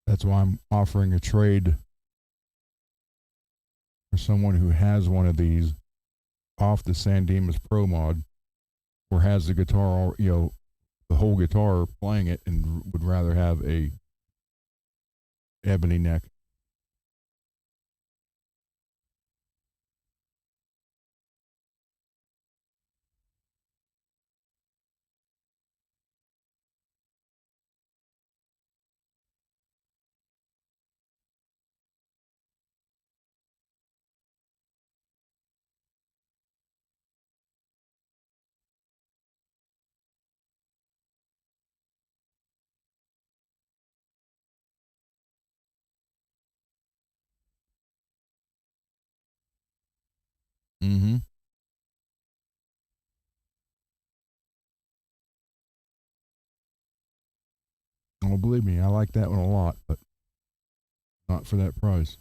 That's why I'm offering a trade for someone who has one of these off the San Dimas Pro Mod or has the guitar, the whole guitar playing it and would rather have a ebony neck. Mm-hmm. Oh, believe me, I like that one a lot, but not for that price.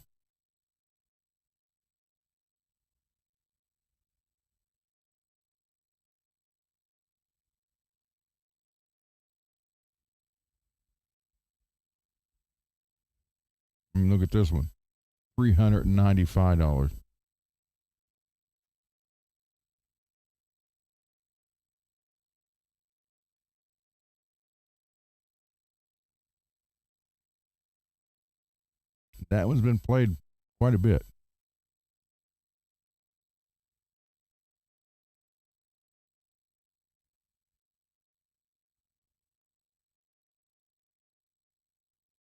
I mean, look at this one, $395. That one's been played quite a bit.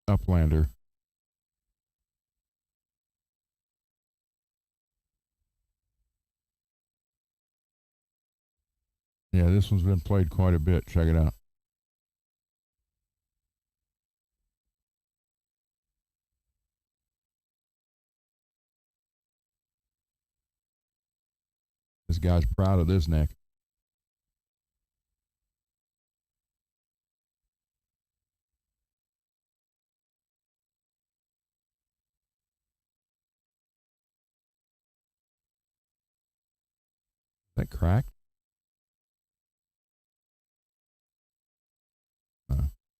Uplander. Yeah, this one's been played quite a bit. Check it out. This guy's proud of this neck. Is that cracked?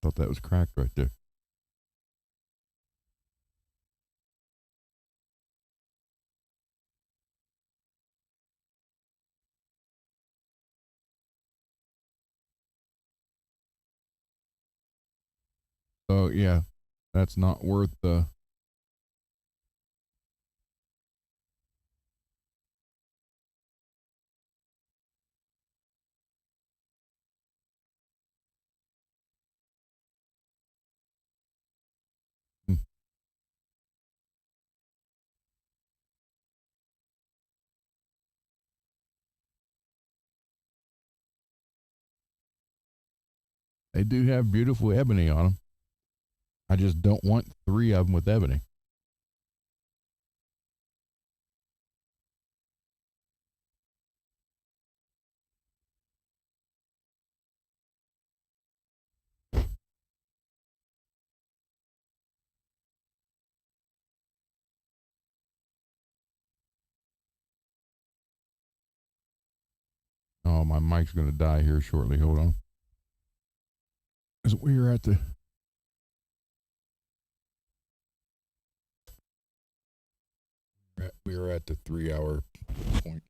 Thought that was cracked right there. So yeah, that's not worth the. Hmm. They do have beautiful ebony on them. I just don't want 3 of them with ebony. Oh, my mic's going to die here shortly. Hold on. As we are at the we are at the 3-hour point.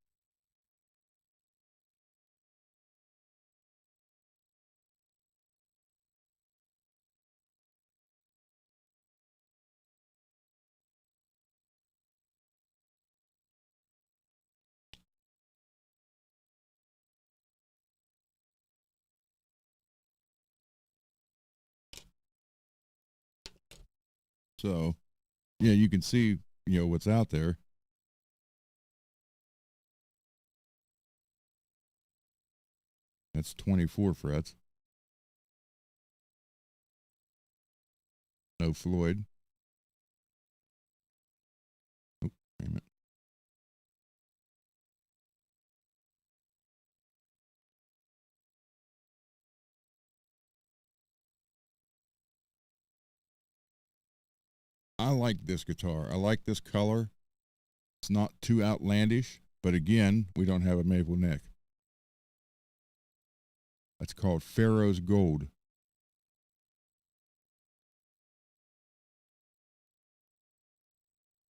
So, yeah, you can see, what's out there. That's 24 frets. No Floyd. Oh, wait a minute. I like this guitar. I like this color. It's not too outlandish, but again, we don't have a maple neck. That's called Pharaoh's Gold.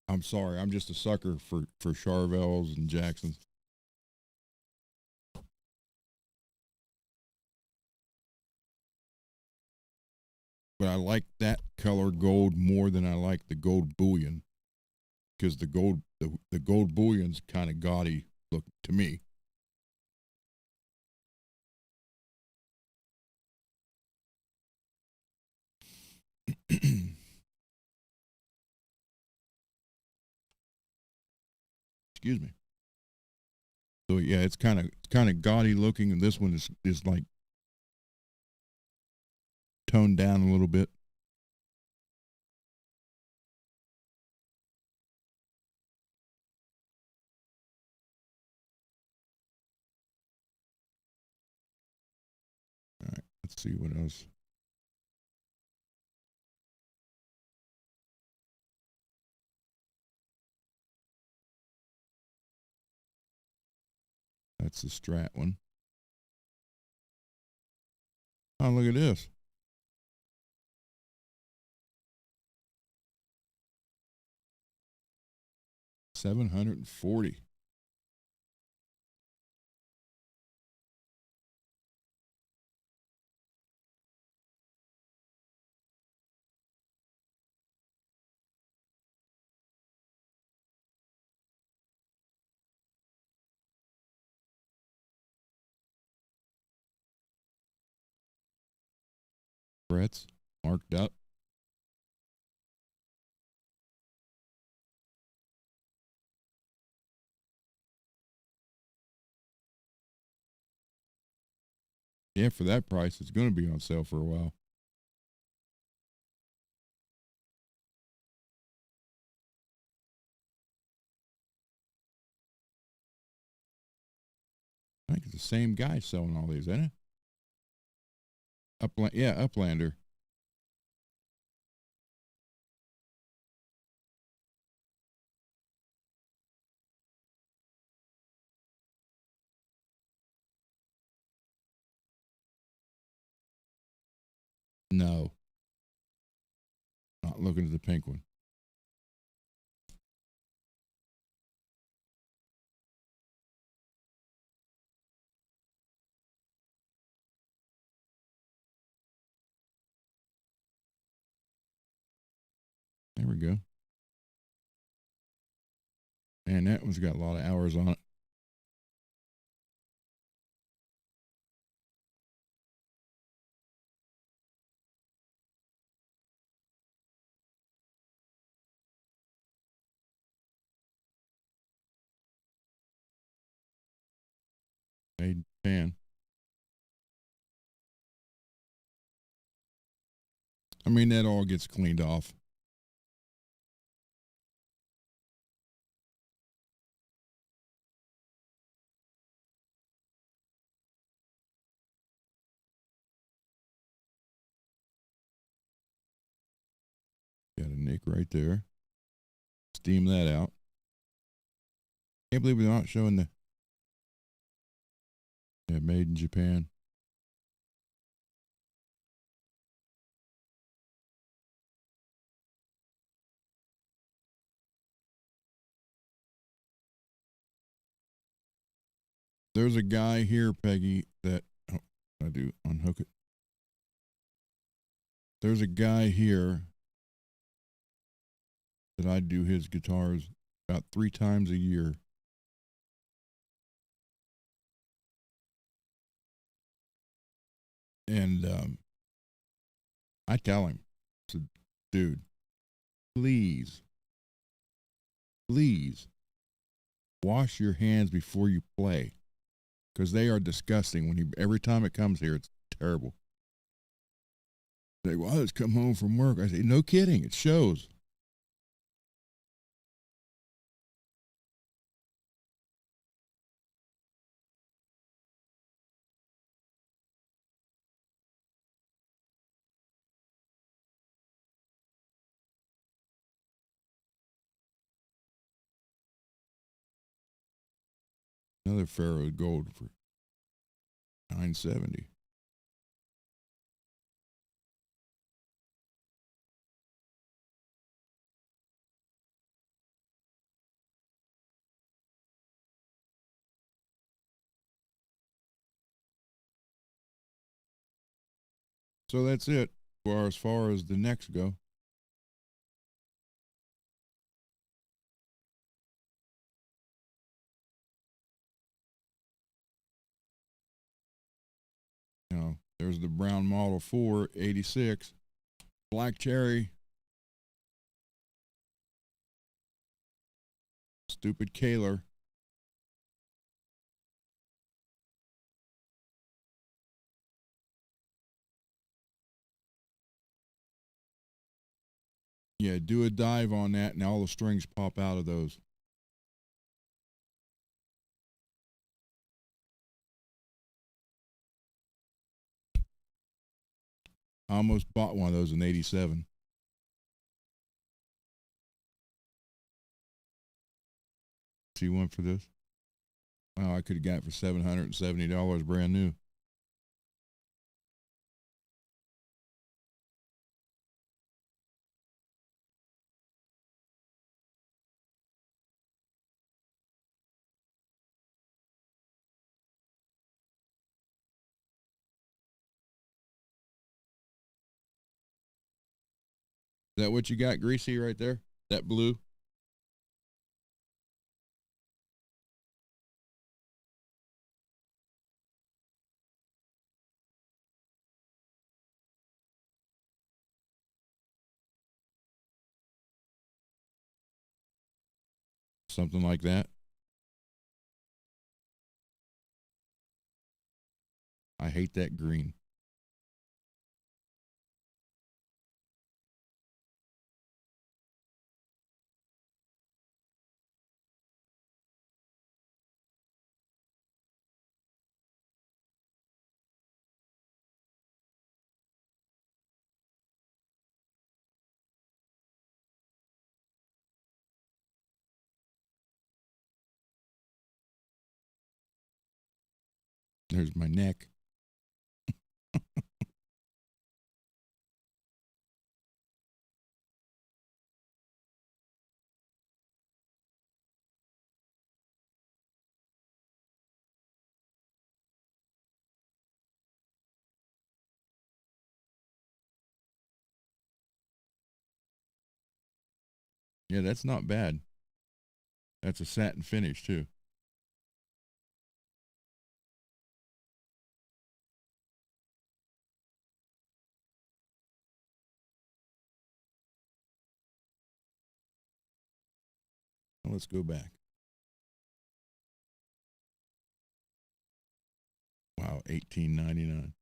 I'm sorry, I'm just a sucker for Charvels and Jacksons. But I like that color gold more than I like the gold bullion, because the gold bullion's kind of gaudy look to me. Excuse me. So yeah, it's kind of gaudy looking, and this one is like toned down a little bit. All right, let's see what else. That's the Strat one. Oh, look at this. 740. Frets marked up. Yeah, for that price, it's going to be on sale for a while. I think it's the same guy selling all these, isn't it? Yeah, Uplander. No, not looking at the pink one. There we go. And that one's got a lot of hours on it. Made in Japan. I mean, that all gets cleaned off. Got a nick right there. Steam that out. Can't believe they're not showing the made in Japan. There's a guy here, Peggy, that I do unhook it. There's a guy here that I do his guitars about 3 times a year. And I tell him, I said, dude, please, please wash your hands before you play, because they are disgusting. Every time it comes here, it's terrible. They say, well, I just come home from work. I say, no kidding, it shows. Another Pharaoh Gold for $970. So that's it for as far as the necks go. There's the brown Model 4 86, black cherry, stupid Kaler. Yeah, do a dive on that, and all the strings pop out of those. I almost bought one of those in '87. See one for this? Oh, I could have got it for $770 brand new. Is that what you got, Greasy, right there? That blue? Something like that. I hate that green. There's my neck. Yeah, that's not bad. That's a satin finish too. Well, let's go back. Wow, $18.99.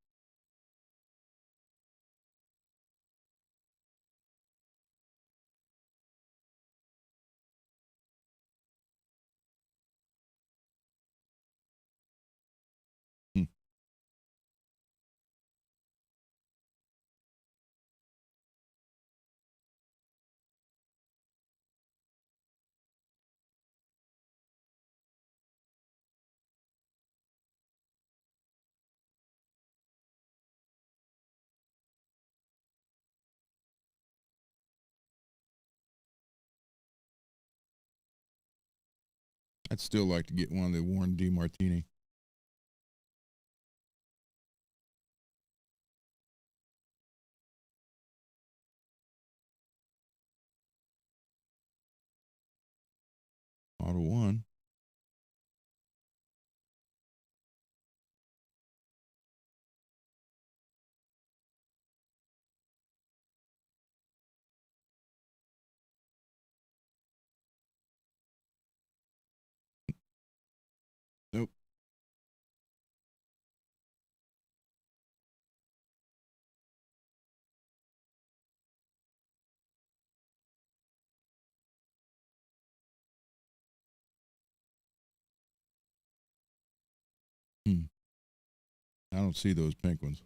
Hmm. I'd still like to get one of the Warren D. Martini. Model 1. Nope. Hmm. I don't see those pink ones.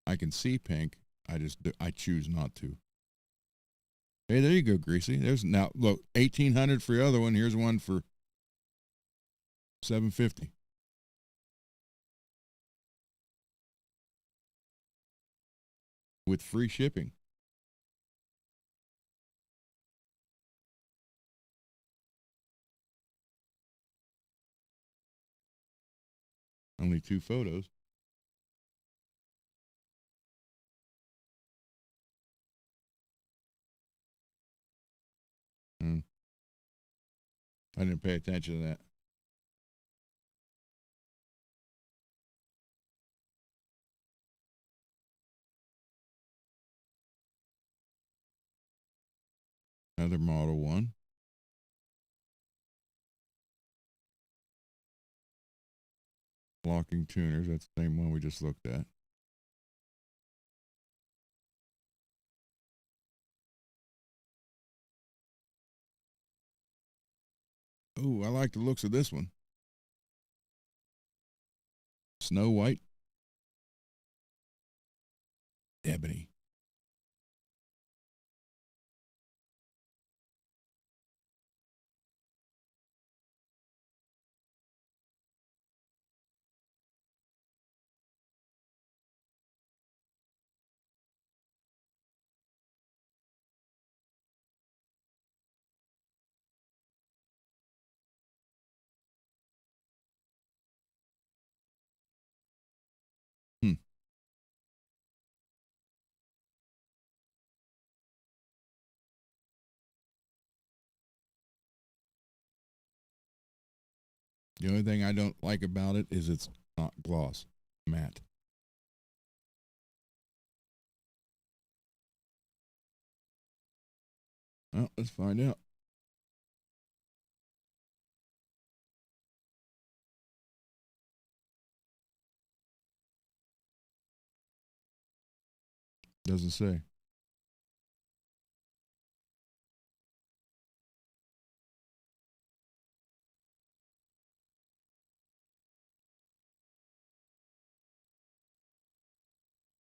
I can see pink. I choose not to. Hey, there you go, Greasy. There's now look, 1,800 for the other one. Here's one for 750 with free shipping. Only 2 photos. Hmm. I didn't pay attention to that. Another Model 1. Locking tuners. That's the same one we just looked at. Oh, I like the looks of this one. Snow White. Ebony. Hmm. The only thing I don't like about it is it's not gloss, matte. Well, let's find out. Doesn't say.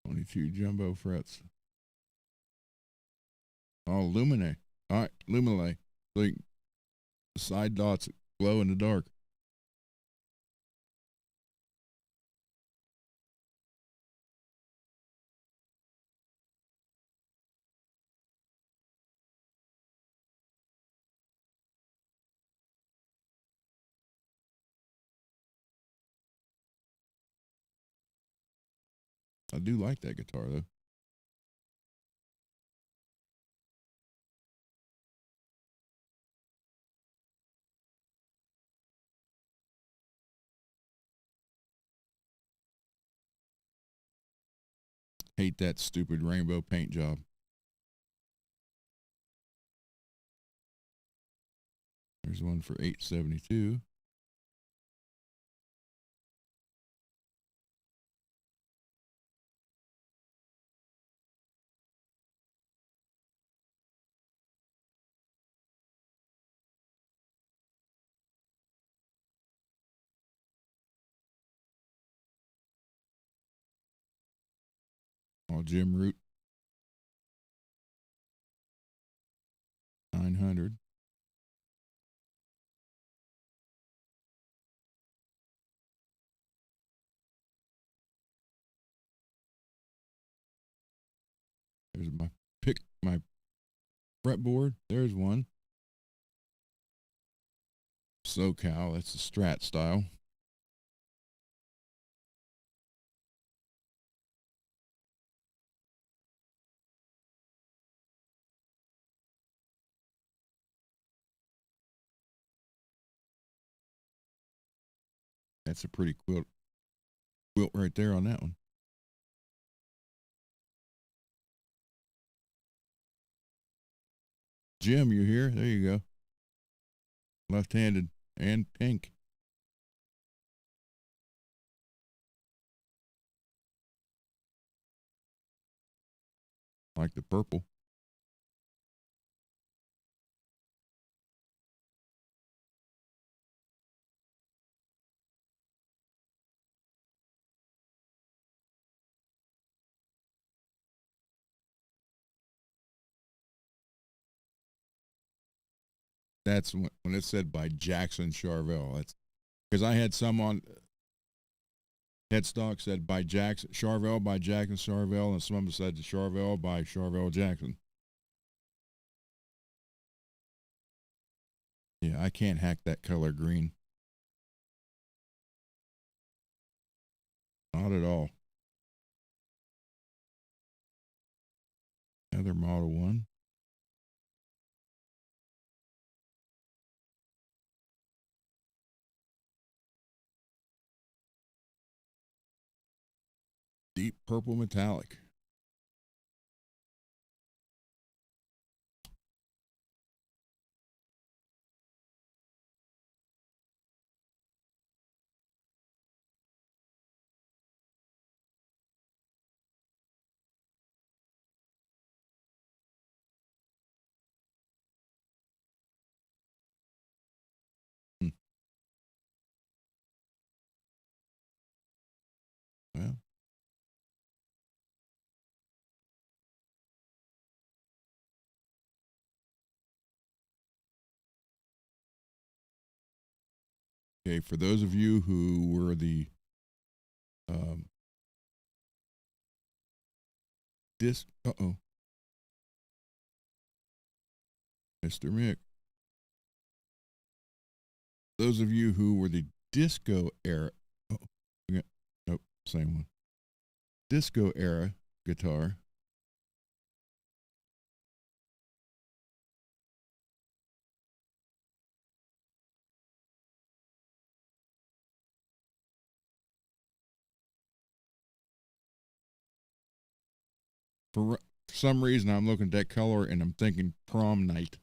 Only 2 jumbo frets. Oh, Lumine. All right, Lumine. Like side dots glow in the dark. I do like that guitar though. Hate that stupid rainbow paint job. There's one for $8.72. Oh, Jim Root. 900. There's my fretboard. There's one. SoCal. That's the Strat style. That's a pretty quilt right there on that one. Jim, you here? There you go. Left-handed and pink. Like the purple. That's when it said by Jackson Charvel. That's because I had some on headstock said by Jackson Charvel by Jackson Charvel, and some of them said Charvel by Charvel Jackson. Yeah, I can't hack that color green. Not at all. Another Model 1. Deep purple metallic. Hmm. Well, okay, for those of you who were the um, disc, Mr. Mick. Those of you who were the disco era, oh, yeah, nope, same one. Disco era guitar. For some reason, I'm looking at that color and I'm thinking prom night.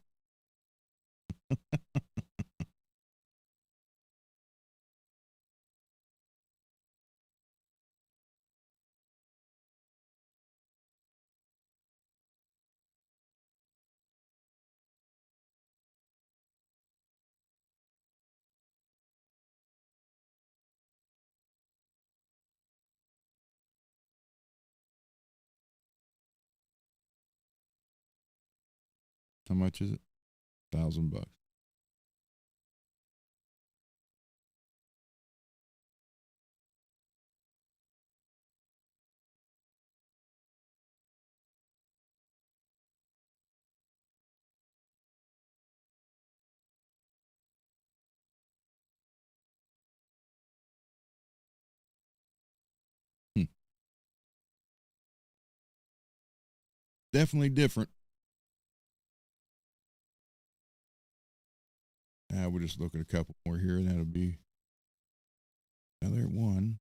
How much is it? $1,000. Hmm. Definitely different. We'll just look at a couple more here, and that'll be another one.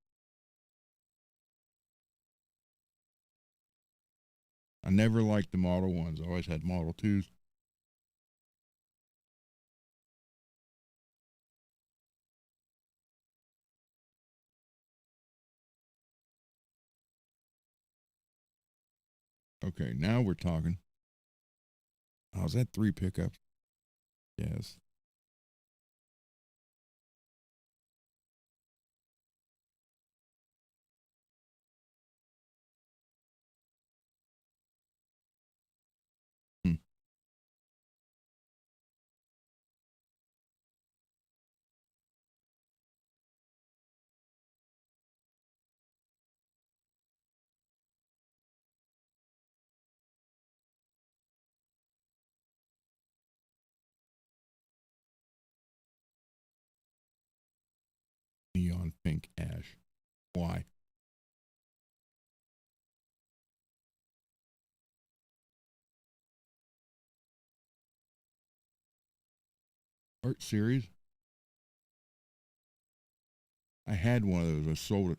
I never liked the Model 1s. I always had Model 2s. Okay, now we're talking. Oh, is that 3 pickups? Yes. Hmm. Neon pink ash. Why? Art series. I had one of those. I sold it.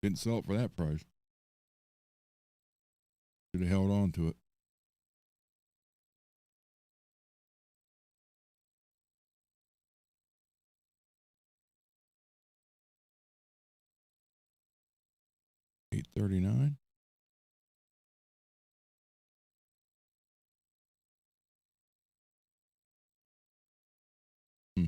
Didn't sell it for that price. Should have held on to it. $8.39. Hmm.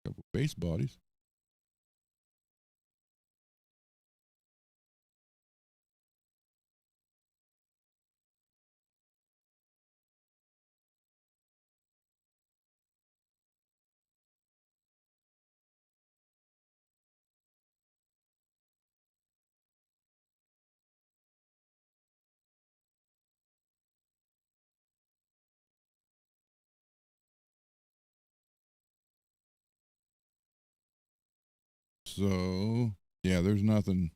Couple base bodies. So yeah, there's nothing.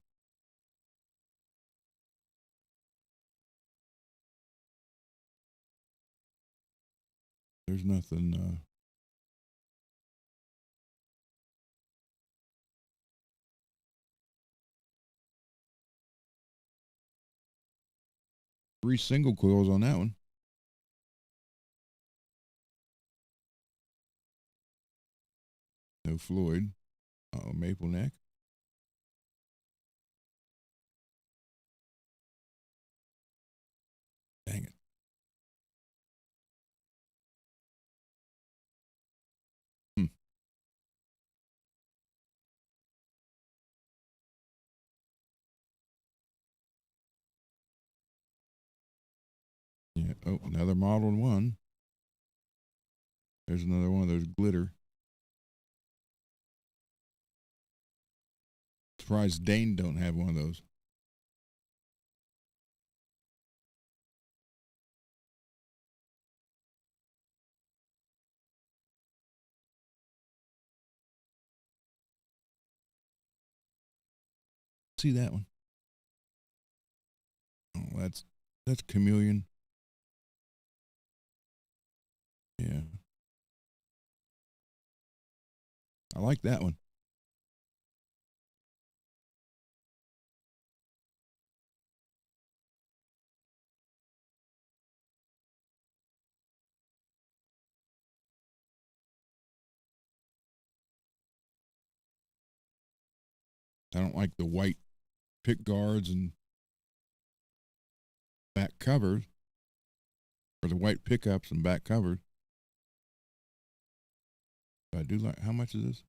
There's nothing. 3 single coils on that one. No Floyd. Maple neck. Dang it. Hmm. Yeah. Oh, another Model 1. There's another one of those glitter. Surprised Dane don't have one of those. See that one? Oh, that's chameleon. Yeah. I like that one. I don't like the white pick guards and back covers, or the white pickups and back covers. But I do like. How much is this?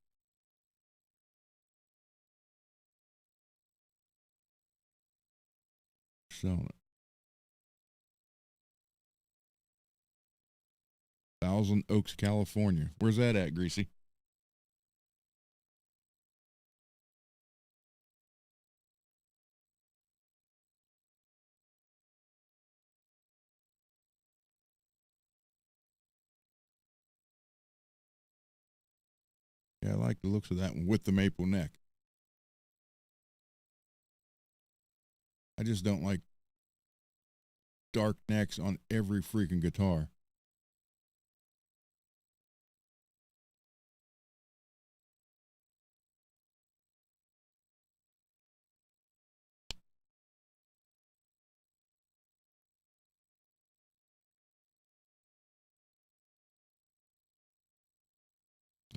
Selling it. Thousand Oaks, California. Where's that at, Greasy? Yeah, I like the looks of that one with the maple neck. I just don't like dark necks on every freaking guitar.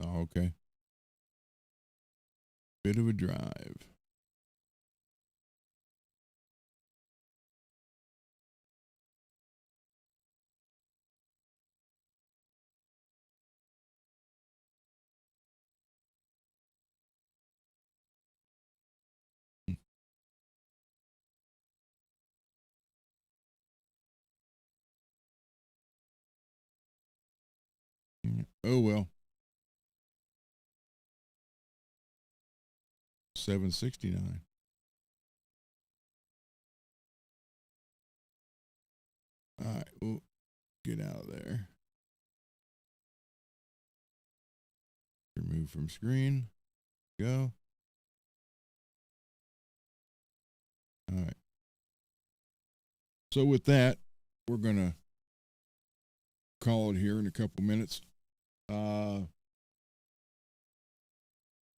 Oh, okay. Bit of a drive. Oh well. 769. All right, we'll get out of there. Remove from screen. Go. All right. So with that, we're gonna call it here in a couple minutes. Uh,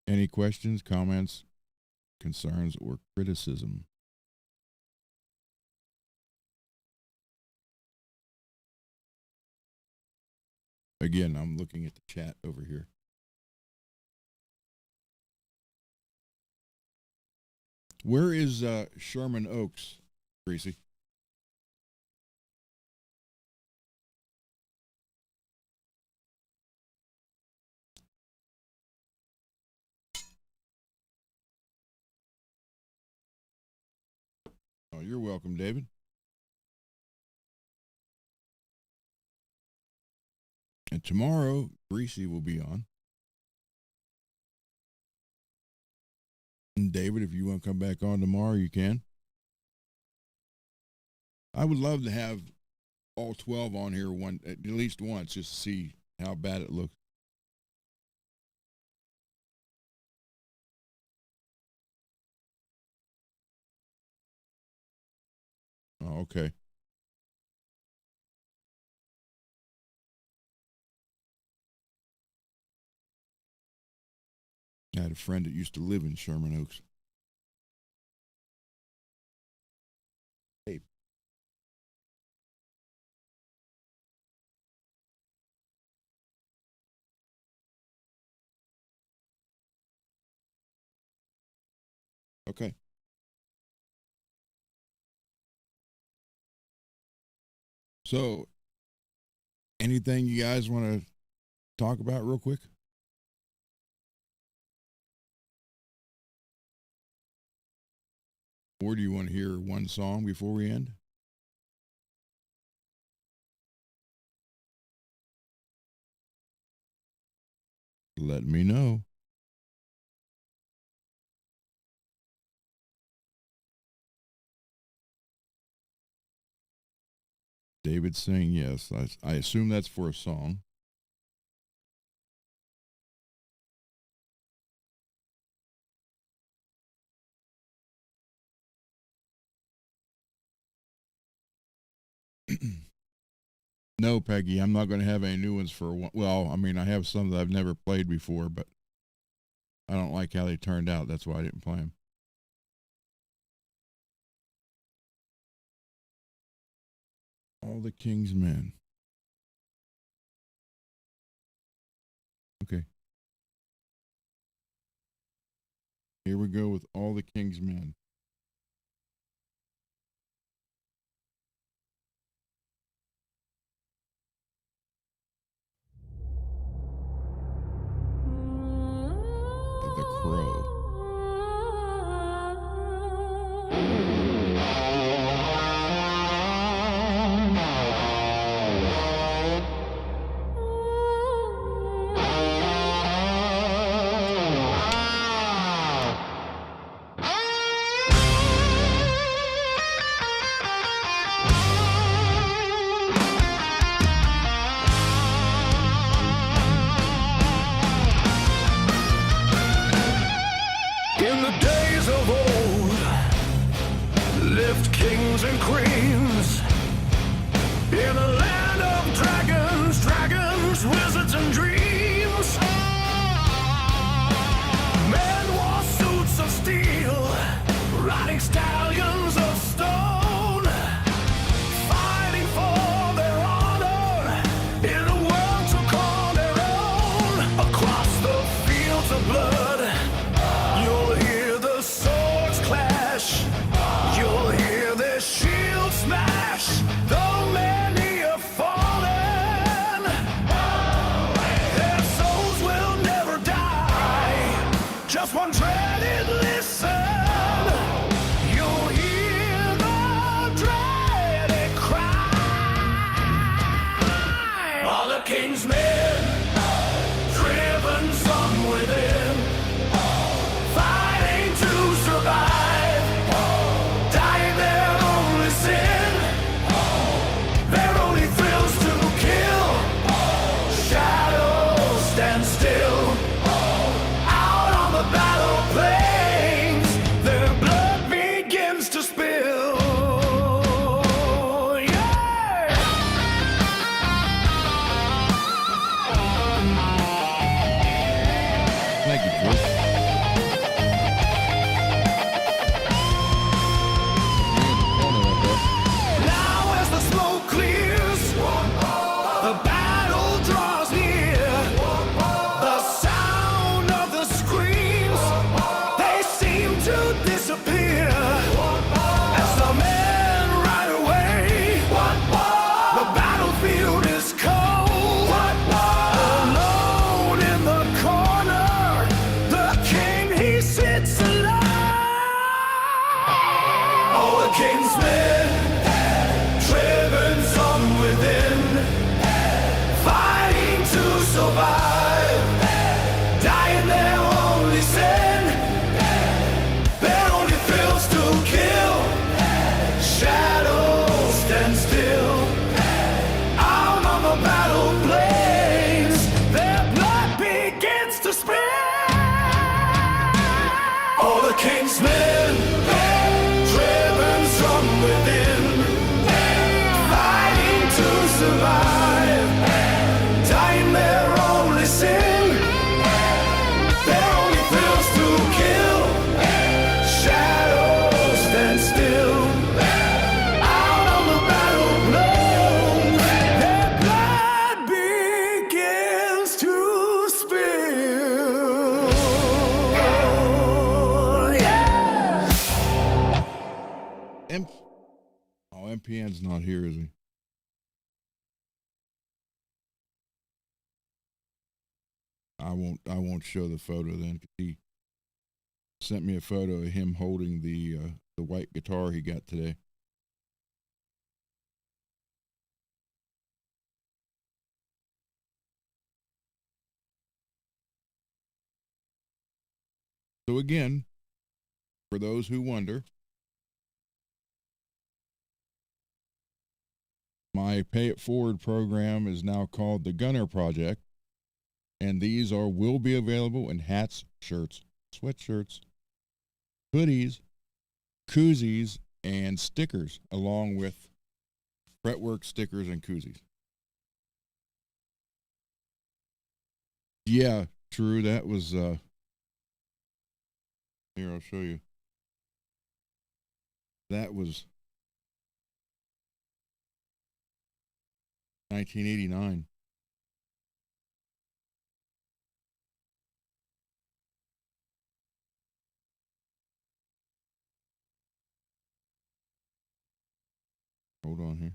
any questions, comments, concerns, or criticism? Again, I'm looking at the chat over here. Where is Sherman Oaks, Greasy? Oh, you're welcome, David. And tomorrow, Greasy will be on. And David, if you want to come back on tomorrow, you can. I would love to have all 12 on here at least once just to see how bad it looks. Oh, okay. I had a friend that used to live in Sherman Oaks. Hey. Okay. So, anything you guys want to talk about real quick? Or do you want to hear one song before we end? Let me know. David saying yes. I assume that's for a song. No, Peggy, I'm not going to have any new ones for a while. Well, I mean, I have some that I've never played before, but I don't like how they turned out. That's why I didn't play them. All the King's Men. Okay. Here we go with All the King's Men. The Crow. Kings and queens in a land of dragons, wizards and dreams. Men wore suits of steel, riding stallions of stone, fighting for their honor in a world to call their own. Across the fields of blood, you'll hear the swords clash. You'll hear their shields smash, though many have fallen. Their souls will never die, just one dreaded listen. You'll hear the dreaded cry. All the King's men, driven from within, fighting to survive. MPN's not here, is he? I won't show the photo then. He sent me a photo of him holding the white guitar he got today. So again, for those who wonder, my Pay It Forward program is now called the Gunner Project, and these will be available in hats, shirts, sweatshirts, hoodies, koozies, and stickers, along with fretwork stickers and koozies. Yeah, true. That was here. I'll show you. That was 1989. Hold on here.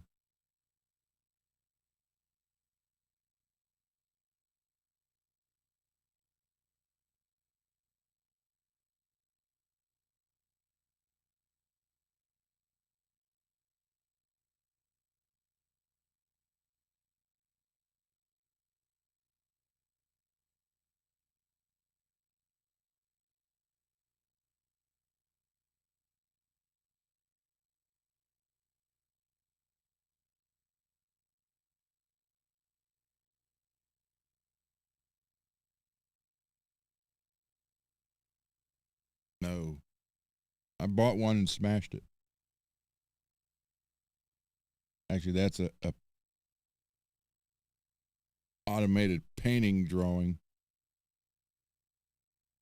No, I bought one and smashed it. Actually, that's a automated painting drawing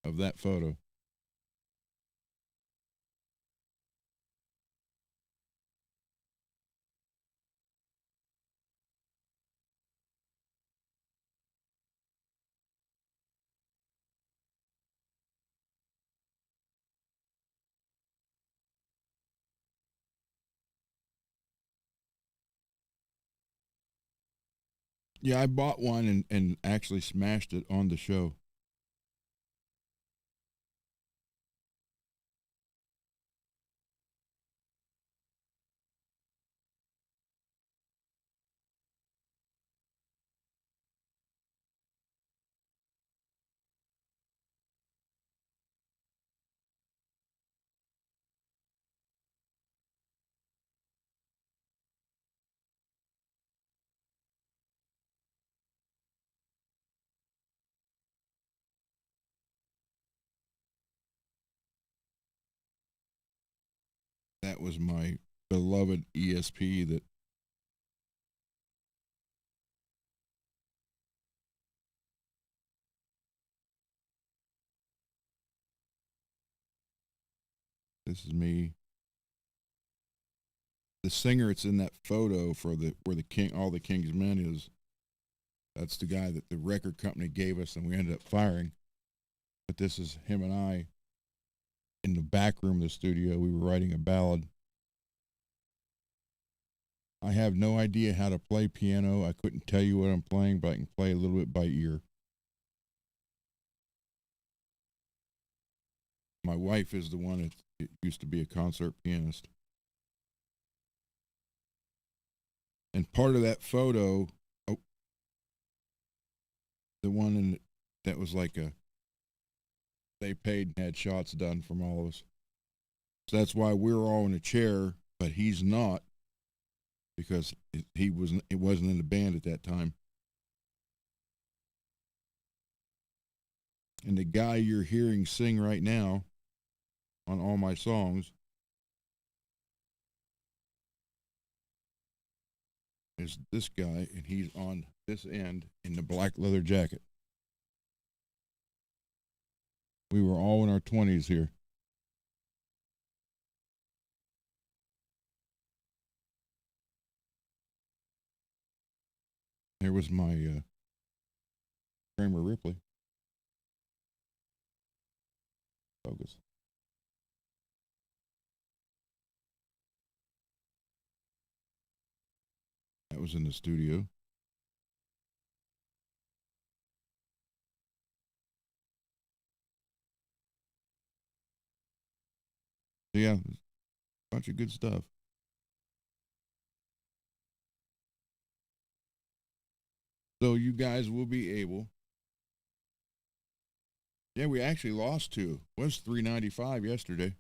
of that photo. Yeah, I bought one and actually smashed it on the show. That was my beloved ESP. That this is me. The singer it's in that photo for the where the king all the king's men is. That's the guy that the record company gave us, and we ended up firing. But this is him and I in the back room of the studio. We were writing a ballad. I have no idea how to play piano. I couldn't tell you what I'm playing, but I can play a little bit by ear. My wife is the one that used to be a concert pianist. And part of that photo, oh, the one that was like they paid and had shots done from all of us. So that's why we're all in a chair, but he's not because it wasn't in the band at that time. And the guy you're hearing sing right now on all my songs is this guy, and he's on this end in the black leather jacket. We were all in our 20s here. There was my Kramer Ripley. Focus. That was in the studio. So yeah, a bunch of good stuff. So you guys will be able. Yeah, we actually lost two. It was $3.95 yesterday.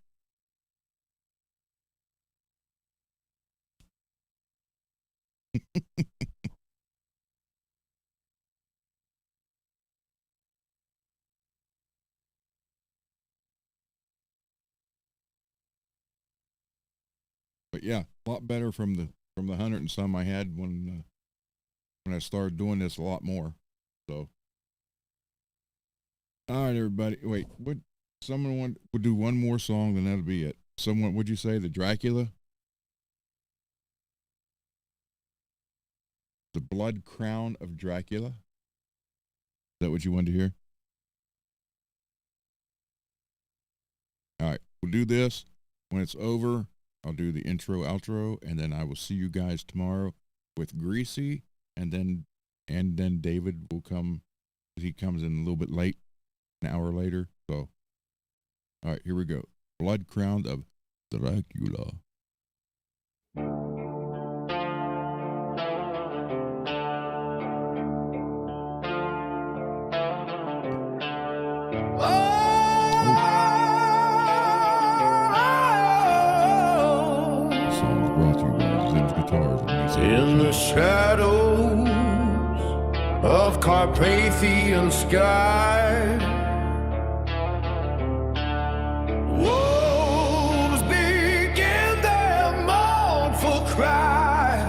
But yeah, a lot better from the hundred and some I had when I started doing this a lot more. So All right, everybody. Wait, would someone want would do one more song, then that'll be it. Someone, would you say the Dracula? The Blood Crown of Dracula? Is that what you wanted to hear? All right, we'll do this. When it's over, I'll do the intro, outro, and then I will see you guys tomorrow with Greasy, and then David will come. He comes in a little bit late, an hour later. So, all right, here we go. Blood Crown of Dracula. In the shadows of Carpathian sky, wolves begin their mournful cry.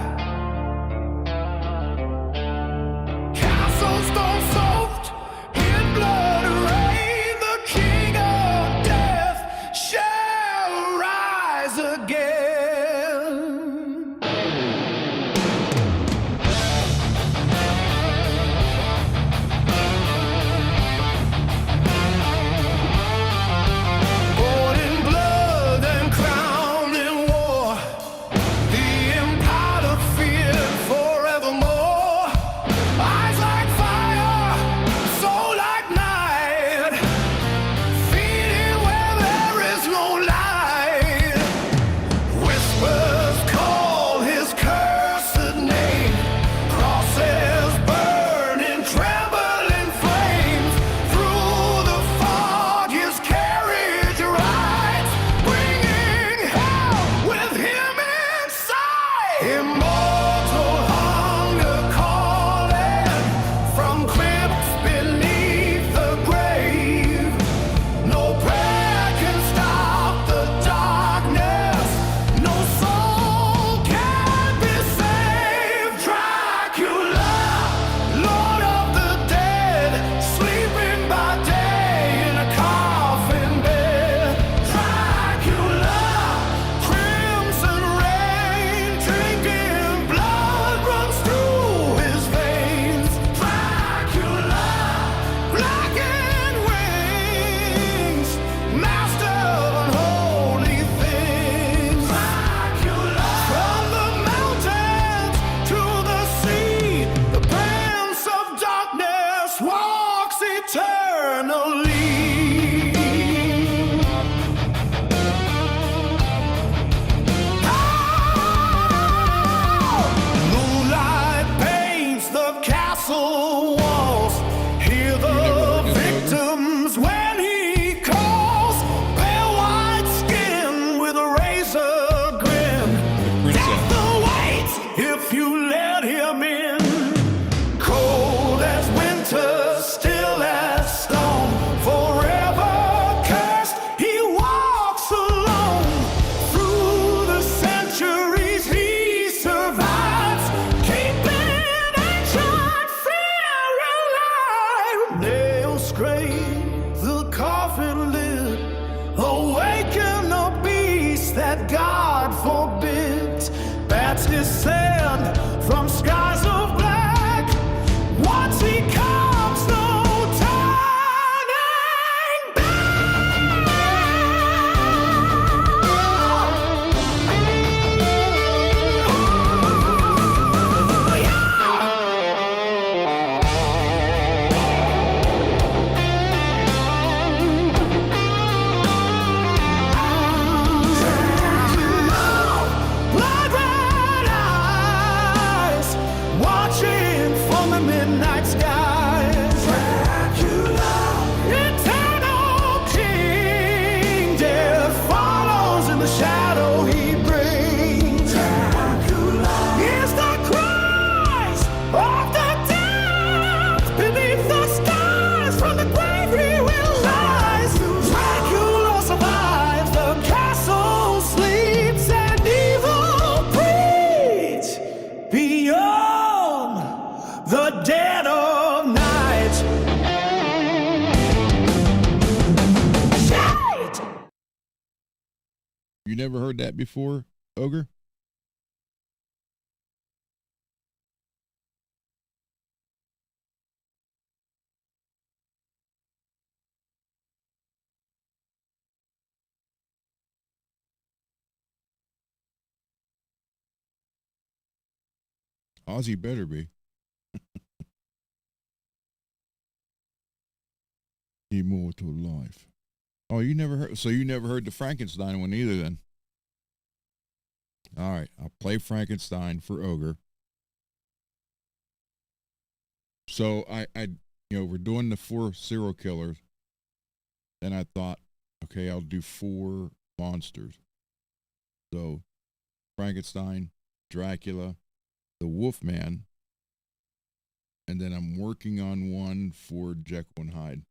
Castles stone soaked in blood rain, the king of death shall rise again. Blood red eyes. You never heard that before, Ogre? Ozzy better be. Immortal life. Oh, you never heard? So you never heard the Frankenstein one either, then? All right, I'll play Frankenstein for Ogre. So we're doing the 4 serial killers. Then I thought, okay, I'll do 4 monsters. So Frankenstein, Dracula, the Wolfman, and then I'm working on one for Jekyll and Hyde.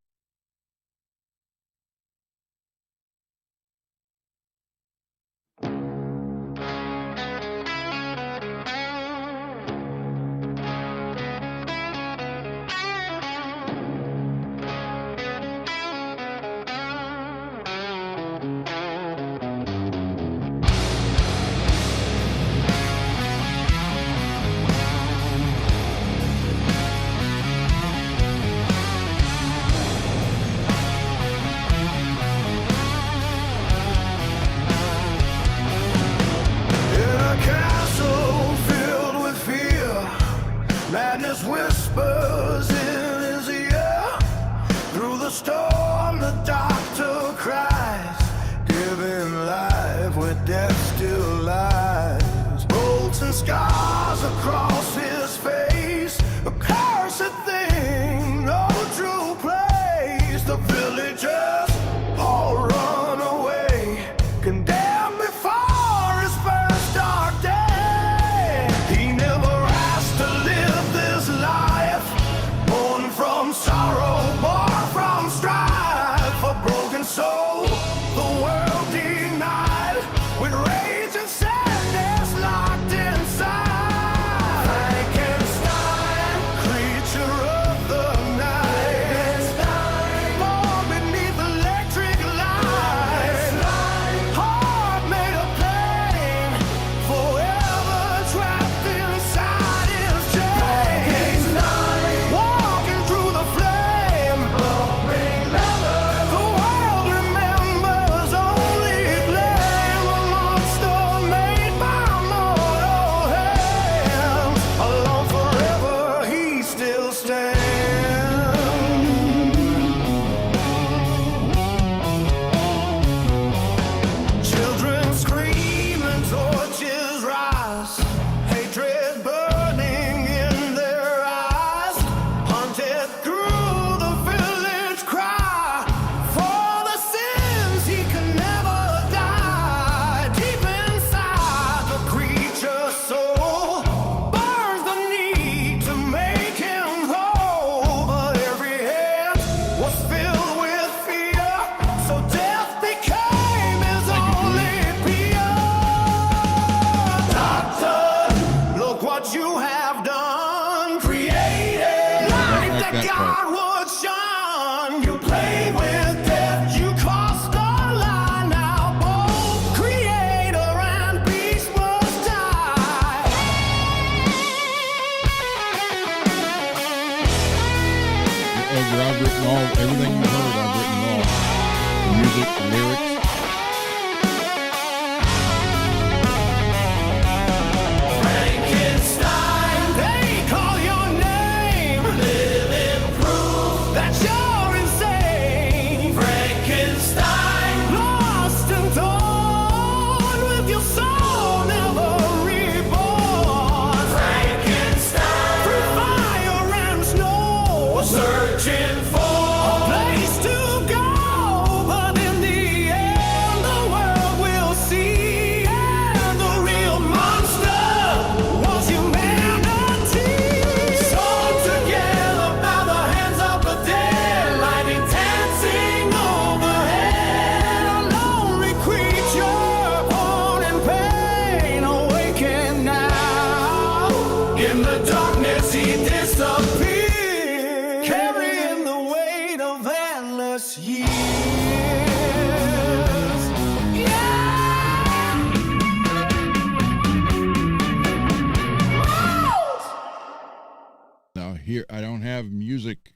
here, I don't have music.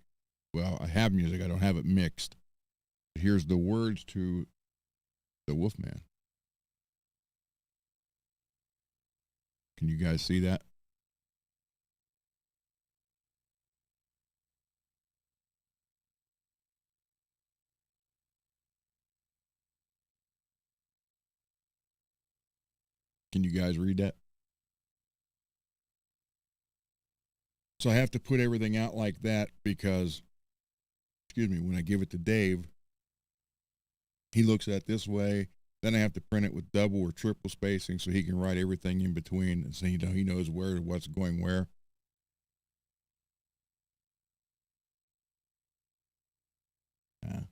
Well, I have music. I don't have it mixed. Here's the words to the Wolfman. Can you guys see that? Can you guys read that? So I have to put everything out like that because, excuse me, when I give it to Dave, he looks at it this way. Then I have to print it with double or triple spacing so he can write everything in between, and so he knows what's going where. I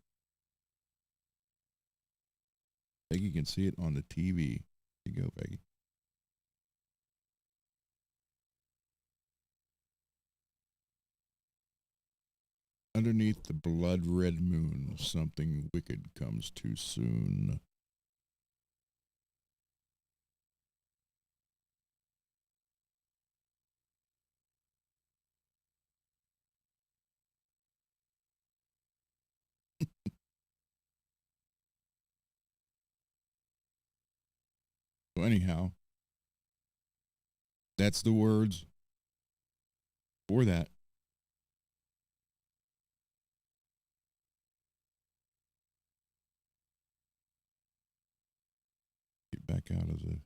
think you can see it on the TV. There you go, Peggy. Underneath the blood red moon, something wicked comes too soon. So anyhow, that's the words for that. Get back out of the.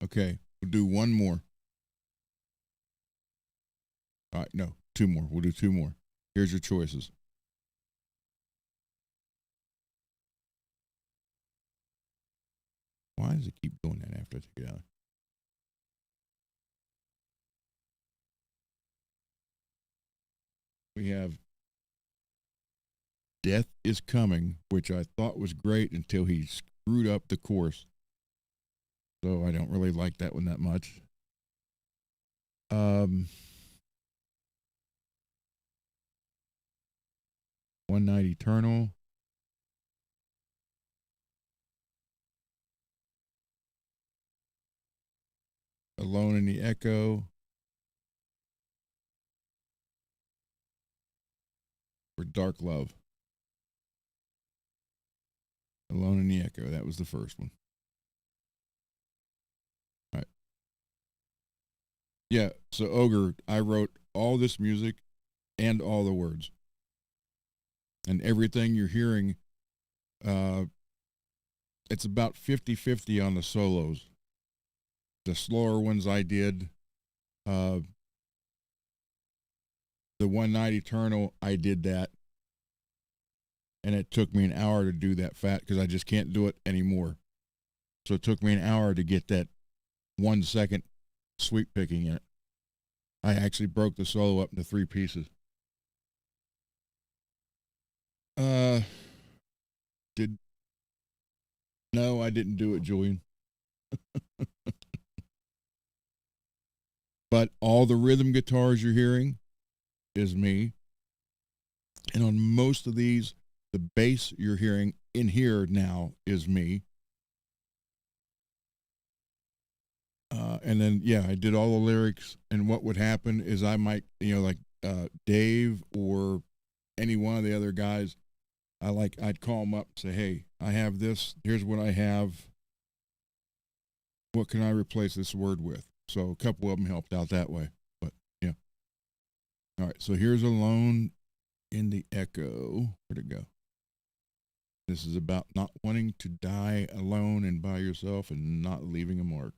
Okay, we'll do one more. All right, no, two more. We'll do two more. Here's your choices. Why does it keep doing that after I take it out? We have Death is Coming, which I thought was great until he screwed up the chorus. So I don't really like that one that much. One Night Eternal. Alone in the Echo. Or Dark Love. Alone in the Echo. That was the first one. All right. Yeah, so Ogre, I wrote all this music and all the words. And everything you're hearing, it's about 50-50 on the solos. The slower ones I did. The One Night Eternal, I did that. And it took me an hour to do that fat because I just can't do it anymore. So it took me an hour to get that 1 second sweep picking in it. I actually broke the solo up into 3 pieces. No, I didn't do it, Julian. But all the rhythm guitars you're hearing is me. And on most of these, the bass you're hearing in here now is me. And then, yeah, I did all the lyrics. And what would happen is I might, like Dave or any one of the other guys, I'd call them up and say, hey, I have this. Here's what I have. What can I replace this word with? So a couple of them helped out that way. But, yeah. All right, so here's Alone in the Echo. Where'd it go? This is about not wanting to die alone and by yourself and not leaving a mark.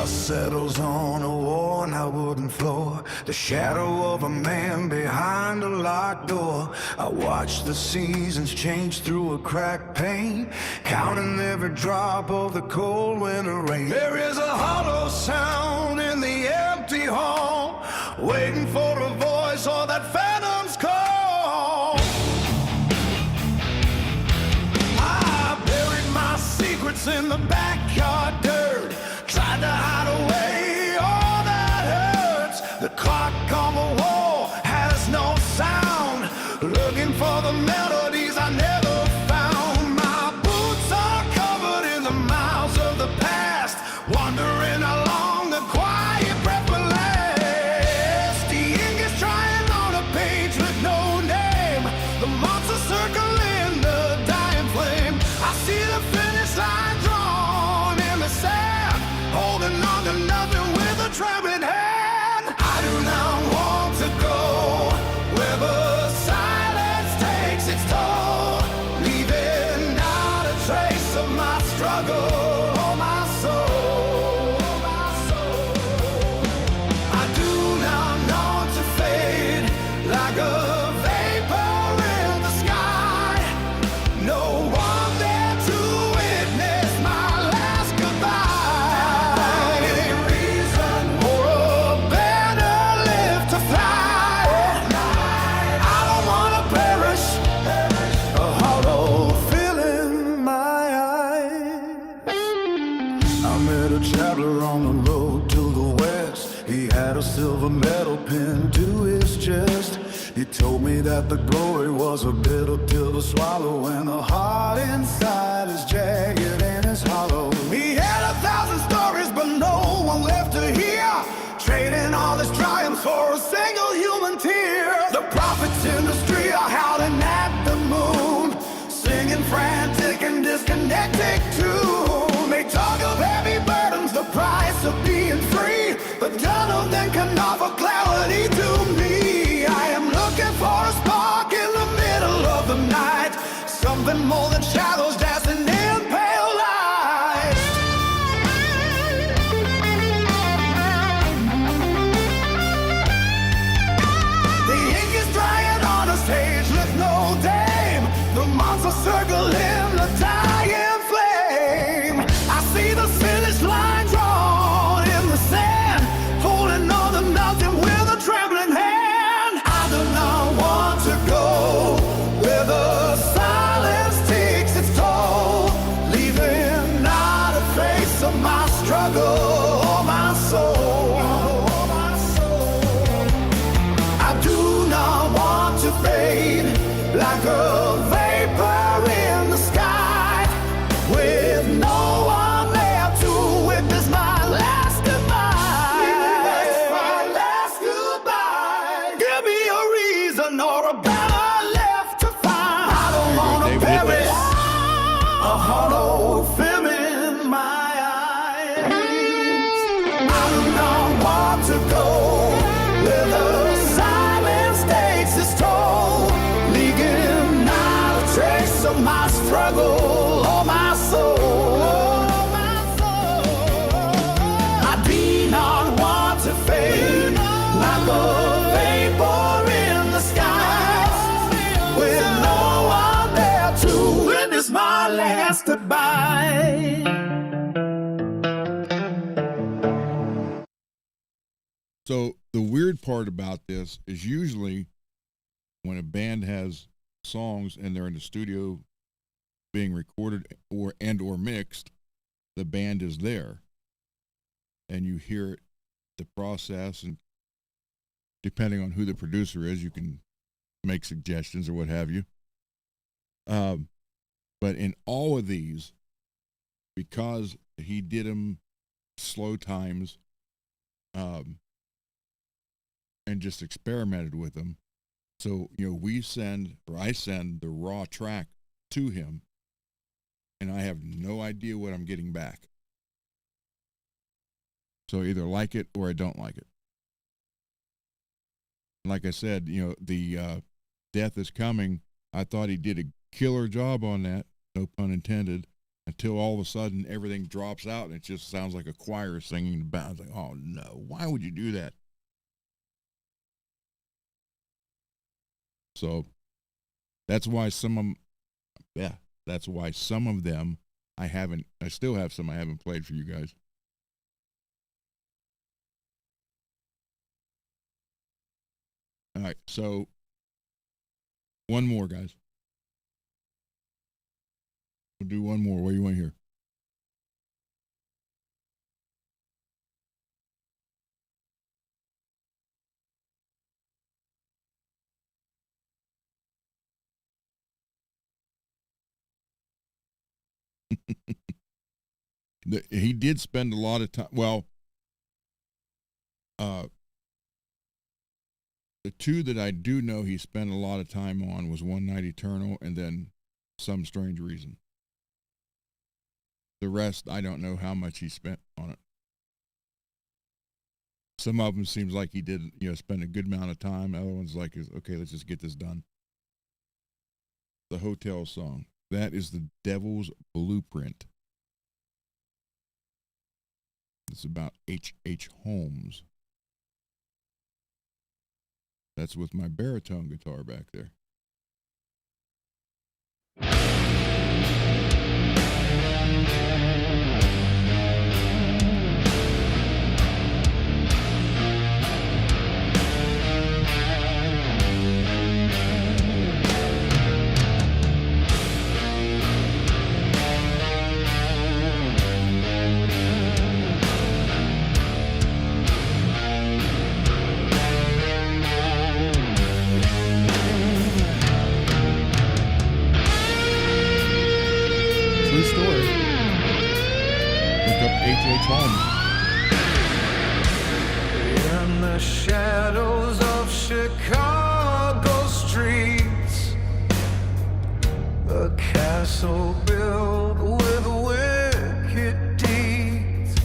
Settles on a worn-out wooden floor. The shadow of a man behind a locked my door. I watch the seasons change through a cracked pane, counting every drop of the cold winter rain. There is a hollow sound in the empty hall, waiting for a voice or that phantom's call. I buried my secrets in the backyard dirt, tried to hide away all that hurts. The clock on the wall has no sound, looking for the melodies I never found. My boots are covered in the miles of the past, wandering along the quiet breath will last. The ink is trying on a page with no name, the months are circling the dying flame. I see the finish line drawn in the sand, holding on to nothing with a trembling hand. I do not want to go where the silence takes its toll, leaving not a trace of my struggle or my soul. I do not want to fade like a vapor in the sky. No one there to witness my last goodbye. Any reason or a banner lift to fly? I don't want to perish, a hollow filling my eyes. I met a traveler on the road to the west. He had a silver metal pin to his chest. He told me that the glory was a bitter pill to swallow, and the heart inside is jagged and it's hollow. He had 1,000 stories, but no one left to hear, trading all his triumphs for a single human tear. The prophets in the street are howling at the moon, singing frantic and disconnected tune. They talk of heavy burdens, the price of being free, but none of them can offer clarity to me. I am looking for a spark in the middle of the night, something more than shadows dancing in pale light. The ink is drying on a stage with no dame, the monster circling the dying flame. I see the finish line drawn in the sand, holding on to nothing with a trembling hand. I do not want to go where the silence takes its toll, leaving not a trace of my struggle or my soul. I do not want to fade like a vapor in the sky, with no one there to witness my last goodbye. My last goodbye. Give me a reason or a banner left to find. I don't want to David, hit perish, that. a hollow film in my eyes. I do not want to go where the silence takes its toll, leaving not a trace of my struggle or my soul. I do not want to fade like a vapor in the sky, with no one there to witness my last goodbye. So the weird part about this is usually when a band has songs and they're in the studio being recorded or mixed, the band is there and you hear the process, and depending on who the producer is, you can make suggestions or what have you. But in all of these, because he did them slow times, and just experimented with them. So, I send the raw track to him, and I have no idea what I'm getting back. So I either like it or I don't like it. Like I said, the Death is Coming, I thought he did a killer job on that, no pun intended, until all of a sudden everything drops out and it just sounds like a choir singing the band. I was like, oh no, why would you do that? So that's why some of them I still have some I haven't played for you guys. All right, so one more, guys. We'll do one more. What do you want to hear? He did spend a lot of time. Well, the two that I do know he spent a lot of time on was One Night Eternal and then Some Strange Reason. The rest, I don't know how much he spent on it. Some of them seems like he did, spend a good amount of time. Other ones like, okay, let's just get this done. The Hotel Song. That is the Devil's Blueprint. It's about H.H. Holmes. That's with my baritone guitar back there. H.H. Holmes. In the shadows of Chicago streets, a castle built with wicked deeds.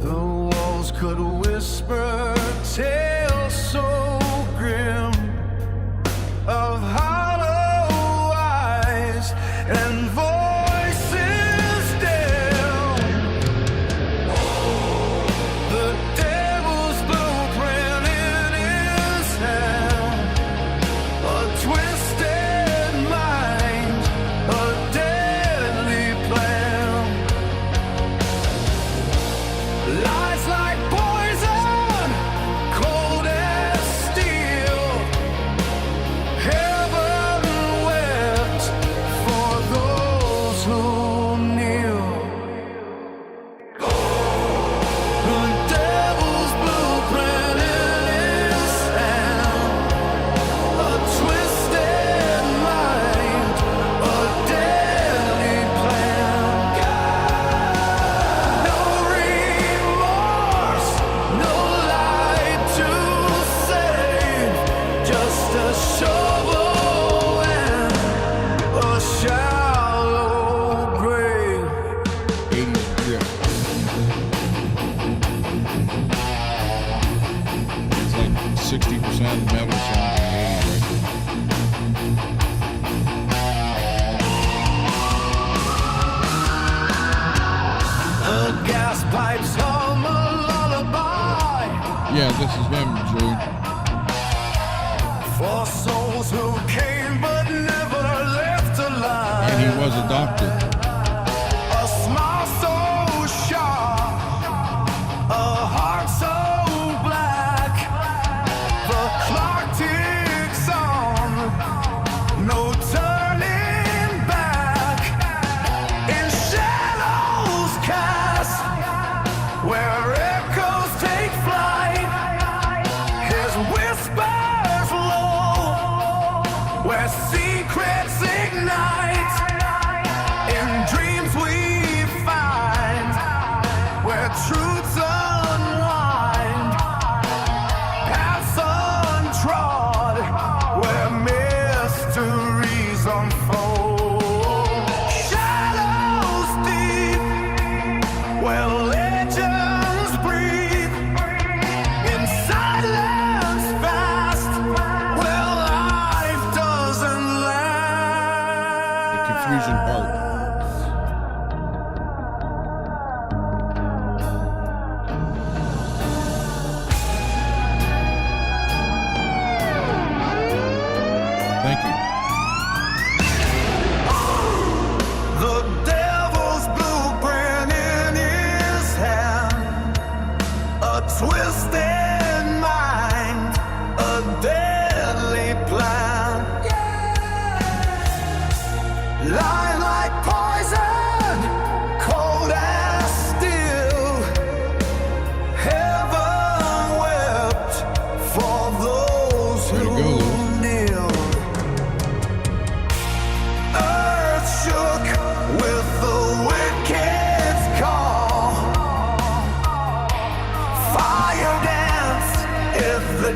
The walls could whisper tales so grim of hollow eyes and voices. Yeah, this is him, Jude. For souls who came but never left alive. And he was a doctor. A smile so sharp, a heart so black. The clock ticks on, no turning back. In shadows cast, where echoes take flight. Whispers low, where secrets ignite. In dreams we find, where truths unwind. Paths untrod, where mysteries unfold. Shadows deep, where legends breathe. In silence.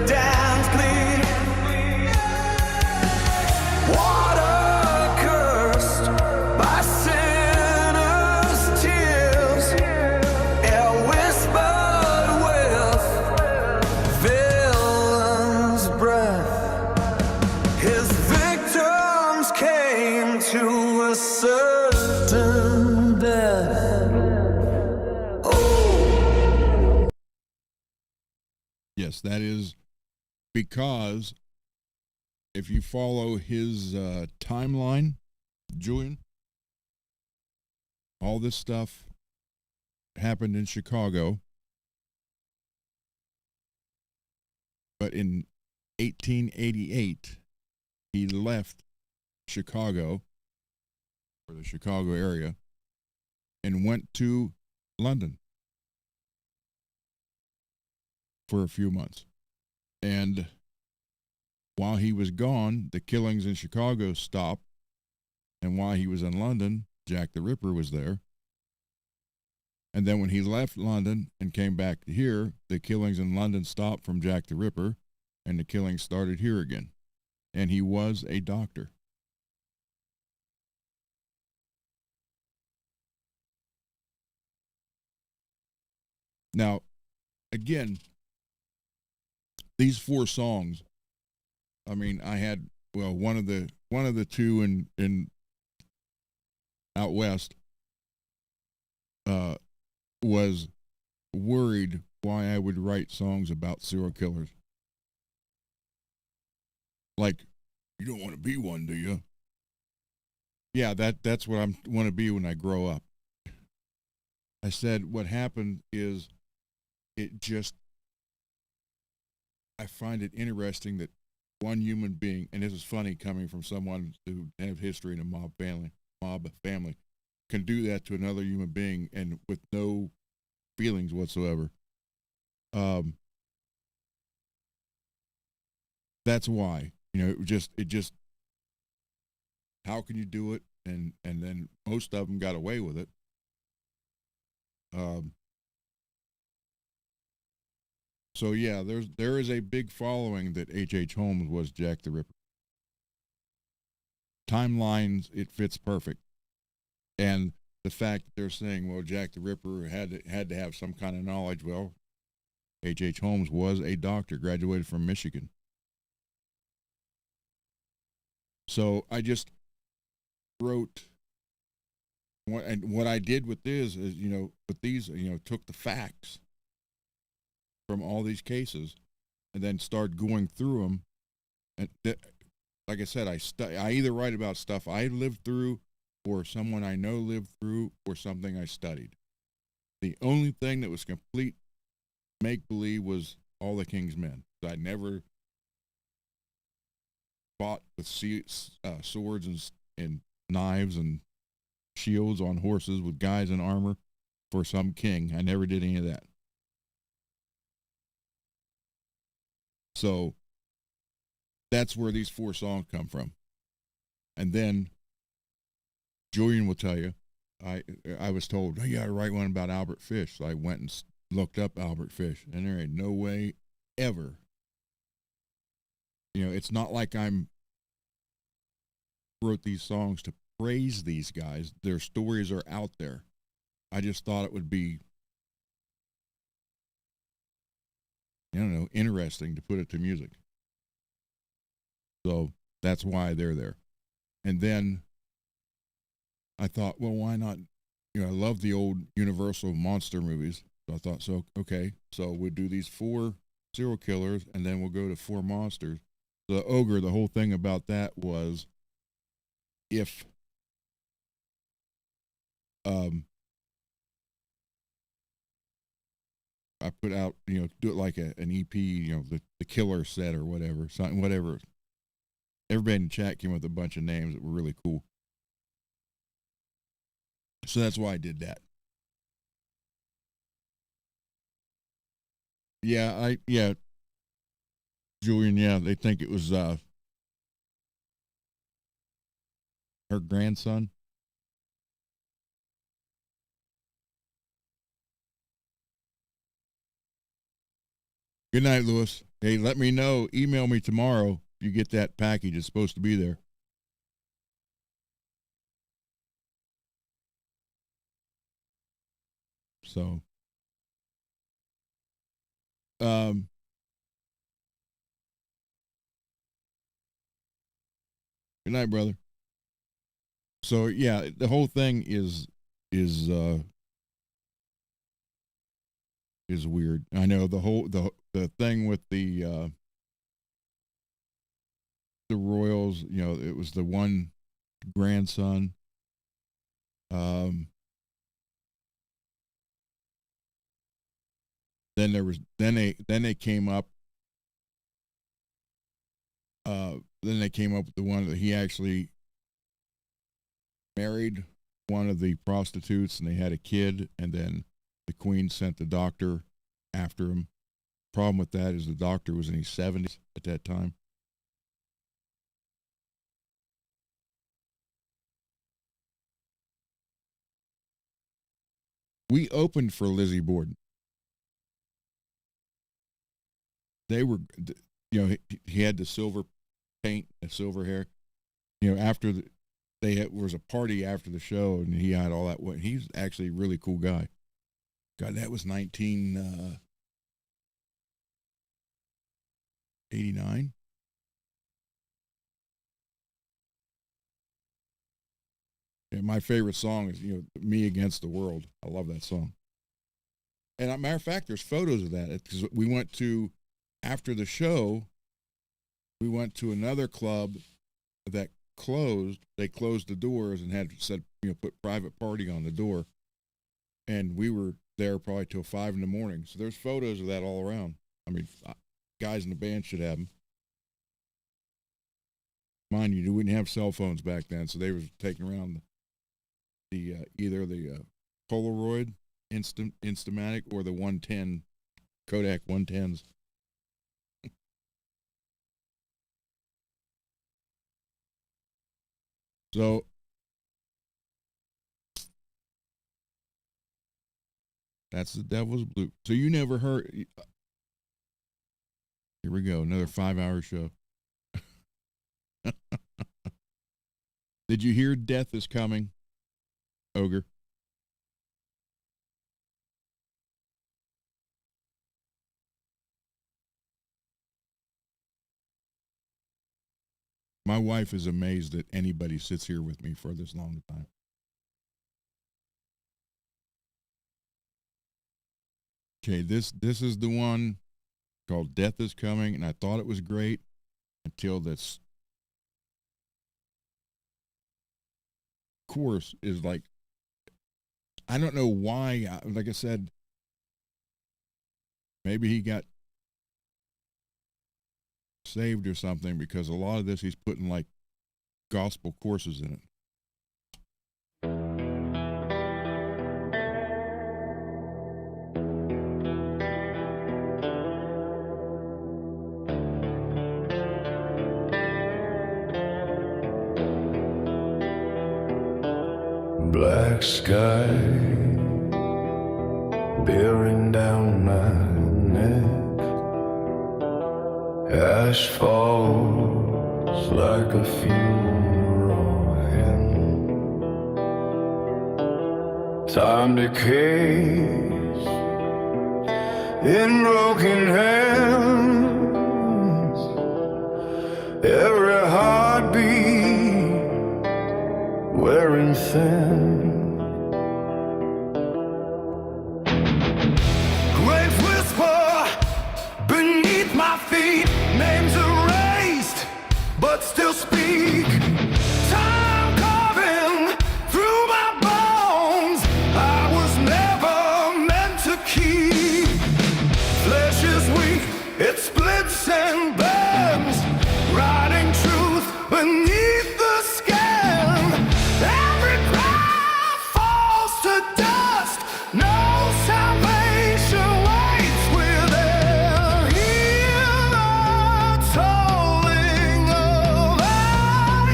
dance clean. Water cursed by sinners' tears, air whispered with villain's breath. His victims came to a certain death. Oh. Yes, that is because if you follow his timeline, Julian, all this stuff happened in Chicago, but in 1888, he left Chicago, or the Chicago area, and went to London for a few months. And while he was gone, the killings in Chicago stopped. And while he was in London, Jack the Ripper was there. And then when he left London and came back to here, the killings in London stopped from Jack the Ripper, and the killings started here again. And he was a doctor. Now, again, these 4 songs, I mean, I had, well, one of the two in out west was worried why I would write songs about serial killers. Like, you don't want to be one, do you? Yeah, that's what I want to be when I grow up. I said what happened is I find it interesting that one human being, and this is funny coming from someone who have history in a mob family, can do that to another human being and with no feelings whatsoever. That's why, it just, how can you do it? And then most of them got away with it. So yeah, there is a big following that H.H. Holmes was Jack the Ripper. Timelines, it fits perfect. And the fact that they're saying, well, Jack the Ripper had to have some kind of knowledge. Well, H.H. Holmes was a doctor, graduated from Michigan. So I just wrote, what I did with this is, with these, took the facts from all these cases and then started going through them. And like I said, I either write about stuff I lived through or someone I know lived through or something I studied. The only thing that was complete make-believe was All the King's Men. I never fought with swords and knives and shields on horses with guys in armor for some king. I never did any of that. So that's where these 4 songs come from. And then Julian will tell you, I was told, oh, you got to write one about Albert Fish. So I went and looked up Albert Fish, and there ain't no way ever. It's not like I'm wrote these songs to praise these guys. Their stories are out there. I just thought it would be, interesting to put it to music. So that's why they're there. And then I thought, well, why not? I love the old Universal monster movies. So I thought, okay, so we'll do these 4 serial killers, and then we'll go to 4 monsters. The ogre, the whole thing about that was if I put out, do it like an EP, the killer set or whatever, something, whatever. Everybody in the chat came up with a bunch of names that were really cool. So that's why I did that. Yeah, Julian, they think it was her grandson. Good night, Lewis. Hey, let me know. Email me tomorrow if you get that package. It's supposed to be there. So, good night, brother. So yeah, the whole thing is weird. I know the thing with the Royals. You know, it was the one grandson. Then they came up. Then they came up with the one that he actually married one of the prostitutes, and they had a kid, and then the Queen sent the doctor after him. Problem with that is the doctor was in his 70s at that time. We opened for Lizzie Borden. They were, you know, he had the silver paint, the silver hair. You know, after was a party after the show, and he had all that. He's actually a really cool guy. God, that was 1989. And my favorite song is, you know, "Me Against the World." I love that song. And as a matter of fact, there's photos of that, because we went to, after the show, we went to another club that closed. They closed the doors and had said, you know, put private party on the door. And we were there probably till 5 a.m. So there's photos of that all around. I mean, guys in the band should have them. Mind you, we didn't have cell phones back then, so they were taking around either the Polaroid Instamatic or the 110 Kodak 110s. So that's the Devil's Blue. So you never heard. Here we go, another 5-hour show. Did you hear "Death Is Coming," Ogre? My wife is amazed that anybody sits here with me for this long time. Okay, this is the one called "Death Is Coming," and I thought it was great until this chorus is like, I don't know why. Like I said, maybe he got saved or something, because a lot of this he's putting like gospel courses in it. Black sky bearing down my neck, ash falls like a funeral hymn. Time decays in broken hands, every heartbeat wearing thin. Waves whisper beneath my feet, names erased, but still speak. Time carving through my bones, I was never meant to keep. Flesh is weak, it splits and bends, writing truth beneath the skin. Every cry falls to dust, no salvation waits within. Hear the tolling of our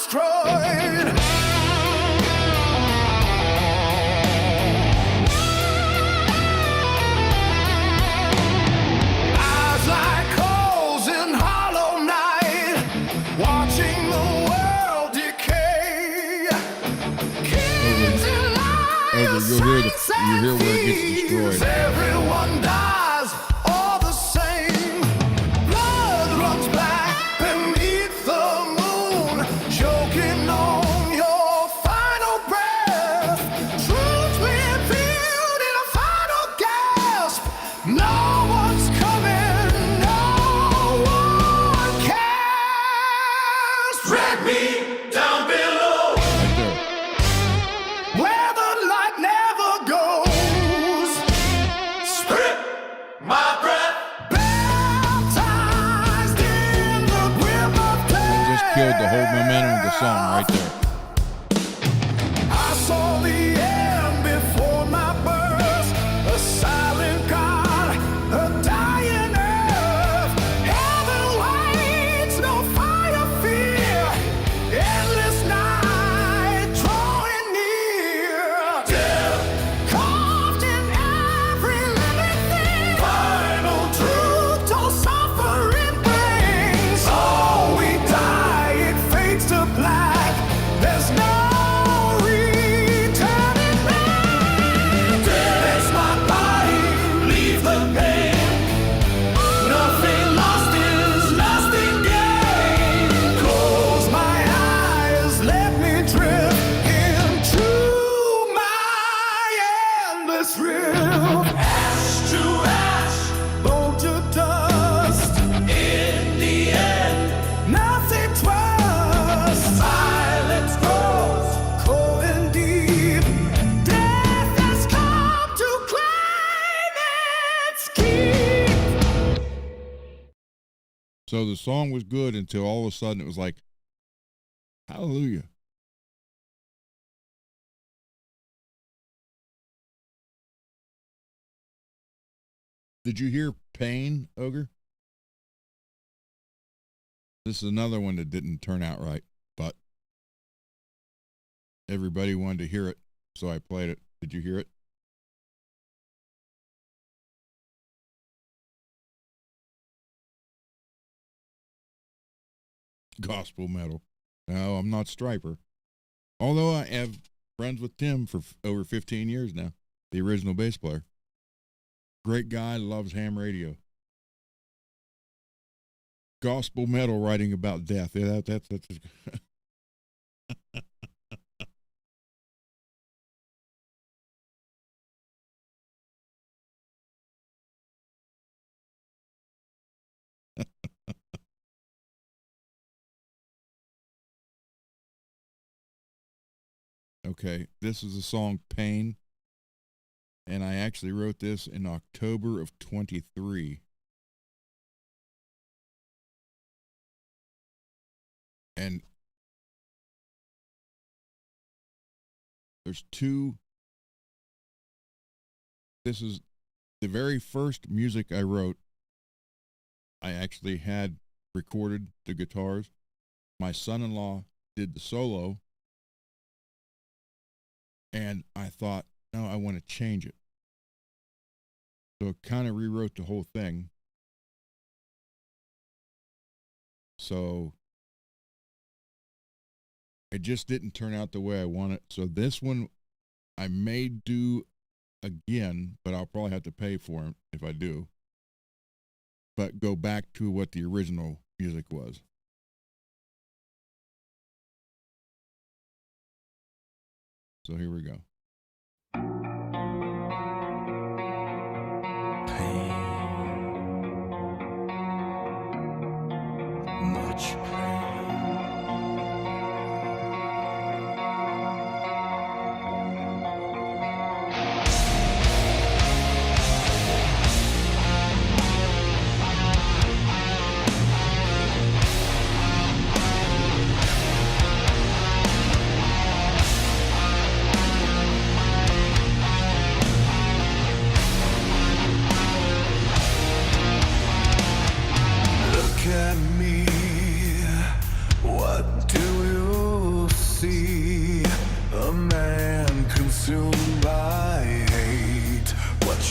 destroyed. Eyes like coals in hollow night, watching the world decay. Kids in liars, You'll hear saints you and hear where it gets thieves. destroyed. Everyone dies all the same. Blood runs black beneath the moon, choking on your final breath. Truth revealed in a final gasp. No one's coming, no one cares. Drag me down below, Right there. where the light never goes. Strip my breath, baptized in the grip of That just killed the whole momentum of the song right there. I saw the end before my birth, a silent God, a dying earth. Heaven waits, no fire, fear, endless night drawing near. Death carved in every living thing. Final truth, all suffering brings. Oh, we die, it fades to black. There's no returning back. There's my body, leave the pain. Nothing lost is nothing gained. Close my eyes, let me drift into my endless rift. Ash to ash, bone to dust. In the end, nothing twists. Silence grows cold and deep. Death has come to claim its keep. So the song was good until all of a sudden it was like, hallelujah. Did you hear Pain, Ogre? This is another one that didn't turn out right, but everybody wanted to hear it, so I played it. Did you hear it? Gospel metal. No, I'm not Striper. Although I have friends with Tim for over 15 years now, the original bass player. Great guy, loves ham radio. Gospel metal writing about death. Yeah, that's okay. This is the song Pain. And I actually wrote this in October of 23. And there's two. This is the very first music I wrote. I actually had recorded the guitars. My son-in-law did the solo. And I thought, no, I want to change it. So it kind of rewrote the whole thing. So it just didn't turn out the way I want it. So this one I may do again, but I'll probably have to pay for it if I do. But go back to what the original music was. So here we go. Much pain.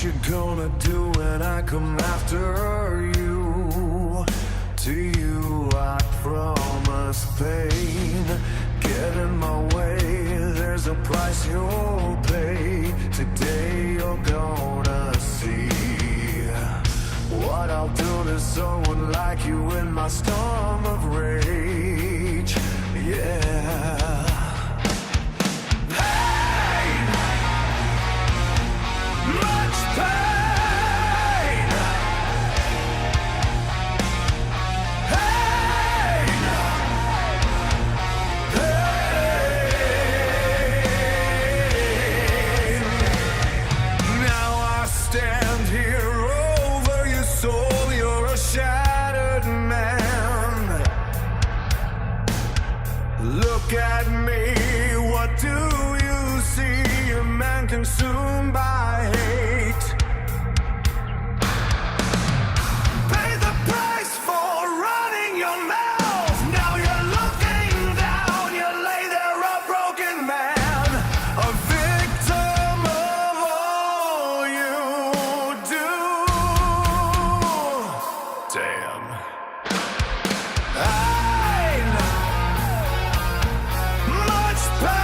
What you gonna do when I come after you? To you I promise pain. Get in my way, there's a price you'll pay. Today you're gonna see what I'll do to someone like you in my storm of rage. Yeah. Pain, much pain. Pain, pain. Now I stand here over your soul. You're a shattered man. Look at me, what do you see? A man consumed by hate. Pay the price for running your mouth. Now you're looking down, you lay there a broken man, a victim of all you do. Damn. Pain, much pain.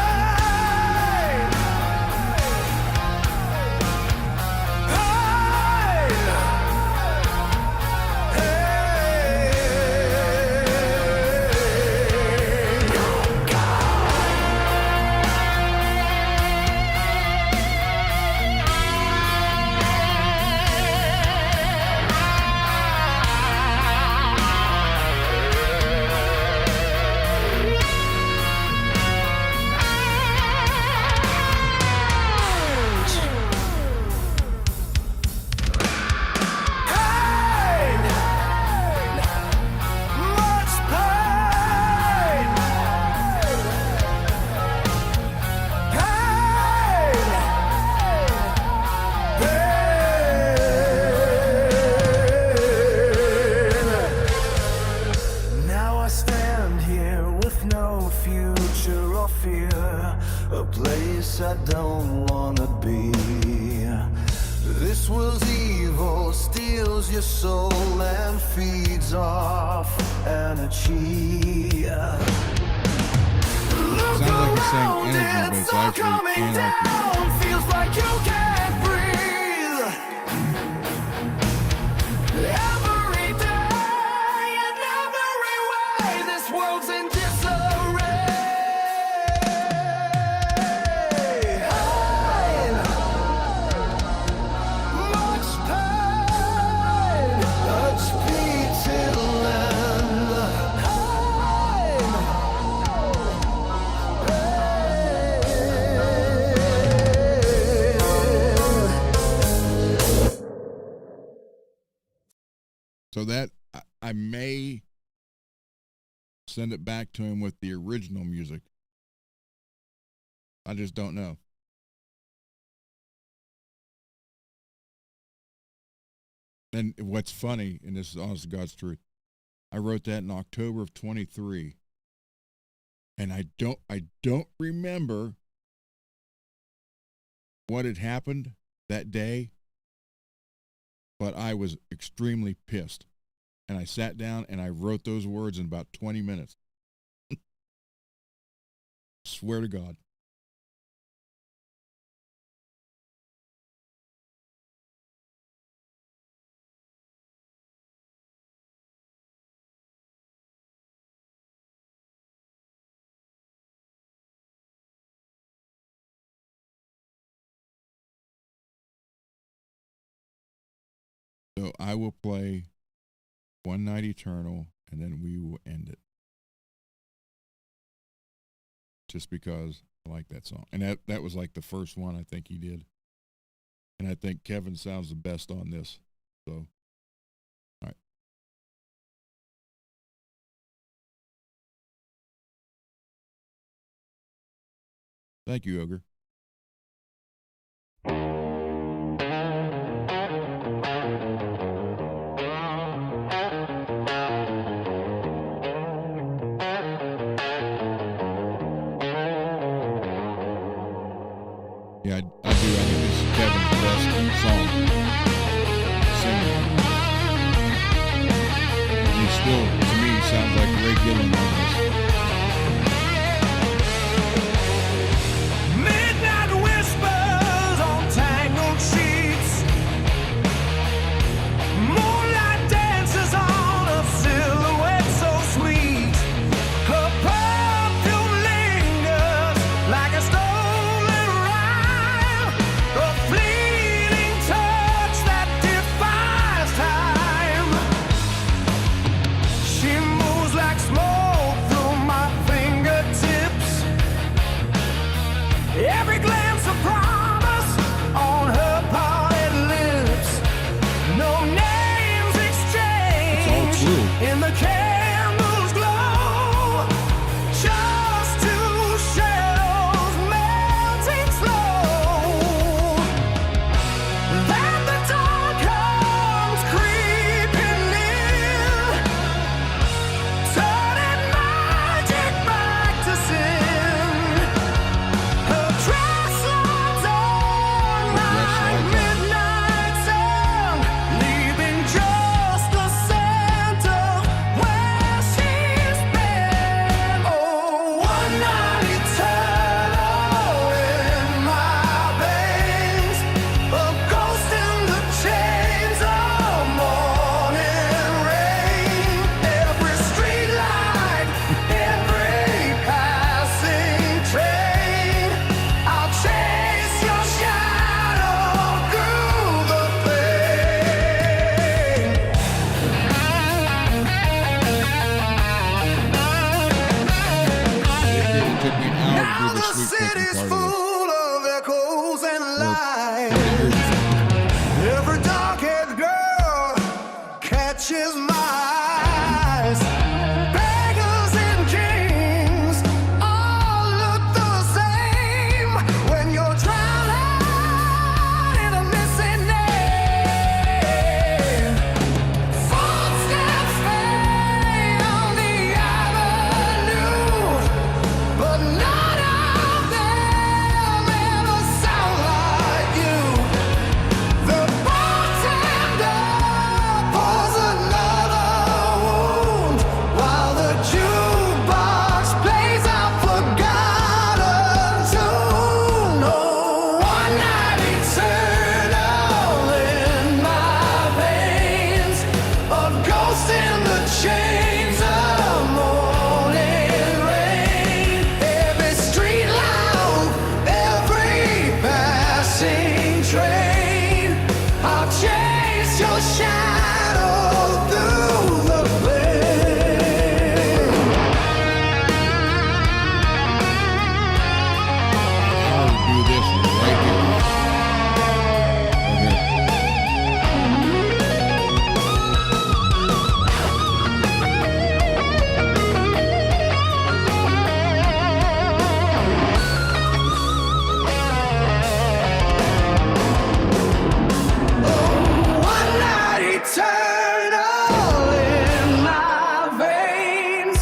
Now I stand here with no future or fear, a place I don't wanna be. This world's evil steals your soul and feeds off energy. Look Sounds like he's saying around, energy, but it's all actually coming anarchy. down. Feels like you can't breathe. Every day, in every way, this world's in disarray. Pain, much pain, much beaten land. So that I may send it back to him with the original music. I just don't know. And what's funny, and this is honest to God's truth, I wrote that in October of 23, and I don't remember what had happened that day, but I was extremely pissed. And I sat down and I wrote those words in about 20 minutes. Swear to God. So I will play One Night Eternal, and then we will end it. Just because I like that song. And that was like the first one I think he did. And I think Kevin sounds the best on this. So, all right. Thank you, Ogre. Yeah, I do. I think this is Kevin's best song. because it took me an hour to Now do the the sweep picking city's part of this. full of echoes and lies. Or- Every dark-haired girl catches my eyes. Beggars and kings all look the same when you're drowning in a missing name. Footsteps fade on the avenue, but none of them ever sound like you. The bartender pours another wound while the jukebox plays a forgotten tune. Oh, one night eternal in my veins, a ghost in the chains of morning rain. Every street lamp, every passing train, I'll chase your shadow through the pain. I'll do this one right here. One night eternal in my veins,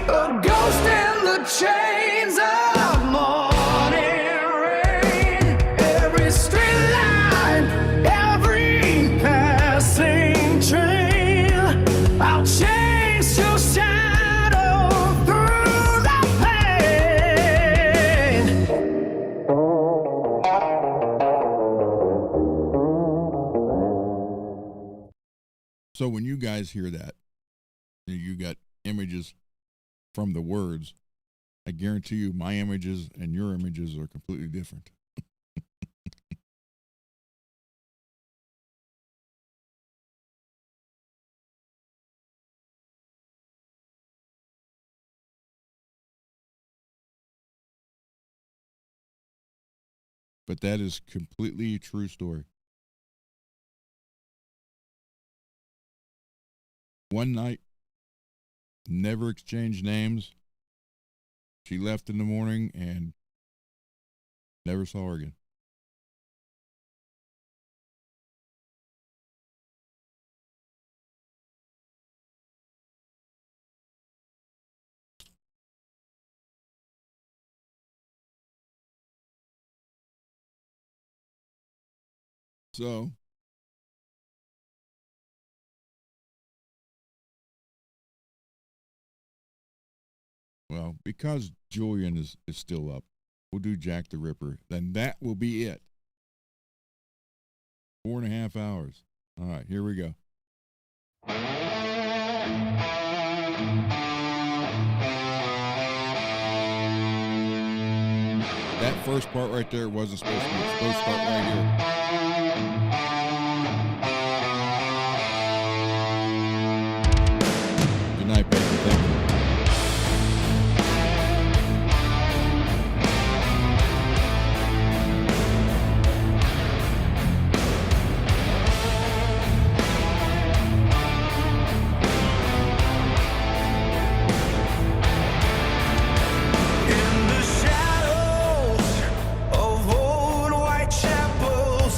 a ghost in the chains of morning rain. Every street line, every passing train, I'll chase your shadow through the pain. So when you guys hear that, you got images from the words. I guarantee you my images and your images are completely different. But that is completely a true story. One night, never exchanged names. She left in the morning and never saw her again. So, well, because Julian is still up, we'll do Jack the Ripper. Then that will be it. 4.5 hours. All right, here we go. That first part right there wasn't supposed to be. It's supposed to start right here. Good night, baby. Thank you. In the shadows of old white chapels,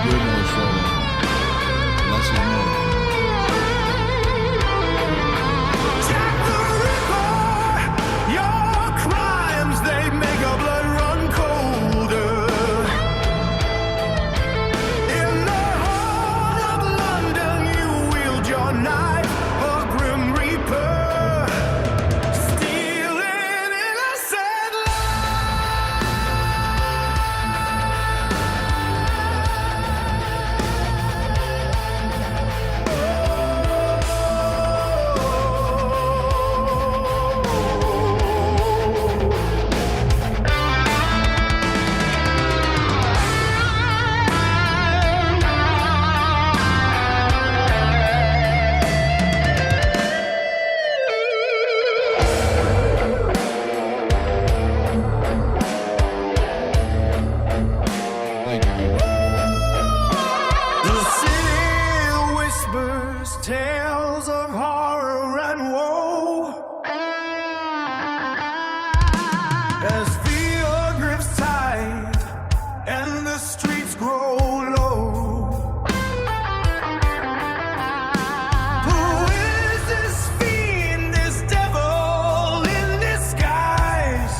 do another solo. Less is more. Jack the Ripper, your crimes, they make our blood run colder. In the heart of London, you wield your knife, a grim reaper, stealing innocent Thank you. The city whispers tales of horror and woe as fear grips tight and the streets grow low. Who is this fiend, this devil in disguise?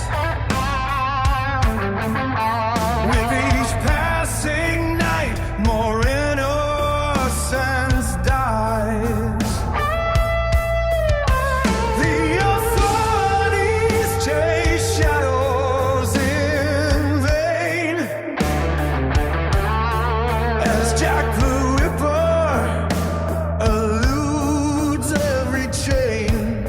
With each passing night, more innocence dies. The authorities chase shadows in vain as Jack the Ripper eludes every chain.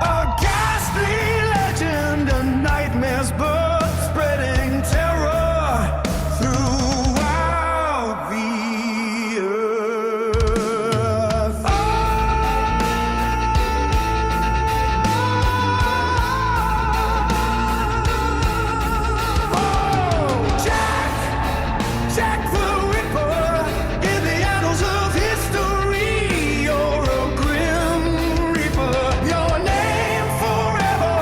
A ghastly legend, a nightmare's birth, spreading terror throughout the earth. Oh, Jack the Ripper, in the annals of history, you're a grim reaper. Your name forever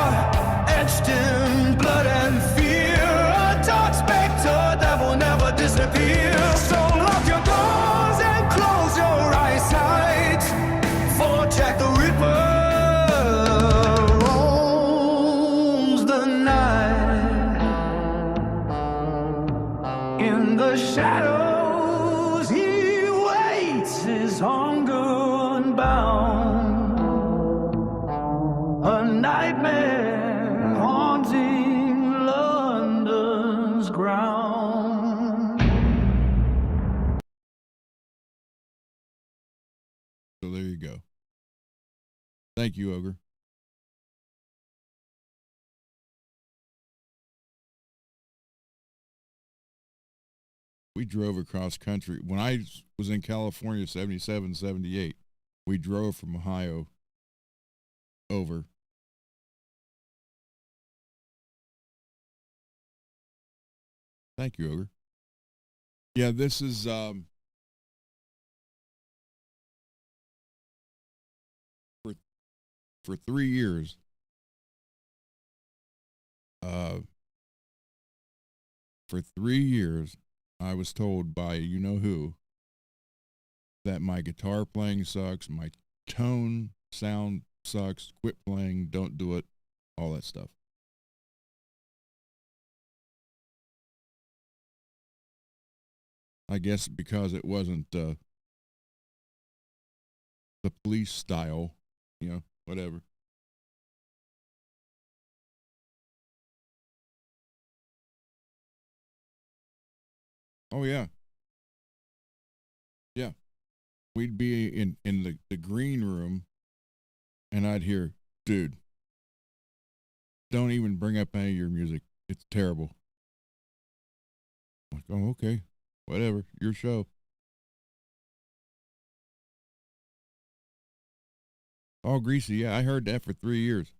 etched in blood and fear, a dark specter that will never disappear. So lock your doors and close your eyesight, for Jack the Ripper roams the night. In the shadows he waits, his hunger unbound. A nightmare haunting London's ground. So there you go. Thank you, Ogre. We drove across country. When I was in California, 77, 78, we drove from Ohio over. Thank you, Ogre. Yeah, this is for 3 years. For 3 years, I was told by you know who that my guitar playing sucks, my tone sound sucks, quit playing, don't do it, all that stuff. I guess because it wasn't the Police style, you know, whatever. Oh yeah. Yeah. We'd be in the green room and I'd hear, dude, don't even bring up any of your music. It's terrible. I'm like, oh, okay. Whatever. Your show. Oh, Greasy. Yeah, I heard that for 3 years.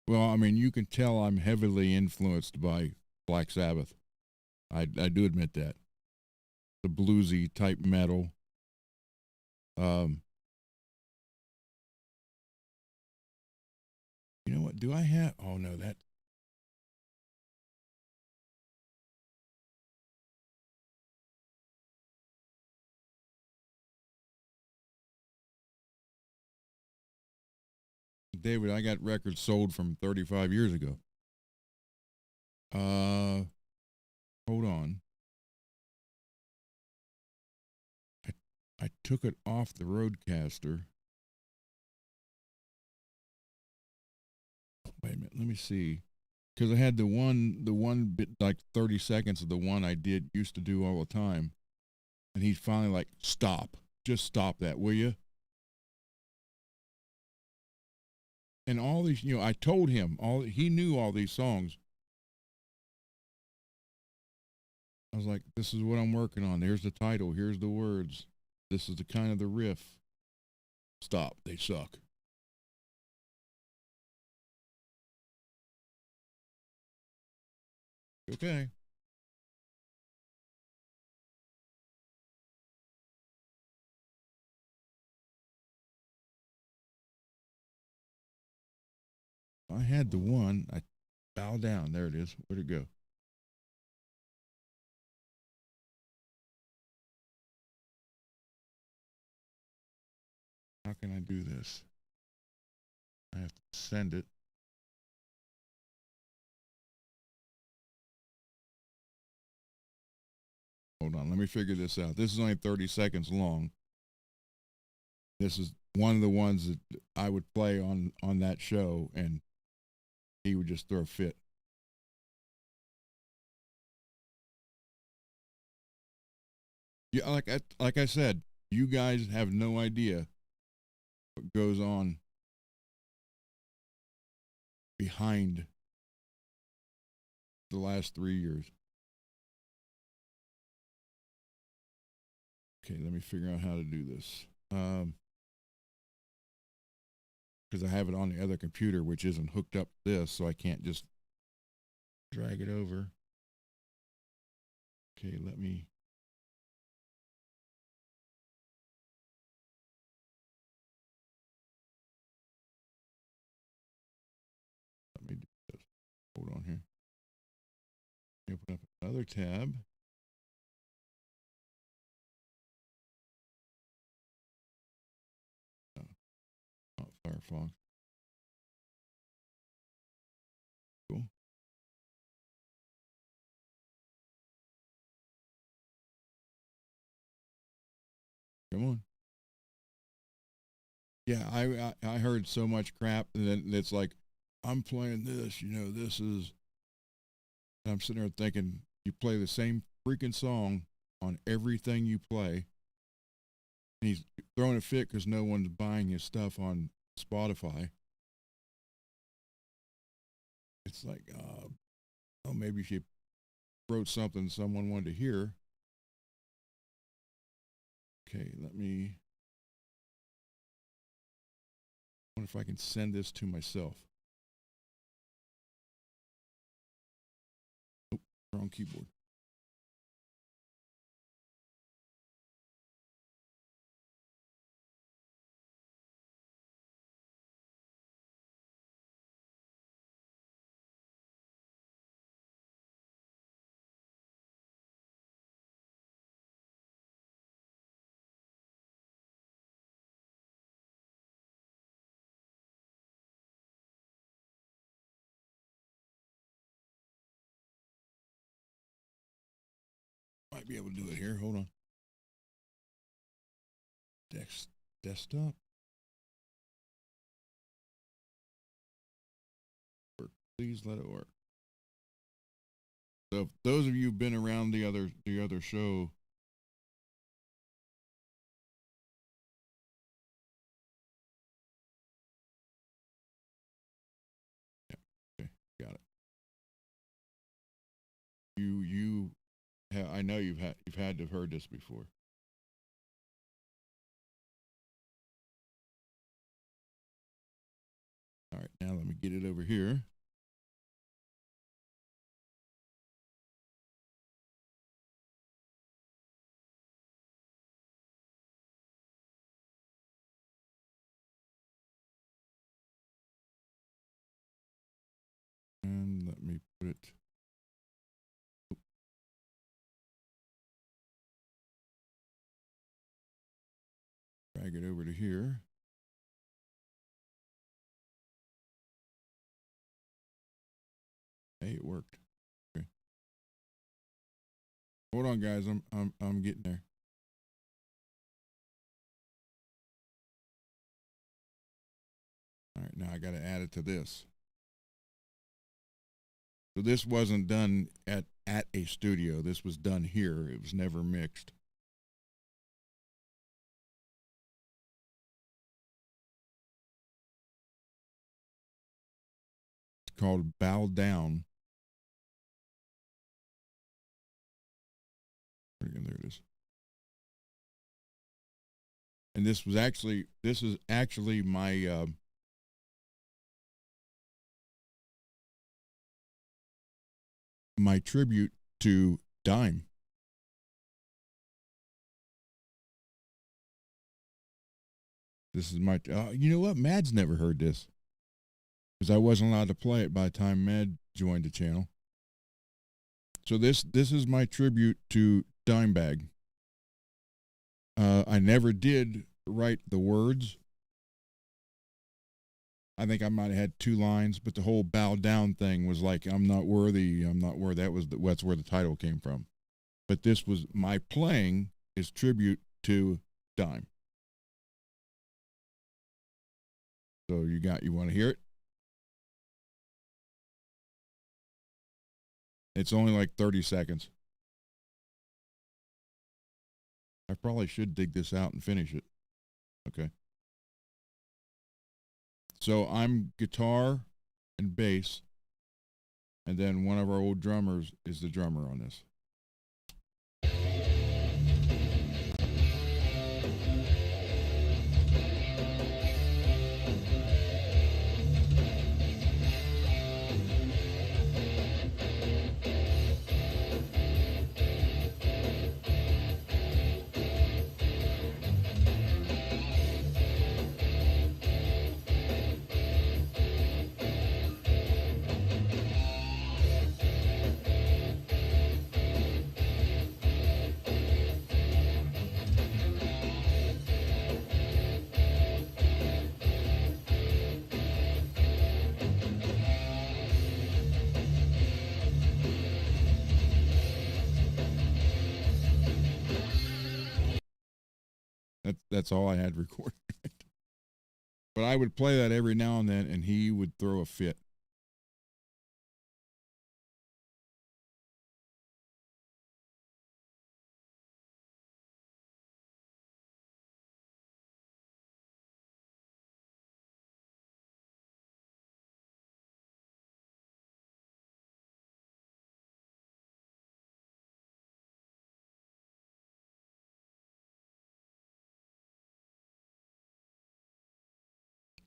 Well, I mean, you can tell I'm heavily influenced by Black Sabbath. I do admit that. The bluesy type metal. Do I have? Oh no, that. David, I got records sold from 35 years ago. Hold on. I took it off the Roadcaster. Wait a minute, let me see. Because I had the one bit like 30 seconds of the one I used to do all the time, and he's finally like, stop, just stop that, will you? And all these, I told him he knew all these songs. I was like, this is what I'm working on. There's the title. Here's the words. This is the kind of the riff. Stop. They suck. Okay. I had the one. I bow down. There it is. Where'd it go? How can I do this? I have to send it. Hold on. Let me figure this out. This is only 30 seconds long. This is one of the ones that I would play on that show, and he would just throw a fit. Yeah, like I said, you guys have no idea what goes on behind the last 3 years. Okay, let me figure out how to do this. Because I have it on the other computer, which isn't hooked up to this, so I can't just drag it over. Okay, let me. Let me do this. Hold on here. Let me open up another tab. Not Firefox. Cool. Come on. Yeah, I heard so much crap, and then it's like, I'm playing this, this is. I'm sitting there thinking, you play the same freaking song on everything you play. And he's throwing a fit because no one's buying his stuff on Spotify. It's like, oh, maybe she wrote something someone wanted to hear. Okay, let me. I wonder if I can send this to myself. Oh, wrong keyboard. Might be able to do it here. Hold on. Desktop. Work. Please let it work. So if those of you who've been around the other show, yeah, okay, got it. I know you've had to have heard this before. All right, now let me get it over here. let me put it. Drag it over to here. Hey, it worked. Okay. Hold on, guys. I'm getting there. All right, now I got to add it to this. So this wasn't done at a studio. This was done here. It was never mixed. It's called Bow Down. Again, there it is. And this is actually my my tribute to Dime. This is my. You know what? Mad's never heard this because I wasn't allowed to play it by the time Mad joined the channel. So this is my tribute to Dimebag. I never did write the words. I think I might have had 2 lines, but the whole bow down thing was like, I'm not worthy. That's where the title came from. But this was my playing is tribute to Dime. So you want to hear it? It's only like 30 seconds. I probably should dig this out and finish it. Okay. So I'm guitar and bass, and then one of our old drummers is the drummer on this. That's all I had recorded. But I would play that every now and then, and he would throw a fit.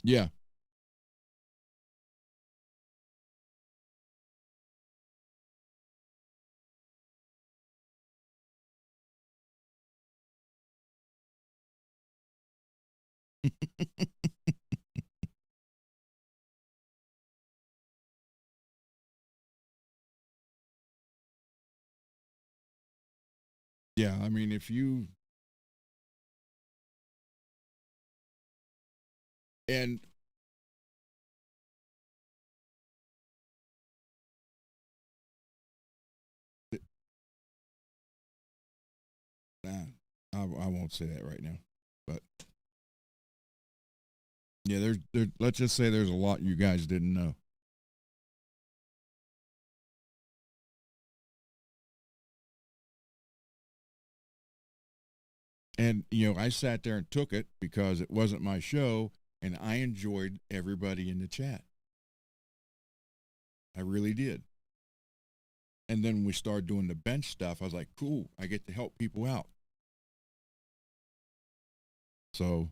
Yeah. Yeah, I mean, if you and I won't say that right now, but yeah, there. Let's just say there's a lot you guys didn't know. And I sat there and took it because it wasn't my show, and I enjoyed everybody in the chat. I really did. And then when we started doing the bench stuff, I was like, cool, I get to help people out. So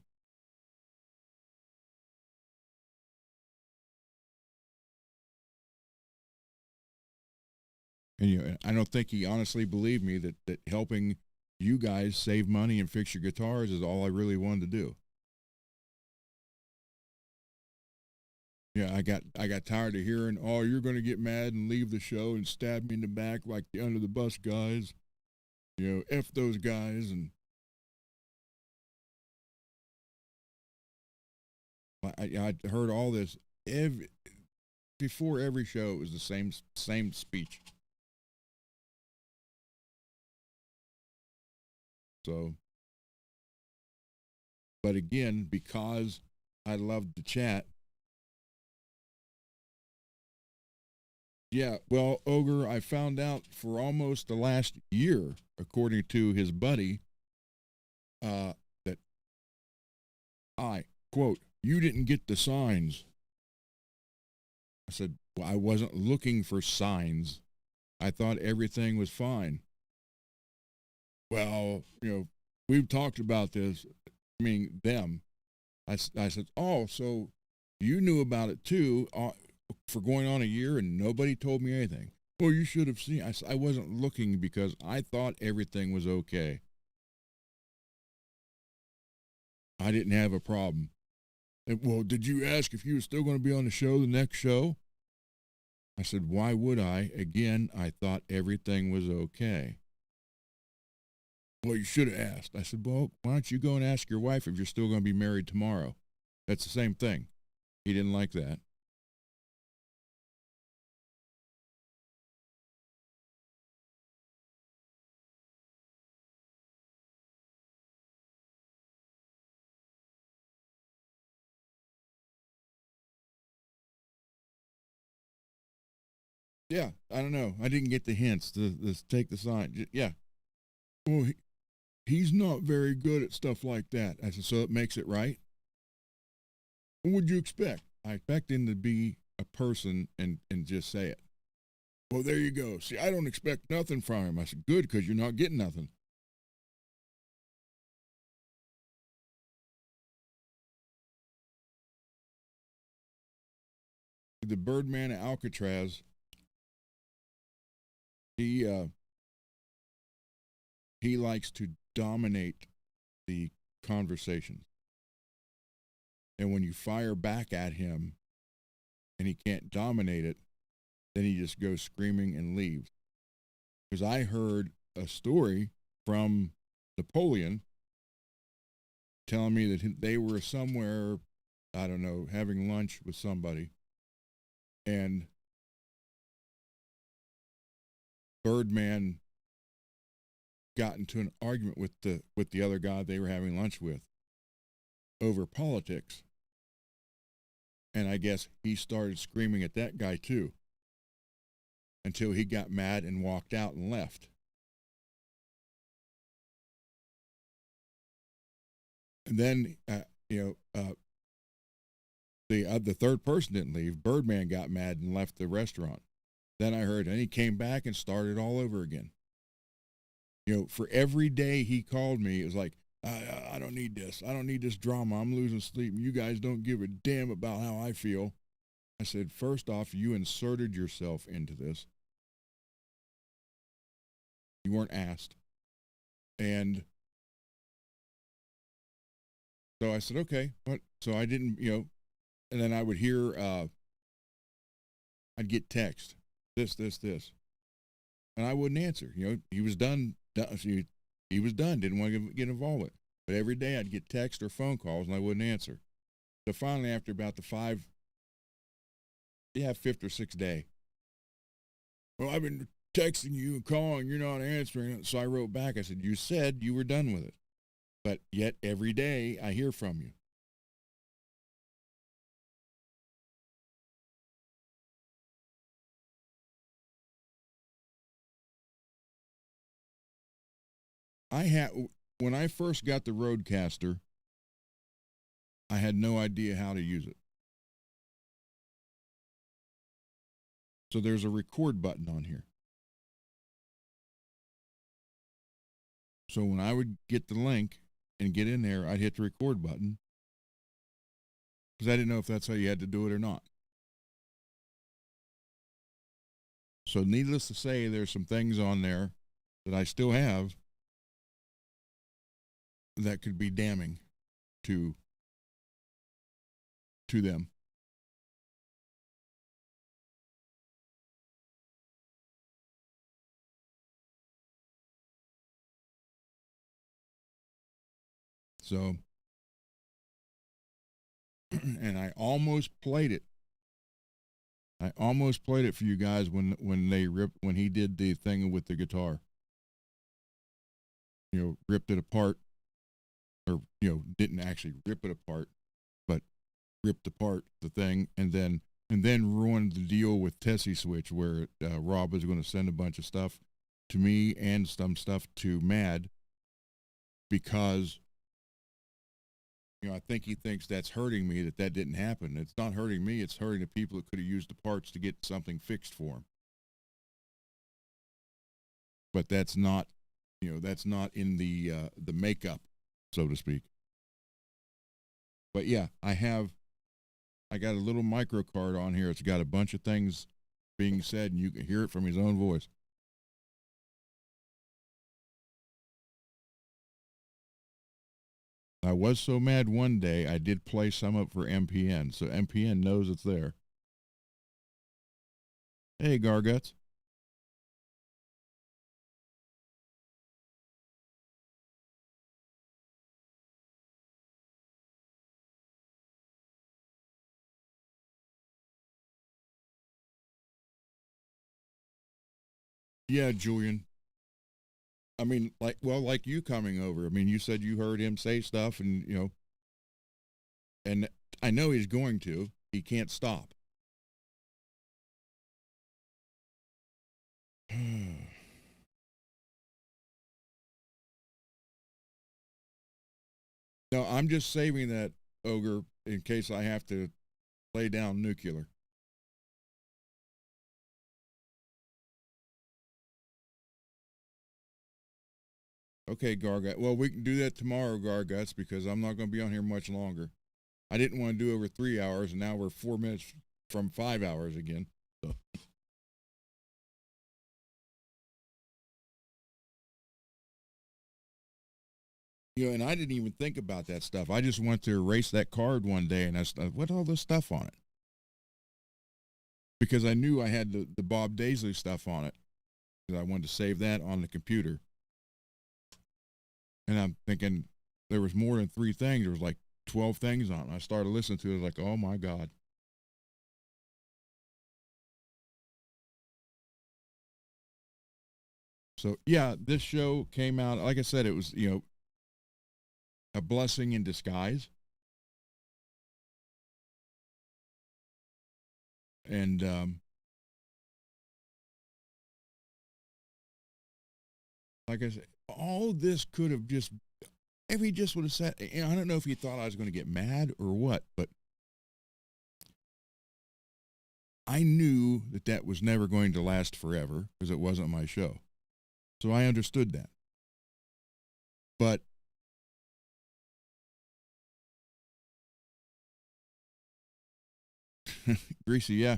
and I don't think he honestly believed me that helping you guys save money and fix your guitars is all I really wanted to do. Yeah, I got tired of hearing, "Oh, you're going to get mad and leave the show and stab me in the back like the under the bus guys." F those guys. And I heard all this every before every show. It was the same speech. So, but again, because I loved the chat. Yeah, well, Ogre, I found out for almost the last year, according to his buddy, that I quote, "You didn't get the signs." I said, "Well, I wasn't looking for signs. I thought everything was fine." Well, we've talked about this. I mean, them. I said, "Oh, so you knew about it too for going on a year and nobody told me anything." "Well, you should have seen." I wasn't looking because I thought everything was okay. I didn't have a problem. "Well, did you ask if you were still going to be on the show the next show?" I said, "Why would I? Again, I thought everything was okay." "Well, you should have asked." I said, "Well, why don't you go and ask your wife if you're still going to be married tomorrow?" That's the same thing. He didn't like that. Yeah, I don't know. I didn't get the hints. The take the sign. Yeah. "Well, he's not very good at stuff like that." I said, "So it makes it right?" "What would you expect?" "I expect him to be a person and just say it." "Well, there you go. See, I don't expect nothing from him." I said, "Good, because you're not getting nothing." The Birdman of Alcatraz, he he likes to dominate the conversation. And when you fire back at him and he can't dominate it, then he just goes screaming and leaves. Because I heard a story from Napoleon telling me that they were somewhere, I don't know, having lunch with somebody, and Birdman got into an argument with the other guy they were having lunch with over politics. And I guess he started screaming at that guy too until he got mad and walked out and left. And then, the third person didn't leave. Birdman got mad and left the restaurant. Then I heard, and he came back and started all over again. For every day he called me, it was like, I don't need this. I don't need this drama. I'm losing sleep. You guys don't give a damn about how I feel." I said, "First off, you inserted yourself into this. You weren't asked." And so I said, "Okay." What? So I didn't, and then I would hear, I'd get text, this. And I wouldn't answer. He was done. He was done. Didn't want to get involved with it. But every day I'd get text or phone calls and I wouldn't answer. So finally, after about the fifth or sixth day, "Well, I've been texting you and calling. You're not answering." So I wrote back. I said, "You said you were done with it. But yet every day I hear from you." When I first got the Roadcaster, I had no idea how to use it. So there's a record button on here. So when I would get the link and get in there, I'd hit the record button because I didn't know if that's how you had to do it or not. So needless to say, there's some things on there that I still have that could be damning to them. So, and I almost played it. I almost played it for you guys when he did the thing with the guitar. Ripped it apart, or didn't actually rip it apart, but ripped apart the thing, and then ruined the deal with Tessie Switch, where Rob was going to send a bunch of stuff to me and some stuff to Mad, because I think he thinks that's hurting me, that didn't happen. It's not hurting me, it's hurting the people that could have used the parts to get something fixed for him. But that's not in the makeup, so to speak. But yeah, I got a little micro card on here. It's got a bunch of things being said, and you can hear it from his own voice. I was so mad one day, I did play some up for MPN, so MPN knows it's there. Hey, Garguts. Yeah, Julian. I mean, like you coming over. I mean, you said you heard him say stuff, and and I know he's going to. He can't stop. No, I'm just saving that, Ogre, in case I have to lay down nuclear. Okay, Gargut. Well, we can do that tomorrow, Garguts, because I'm not going to be on here much longer. I didn't want to do over 3 hours, and now we're 4 minutes from 5 hours again. So. And I didn't even think about that stuff. I just went to erase that card one day, and I said, what all this stuff on it? Because I knew I had the Bob Daisley stuff on it, because I wanted to save that on the computer. And I'm thinking there was more than 3 things. There was like 12 things on it. I started listening to it, like, oh my God. So yeah, this show came out, like I said, it was, a blessing in disguise. And like I said, all this could have just, if he just would have said, I don't know if he thought I was going to get mad or what, but I knew that was never going to last forever because it wasn't my show. So I understood that. But Greasy, yeah.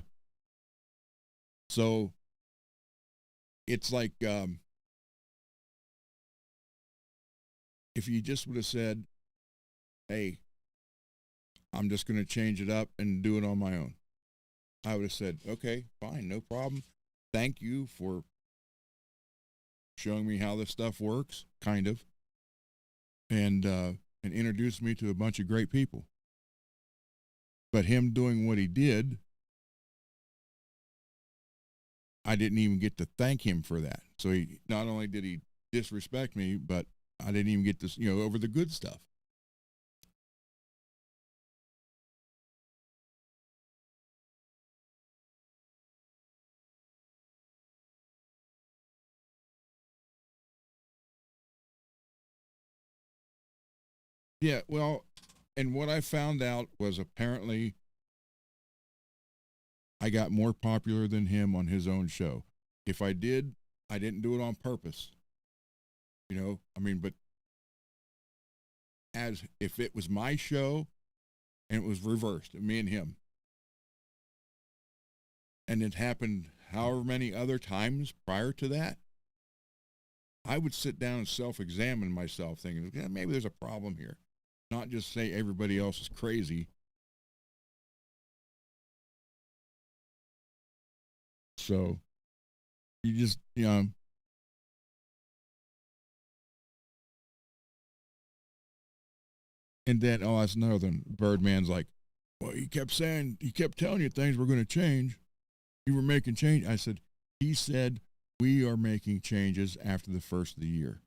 So it's like, if you just would have said, hey, I'm just going to change it up and do it on my own, I would have said, okay, fine, no problem. Thank you for showing me how this stuff works, kind of, and introduced me to a bunch of great people. But him doing what he did, I didn't even get to thank him for that. So he not only did he disrespect me, but I didn't even get this, over the good stuff. Yeah, well, and what I found out was apparently I got more popular than him on his own show. If I did, I didn't do it on purpose. But as if it was my show and it was reversed, me and him, and it happened however many other times prior to that, I would sit down and self-examine myself, thinking, yeah, maybe there's a problem here. Not just say everybody else is crazy. So you just, And then, oh, that's another thing. Birdman's like, well, he kept telling you things were going to change. You were making change. I said, he said, we are making changes after the first of the year.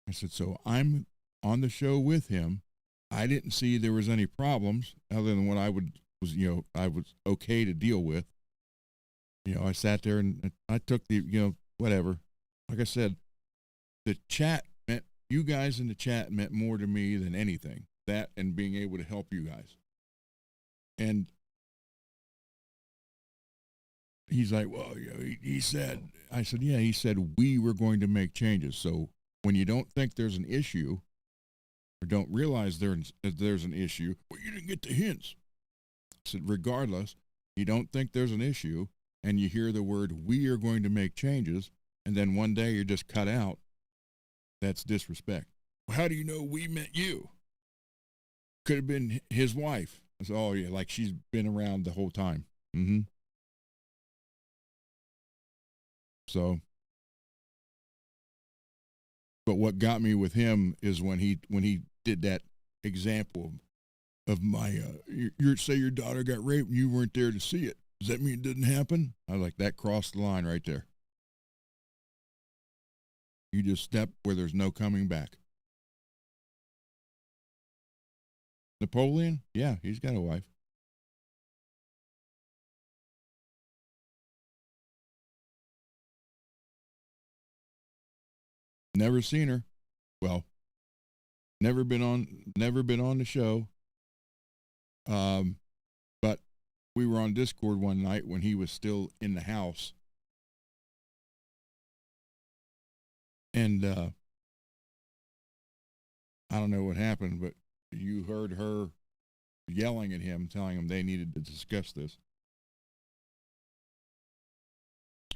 I said, so I'm on the show with him. I didn't see there was any problems other than what I was okay to deal with. I sat there and I took the, whatever. Like I said, the chat meant, you guys in the chat meant more to me than anything. That and being able to help you guys. And he's like, well, he said, I said, yeah, he said we were going to make changes. So when you don't think there's an issue or don't realize there's an issue, well, you didn't get the hints. I said, regardless, you don't think there's an issue and you hear the word, we are going to make changes, and then one day you're just cut out, that's disrespect. Well, how do you know we meant you? Could have been his wife. I said, oh, yeah, like she's been around the whole time. Mm-hmm. So, but what got me with him is when he did that example of my, you say your daughter got raped and you weren't there to see it. Does that mean it didn't happen? I was like, that crossed the line right there. You just step where there's no coming back. Napoleon? Yeah, he's got a wife. Never seen her. Well, never been on the show. But we were on Discord one night when he was still in the house. And I don't know what happened, but you heard her yelling at him, telling him they needed to discuss this.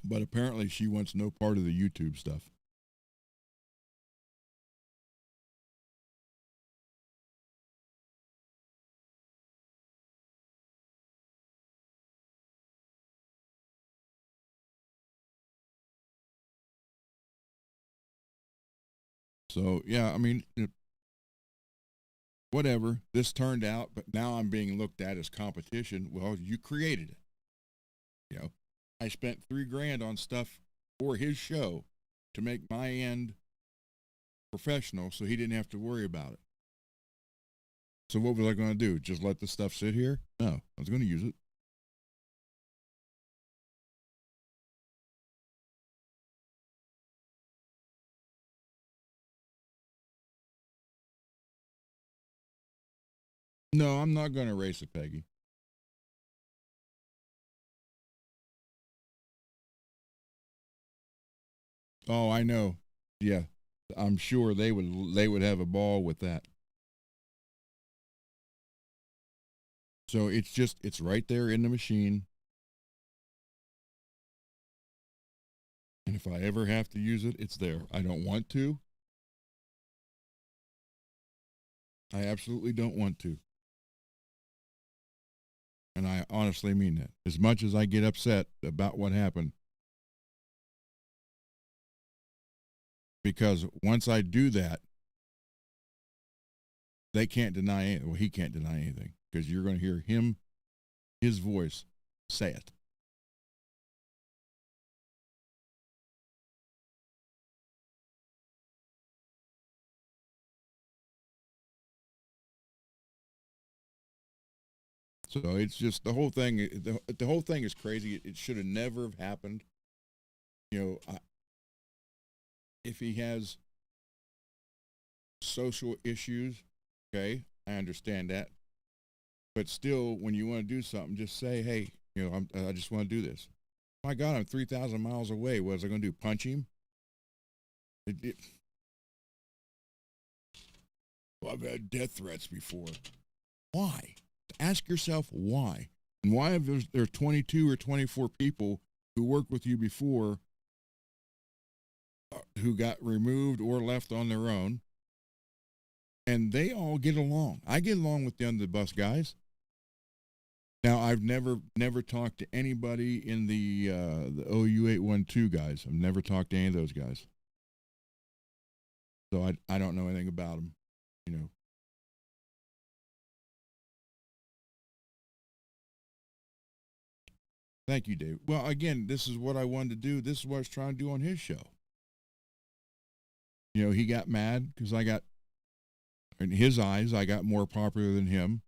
But apparently she wants no part of the YouTube stuff. So, yeah, I mean, whatever. This turned out, but now I'm being looked at as competition. Well, you created it. I spent $3,000 on stuff for his show to make my end professional so he didn't have to worry about it. So what was I going to do? Just let the stuff sit here? No, I was going to use it. No, I'm not going to race it, Peggy. Oh, I know. Yeah, I'm sure they would have a ball with that. So it's right there in the machine. And if I ever have to use it, it's there. I don't want to. I absolutely don't want to. And I honestly mean that. As much as I get upset about what happened, because once I do that, they can't deny it. Well, he can't deny anything because you're going to hear his voice say it. So it's just the whole thing. The whole thing is crazy. It should have never have happened. If he has social issues, okay, I understand that. But still, when you want to do something, just say, "Hey, I just want to do this." My God, I'm 3,000 miles away. What was I going to do? Punch him? Well, I've had death threats before. Why? Ask yourself why. And why have there 22 or 24 people who worked with you before who got removed or left on their own, and they all get along. I get along with the under the bus guys. Now, I've never talked to anybody in the OU812 guys. I've never talked to any of those guys. So I don't know anything about them, Thank you, Dave. Well, again, this is what I wanted to do. This is what I was trying to do on his show. You know, he got mad because in his eyes, I got more popular than him.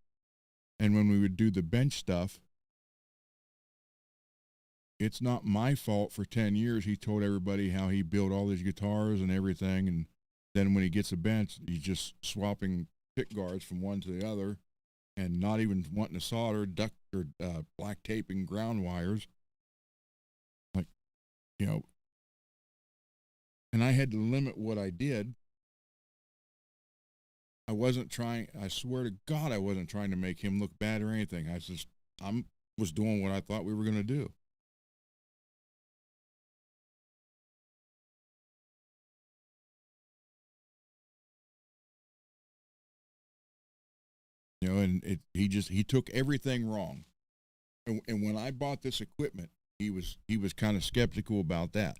And when we would do the bench stuff, it's not my fault for 10 years. He told everybody how he built all these guitars and everything. And then when he gets a bench, he's just swapping pickguards from one to the other and not even wanting to solder, duct or black taping ground wires. Like, you know, and I had to limit what I did. I wasn't trying, I swear to God, I wasn't trying to make him look bad or anything. I was doing what I thought we were going to do. You know, and he took everything wrong. And when I bought this equipment, he was kind of skeptical about that.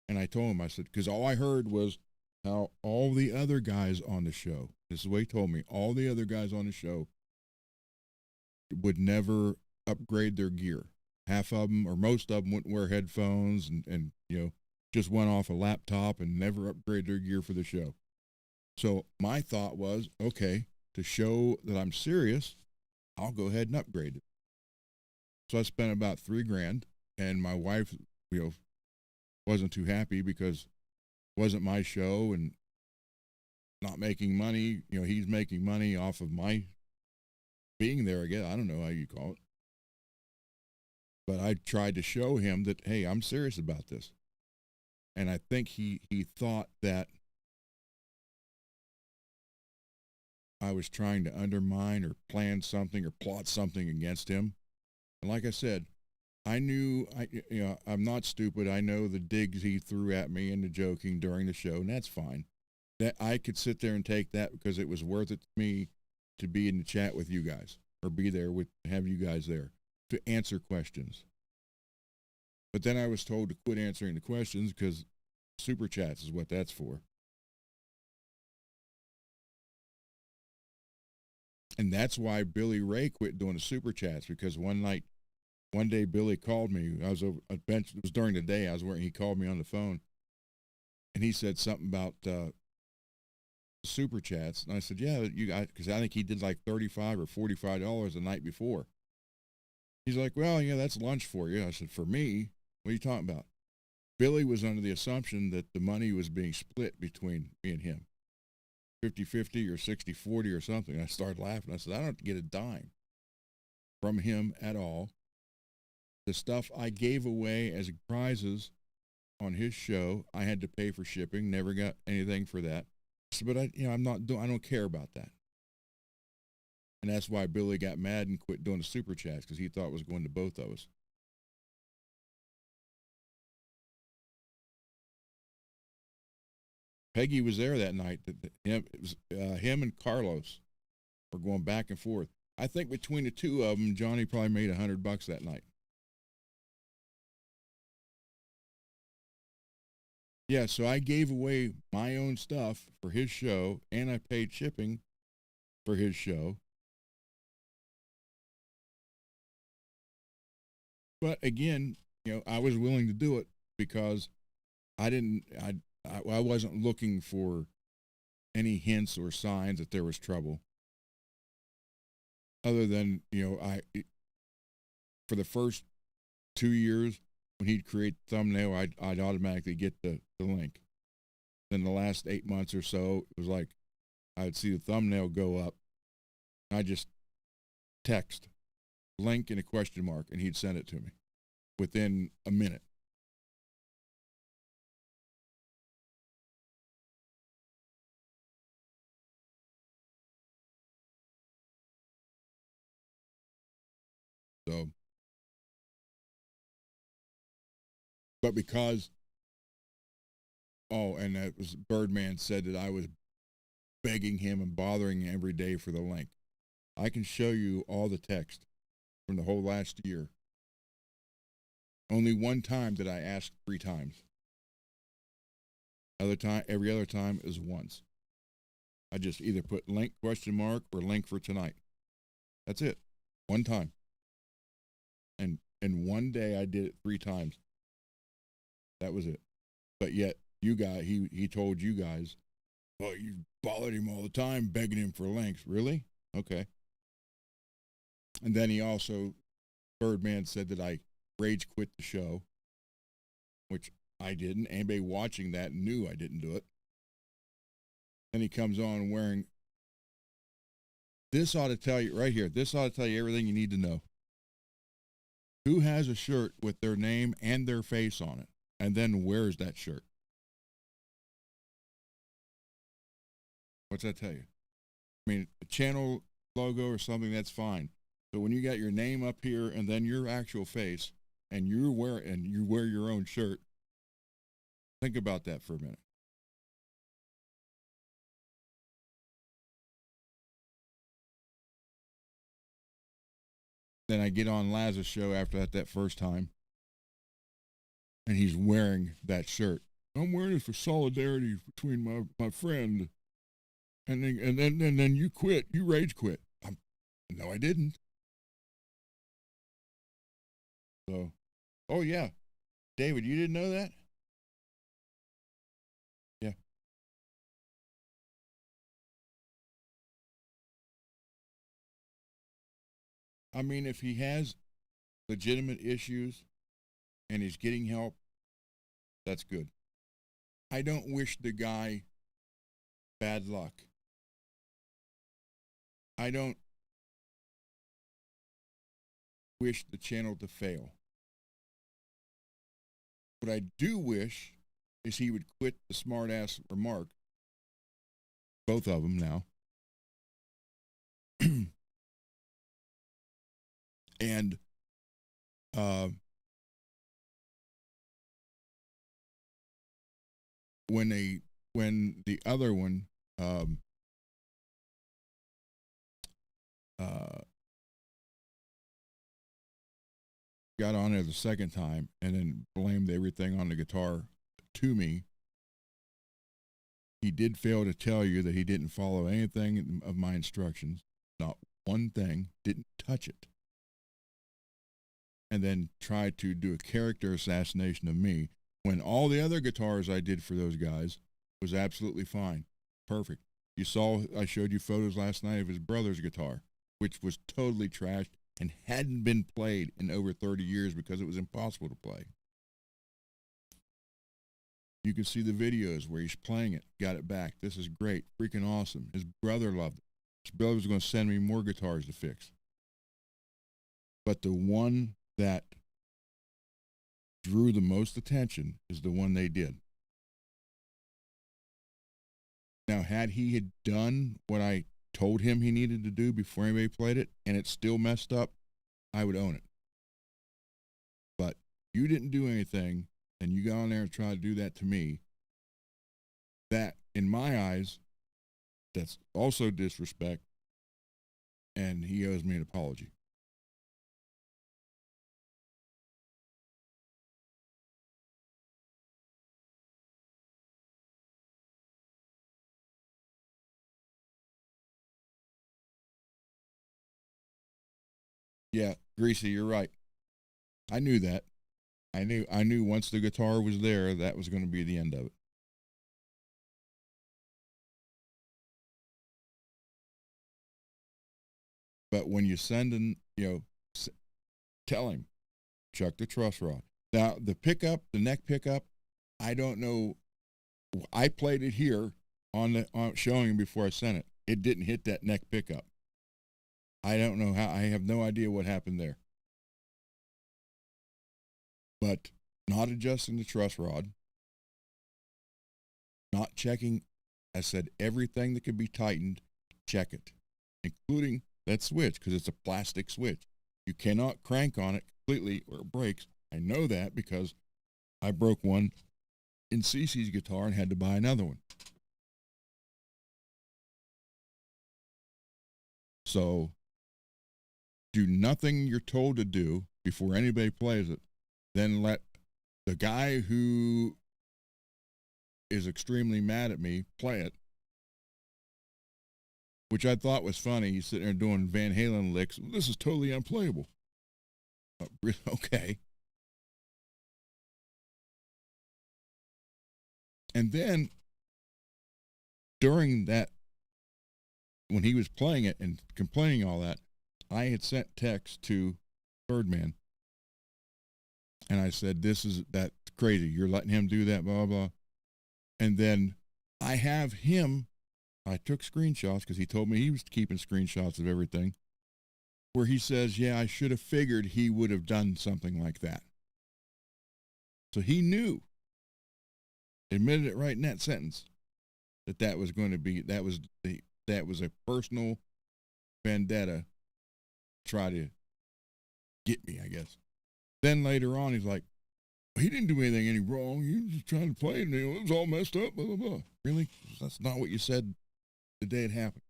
And I told him, I said, because all I heard was how all the other guys on the show, this is what he told me, all the other guys on the show would never upgrade their gear. Half of them or most of them wouldn't wear headphones and you know, just went off a laptop and never upgrade their gear for the show. So my thought was, okay, to show that I'm serious, I'll go ahead and upgrade it. So I spent about $3,000, and my wife, you know, wasn't too happy because it wasn't my show and not making money. You know, he's making money off of my being there, I guess. I don't know how you call it. But I tried to show him that, hey, I'm serious about this. And I think he thought that I was trying to undermine or plan something or plot something against him. And like I said, I knew, I'm not stupid. I know the digs he threw at me and the joking during the show, and that's fine. That I could sit there and take that because it was worth it to me to be in the chat with you guys or be there have you guys there to answer questions. But then I was told to quit answering the questions because super chats is what that's for. And that's why Billy Ray quit doing the super chats, because one day Billy called me. I was over a bench. It was during the day. He called me on the phone, and he said something about super chats. And I said, yeah, because I think he did like $35 or $45 the night before. He's like, well, yeah, that's lunch for you. I said, for me? What are you talking about? Billy was under the assumption that the money was being split between me and him. 50-50 or 60-40 or something. I started laughing. I said, I don't get a dime from him at all. The stuff I gave away as prizes on his show, I had to pay for shipping. Never got anything for that. But I don't care about that. And that's why Billy got mad and quit doing the super chats, because he thought it was going to both of us. Peggy was there that night. Him and Carlos were going back and forth. I think between the two of them, Johnny probably made $100 that night. Yeah, so I gave away my own stuff for his show, and I paid shipping for his show. But again, I was willing to do it because I wasn't looking for any hints or signs that there was trouble. Other than, for the first 2 years, when he'd create the thumbnail, I'd automatically get the link. Then the last 8 months or so, it was like I'd see the thumbnail go up. I'd just text link and a question mark, and he'd send it to me within a minute. So, but because, and that was Birdman said that I was begging him and bothering him every day for the link. I can show you all the text from the whole last year. Only one time did I ask 3 times. Every other time is once. I just either put link question mark or link for tonight. That's it. One time. And In one day, I did it 3 times. That was it. But yet, you guys, he told you guys, well, you followed him all the time, begging him for links. Really? Okay. And then he also, Birdman said that I rage quit the show, which I didn't. Anybody watching that knew I didn't do it. Then he comes on wearing, this ought to tell you, right here, this ought to tell you everything you need to know. Who has a shirt with their name and their face on it, and then wears that shirt? What's that tell you? I mean, a channel logo or something, that's fine. But when you got your name up here and then your actual face, and you wear your own shirt, think about that for a minute. Then I get on Laz's show after that first time, and he's wearing that shirt. I'm wearing it for solidarity between my friend. And then you quit. You rage quit. No, I didn't. So, oh yeah, David, you didn't know that? Yeah. I mean, if he has legitimate issues and he's getting help, that's good. I don't wish the guy bad luck. I don't wish the channel to fail. What I do wish is he would quit the smart-ass remark, both of them now, and when the other one got on there the second time and then blamed everything on the guitar to me, he did fail to tell you that he didn't follow anything of my instructions, not one thing, didn't touch it, and then tried to do a character assassination of me when all the other guitars I did for those guys was absolutely fine, perfect. You saw, I showed you photos last night of his brother's guitar, which was totally trashed and hadn't been played in over 30 years because it was impossible to play. You can see the videos where he's playing it, got it back. This is great, freaking awesome. His brother loved it. His brother was going to send me more guitars to fix. But the one that drew the most attention is the one they did. Now, had he had done what I told him he needed to do before anybody played it, and it's still messed up, I would own it. But you didn't do anything, and you got on there and tried to do that to me. That, in my eyes, that's also disrespect, and he owes me an apology. Yeah, Greasy, you're right. I knew that. I knew once the guitar was there, that was going to be the end of it. But when you send in, tell him, chuck the truss rod. Now, the pickup, the neck pickup, I don't know. I played it here on showing him before I sent it. It didn't hit that neck pickup. I don't know how. I have no idea what happened there. But not adjusting the truss rod, not checking, I said everything that could be tightened, check it, including that switch, because it's a plastic switch. You cannot crank on it completely or it breaks. I know that because I broke one in Cece's guitar and had to buy another one. So do nothing you're told to do before anybody plays it. Then let the guy who is extremely mad at me play it, which I thought was funny. He's sitting there doing Van Halen licks. This is totally unplayable. Okay. And then during that, when he was playing it and complaining all that, I had sent text to Birdman, and I said, that's crazy. You're letting him do that, blah, blah, blah. And then I have him, I took screenshots because he told me he was keeping screenshots of everything, where he says, yeah, I should have figured he would have done something like that. So he knew, admitted it right in that sentence, that was going to be, that was a personal vendetta, try to get me, I guess. Then later on, he's like, he didn't do anything any wrong. He was just trying to play, and it was all messed up, blah, blah, blah. Really? That's not what you said the day it happened.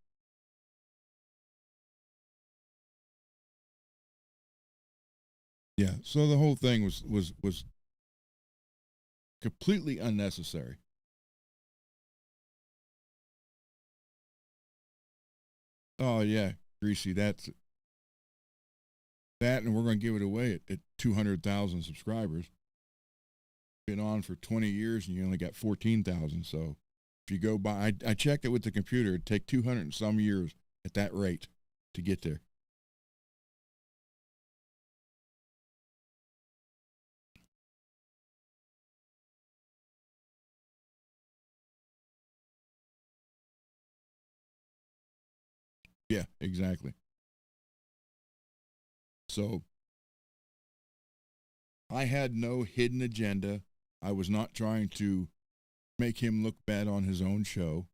Yeah, so the whole thing was completely unnecessary. Oh yeah, Greasy, that, and we're going to give it away at 200,000 subscribers. Been on for 20 years and you only got 14,000. So if you go by, I checked it with the computer. It'd take 200 and some years at that rate to get there. Yeah, exactly. So I had no hidden agenda. I was not trying to make him look bad on his own show.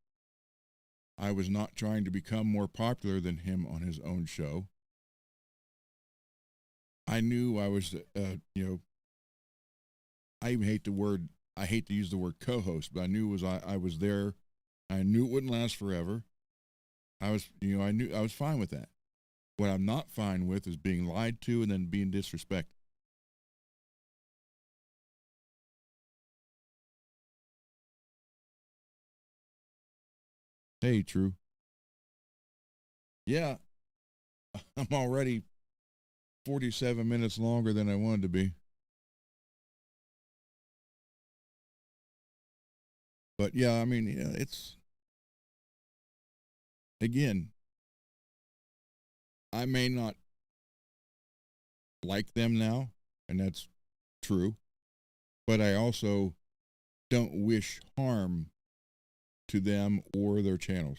I was not trying to become more popular than him on his own show. I knew I was, I even hate I hate to use the word co-host, but I knew I was there. I knew it wouldn't last forever. I knew I was fine with that. What I'm not fine with is being lied to and then being disrespected. Hey, True. Yeah, I'm already 47 minutes longer than I wanted to be. But yeah, I mean, yeah, it's, again, I may not like them now, and that's true, but I also don't wish harm to them or their channels.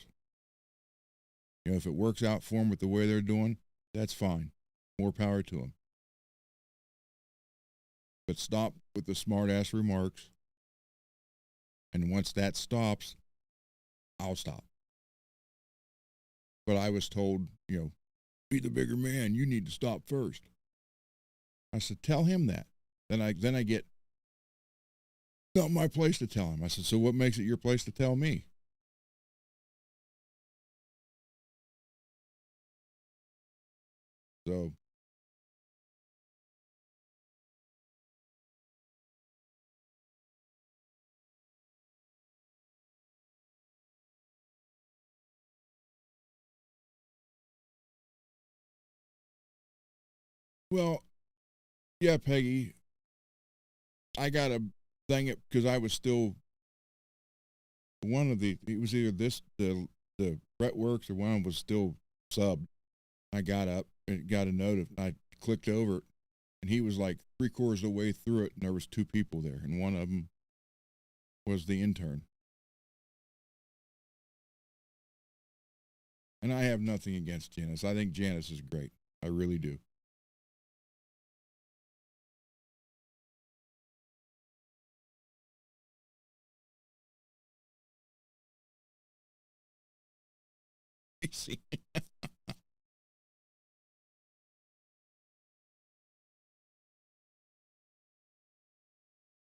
If it works out for them with the way they're doing, that's fine. More power to them. But stop with the smart ass remarks. And once that stops, I'll stop. But I was told, be the bigger man. You need to stop first. I said, tell him that. Then I get, not my place to tell him. I said, so what makes it your place to tell me? So well, yeah, Peggy, I got a thing it because I was still it was either the Fretworks or one was still subbed. I got up and got a note I clicked over it, and he was like 3/4 of the way through it, and there was two people there, and one of them was the intern. And I have nothing against Janice. I think Janice is great. I really do. See?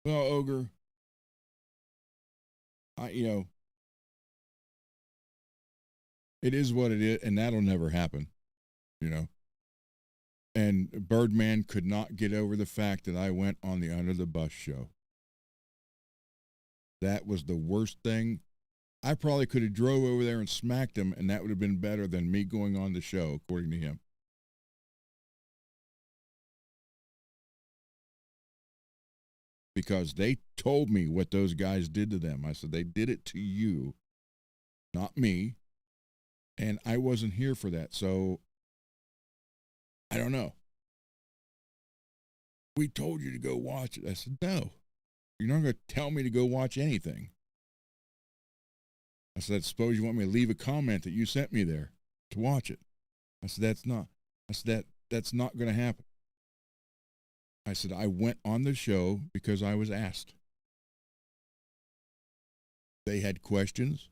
Well, Ogre, it is what it is, and that'll never happen, you know. And Birdman could not get over the fact that I went on the Under the Bus show. That was the worst thing. I probably could have drove over there and smacked him, and that would have been better than me going on the show, according to him. because they told me what those guys did to them. I said, they did it to you, not me. And I wasn't here for that. So I don't know. We told you to go watch it. I said, no, you're not going to tell me to go watch anything. I said, suppose you want me to leave a comment that you sent me there to watch it. I said, that's not going to happen. I said, I went on the show because I was asked. They had questions.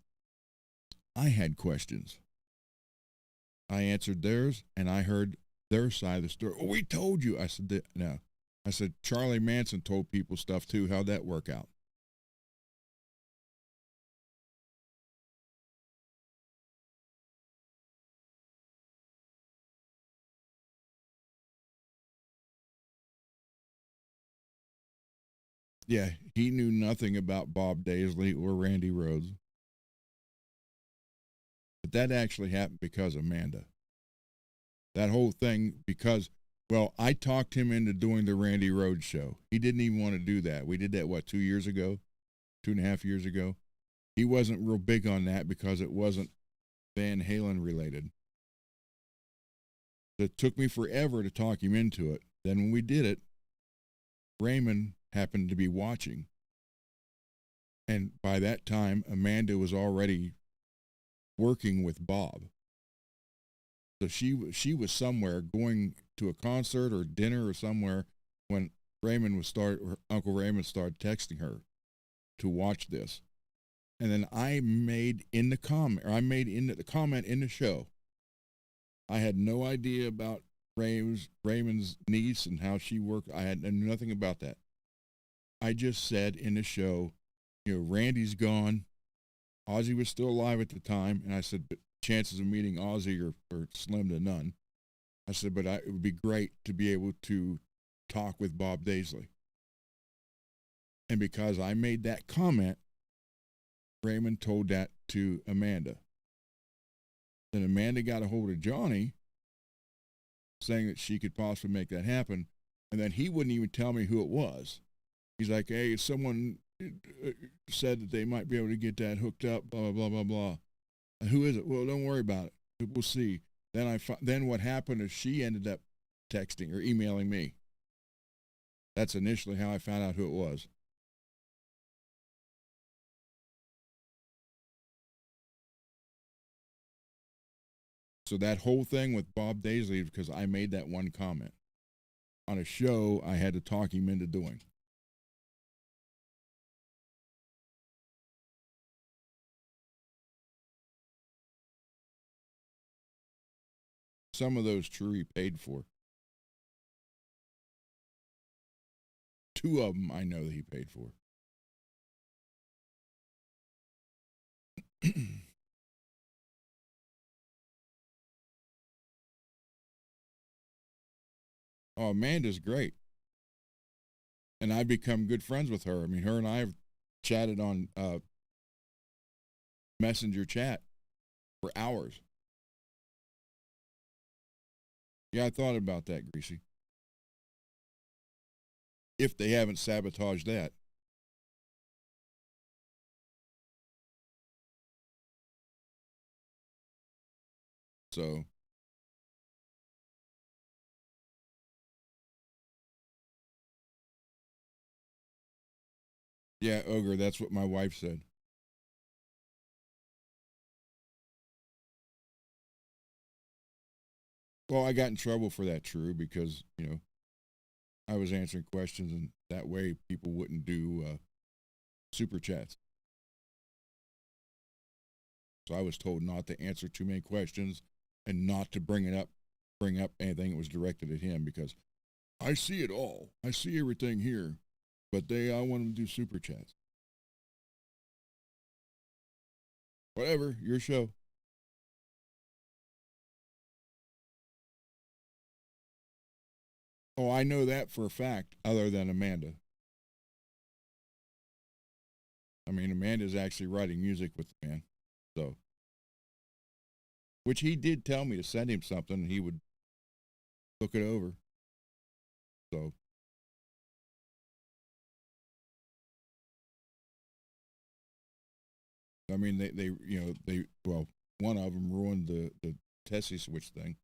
I had questions. I answered theirs, and I heard their side of the story. Oh, we told you. I said, no. I said, Charlie Manson told people stuff too. How'd that work out? Yeah, he knew nothing about Bob Daisley or Randy Rhoads. But that actually happened because of Amanda. That whole thing, because, well, I talked him into doing the Randy Rhoads show. He didn't even want to do that. We did that, 2 years ago? 2.5 years ago? He wasn't real big on that because it wasn't Van Halen related. It took me forever to talk him into it. Then when we did it, Raymond happened to be watching. And by that time, Amanda was already working with Bob. So she was somewhere going to a concert or dinner or somewhere when Uncle Raymond started texting her to watch this. And then I made in the comment in the show. I had no idea about Raymond's niece and how she worked. I knew nothing about that. I just said in the show, Randy's gone. Ozzy was still alive at the time, and I said, but chances of meeting Ozzy are slim to none. I said, but it would be great to be able to talk with Bob Daisley. And because I made that comment, Raymond told that to Amanda. Then Amanda got a hold of Johnny, saying that she could possibly make that happen, and then he wouldn't even tell me who it was. He's like, hey, someone said that they might be able to get that hooked up, blah, blah, blah, blah. Who is it? Well, don't worry about it. We'll see. Then what happened is she ended up texting or emailing me. That's initially how I found out who it was. So that whole thing with Bob Daisley, because I made that one comment on a show I had to talk him into doing. Some of those true he paid for. 2 of them I know that he paid for. Oh, Amanda's great. And I've become good friends with her. I mean, her and I have chatted on Messenger chat for hours. Yeah, I thought about that, Greasy. If they haven't sabotaged that. So. Yeah, Ogre, that's what my wife said. Well, I got in trouble for that, True, because, I was answering questions, and that way people wouldn't do super chats. So I was told not to answer too many questions and not to bring up anything that was directed at him, because I see it all. I see everything here, but I want them to do super chats. Whatever, your show. Oh, I know that for a fact, other than Amanda. I mean, Amanda's actually writing music with the man. So, which he did tell me to send him something, and he would look it over. So, I mean, well, one of them ruined the Tessie switch thing,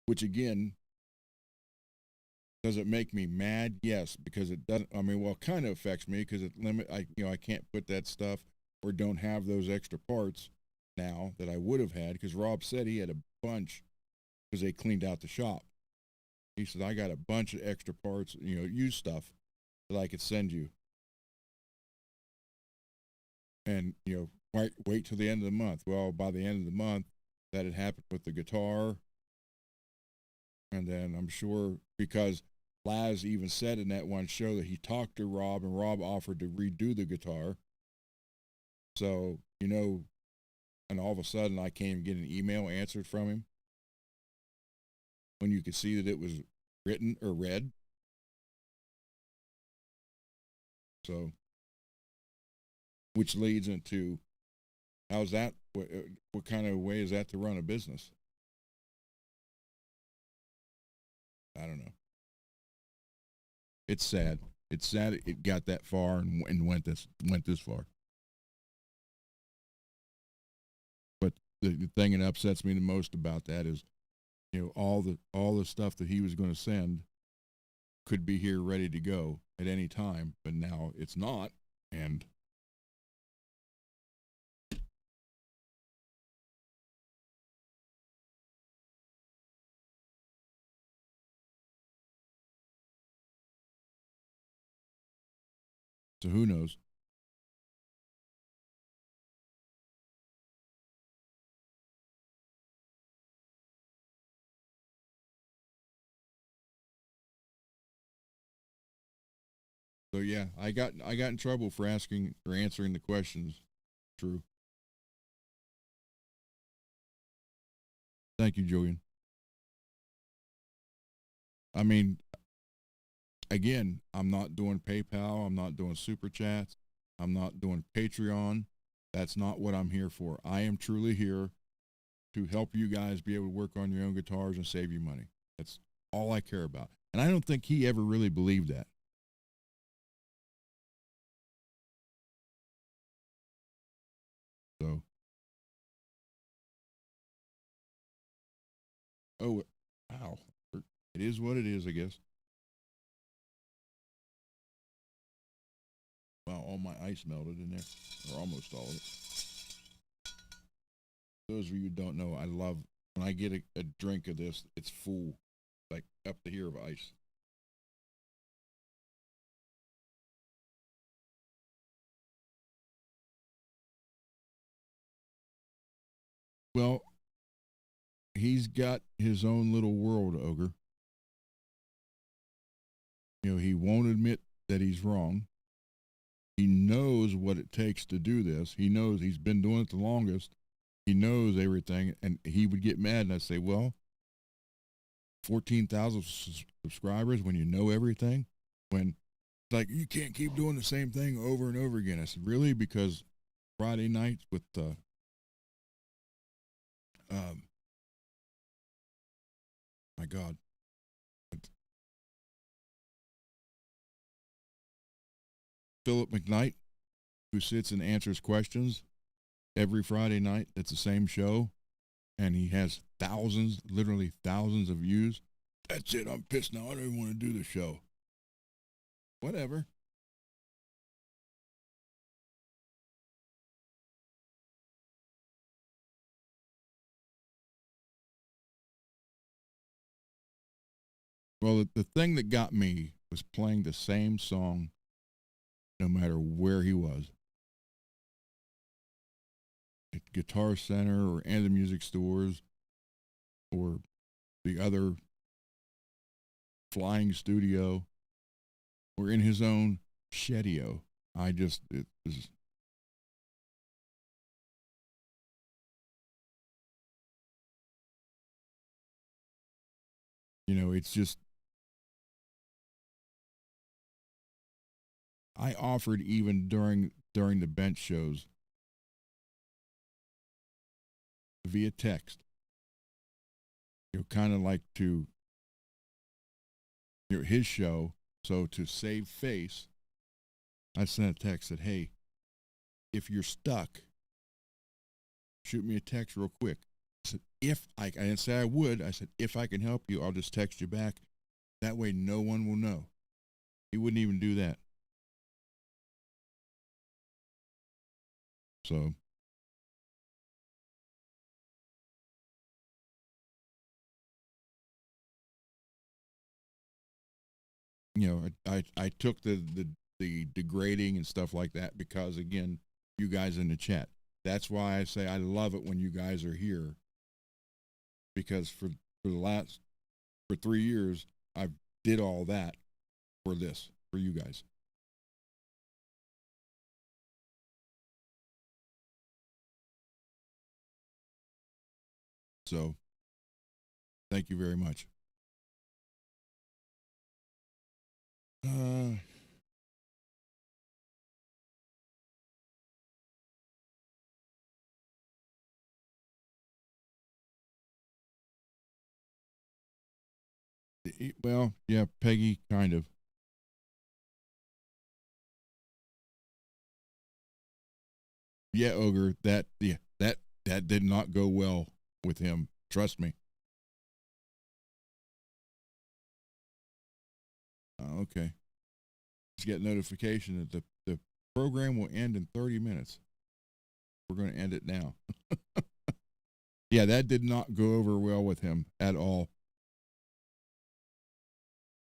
which again, does it make me mad? Yes, because it doesn't. I mean, well, it kind of affects me because I can't put that stuff or don't have those extra parts now that I would have had, because Rob said he had a bunch because they cleaned out the shop. He said, I got a bunch of extra parts, used stuff that I could send you. And, wait till the end of the month. Well, by the end of the month, that had happened with the guitar. And then I'm sure, because Laz even said in that one show that he talked to Rob and Rob offered to redo the guitar. So, and all of a sudden I can't even get an email answered from him when you could see that it was written or read. So, which leads into, how's that? What kind of way is that to run a business? I don't know. It's sad. It's sad it got that far and went this far. But the thing that upsets me the most about that is, all the stuff that he was going to send could be here ready to go at any time, but now it's not, and so who knows? So yeah, I got in trouble for asking or answering the questions. True. Thank you, Julian. I mean, again, I'm not doing PayPal. I'm not doing super chats. I'm not doing Patreon. That's not what I'm here for. I am truly here to help you guys be able to work on your own guitars and save you money. That's all I care about. And I don't think he ever really believed that. So, oh, wow. It is what it is, I guess. Wow, all my ice melted in there, or almost all of it. Those of you who don't know, I love when I get a drink of this, it's full, like up to here of ice. Well, he's got his own little world, Ogre. He won't admit that he's wrong. He knows what it takes to do this. He knows he's been doing it the longest. He knows everything, and he would get mad, and I'd say, well, 14,000 subscribers when you know everything, when it's like, you can't keep doing the same thing over and over again. I said, really? Because Friday nights with my God, Philip McKnight, who sits and answers questions every Friday night. It's the same show, and he has thousands, literally thousands of views. That's it. I'm pissed now. I don't even want to do the show. Whatever. Well, the thing that got me was playing the same song no matter where he was. At Guitar Center or any of the music stores or the other flying studio or in his own shedio. It was, it's just, I offered even during the bench shows via text, kind of like to, his show. So to save face, I sent a text that, hey, if you're stuck, shoot me a text real quick. I said, I didn't say I would. I said, if I can help you, I'll just text you back. That way no one will know. He wouldn't even do that. So, you know, I took the degrading and stuff like that because, again, you guys in the chat. That's why I say I love it when you guys are here, because for 3 years I did all that for you guys. So thank you very much. Well, yeah, Peggy, kind of. Yeah, Ogre, that did not go well with him. Trust me. Okay. Just get notification that the program will end in 30 minutes. We're going to end it now. Yeah, that did not go over well with him at all.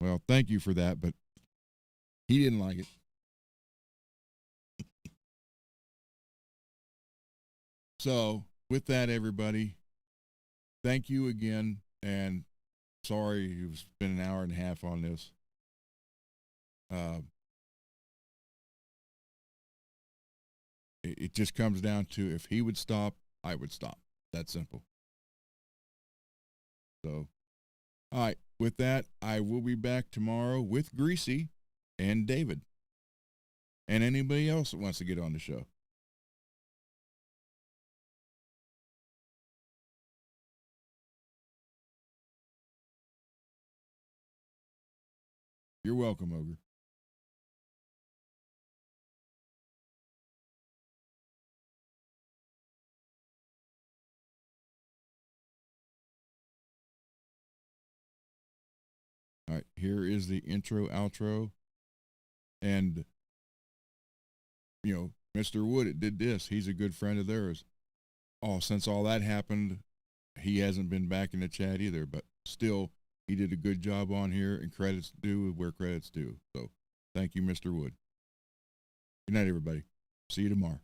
Well, thank you for that, but he didn't like it. So, with that, everybody, thank you again. And sorry it's been an hour and a half on this. It just comes down to, if he would stop, I would stop. That simple. So, all right. With that, I will be back tomorrow with Greasy and David and anybody else that wants to get on the show. You're welcome, Ogre. All right, here is the intro, outro. And, you know, Mr. Wood did this. He's a good friend of theirs. Oh, since all that happened, he hasn't been back in the chat either. But still, he did a good job on here, and credit's due where credit's due. So thank you, Mr. Wood. Good night, everybody. See you tomorrow.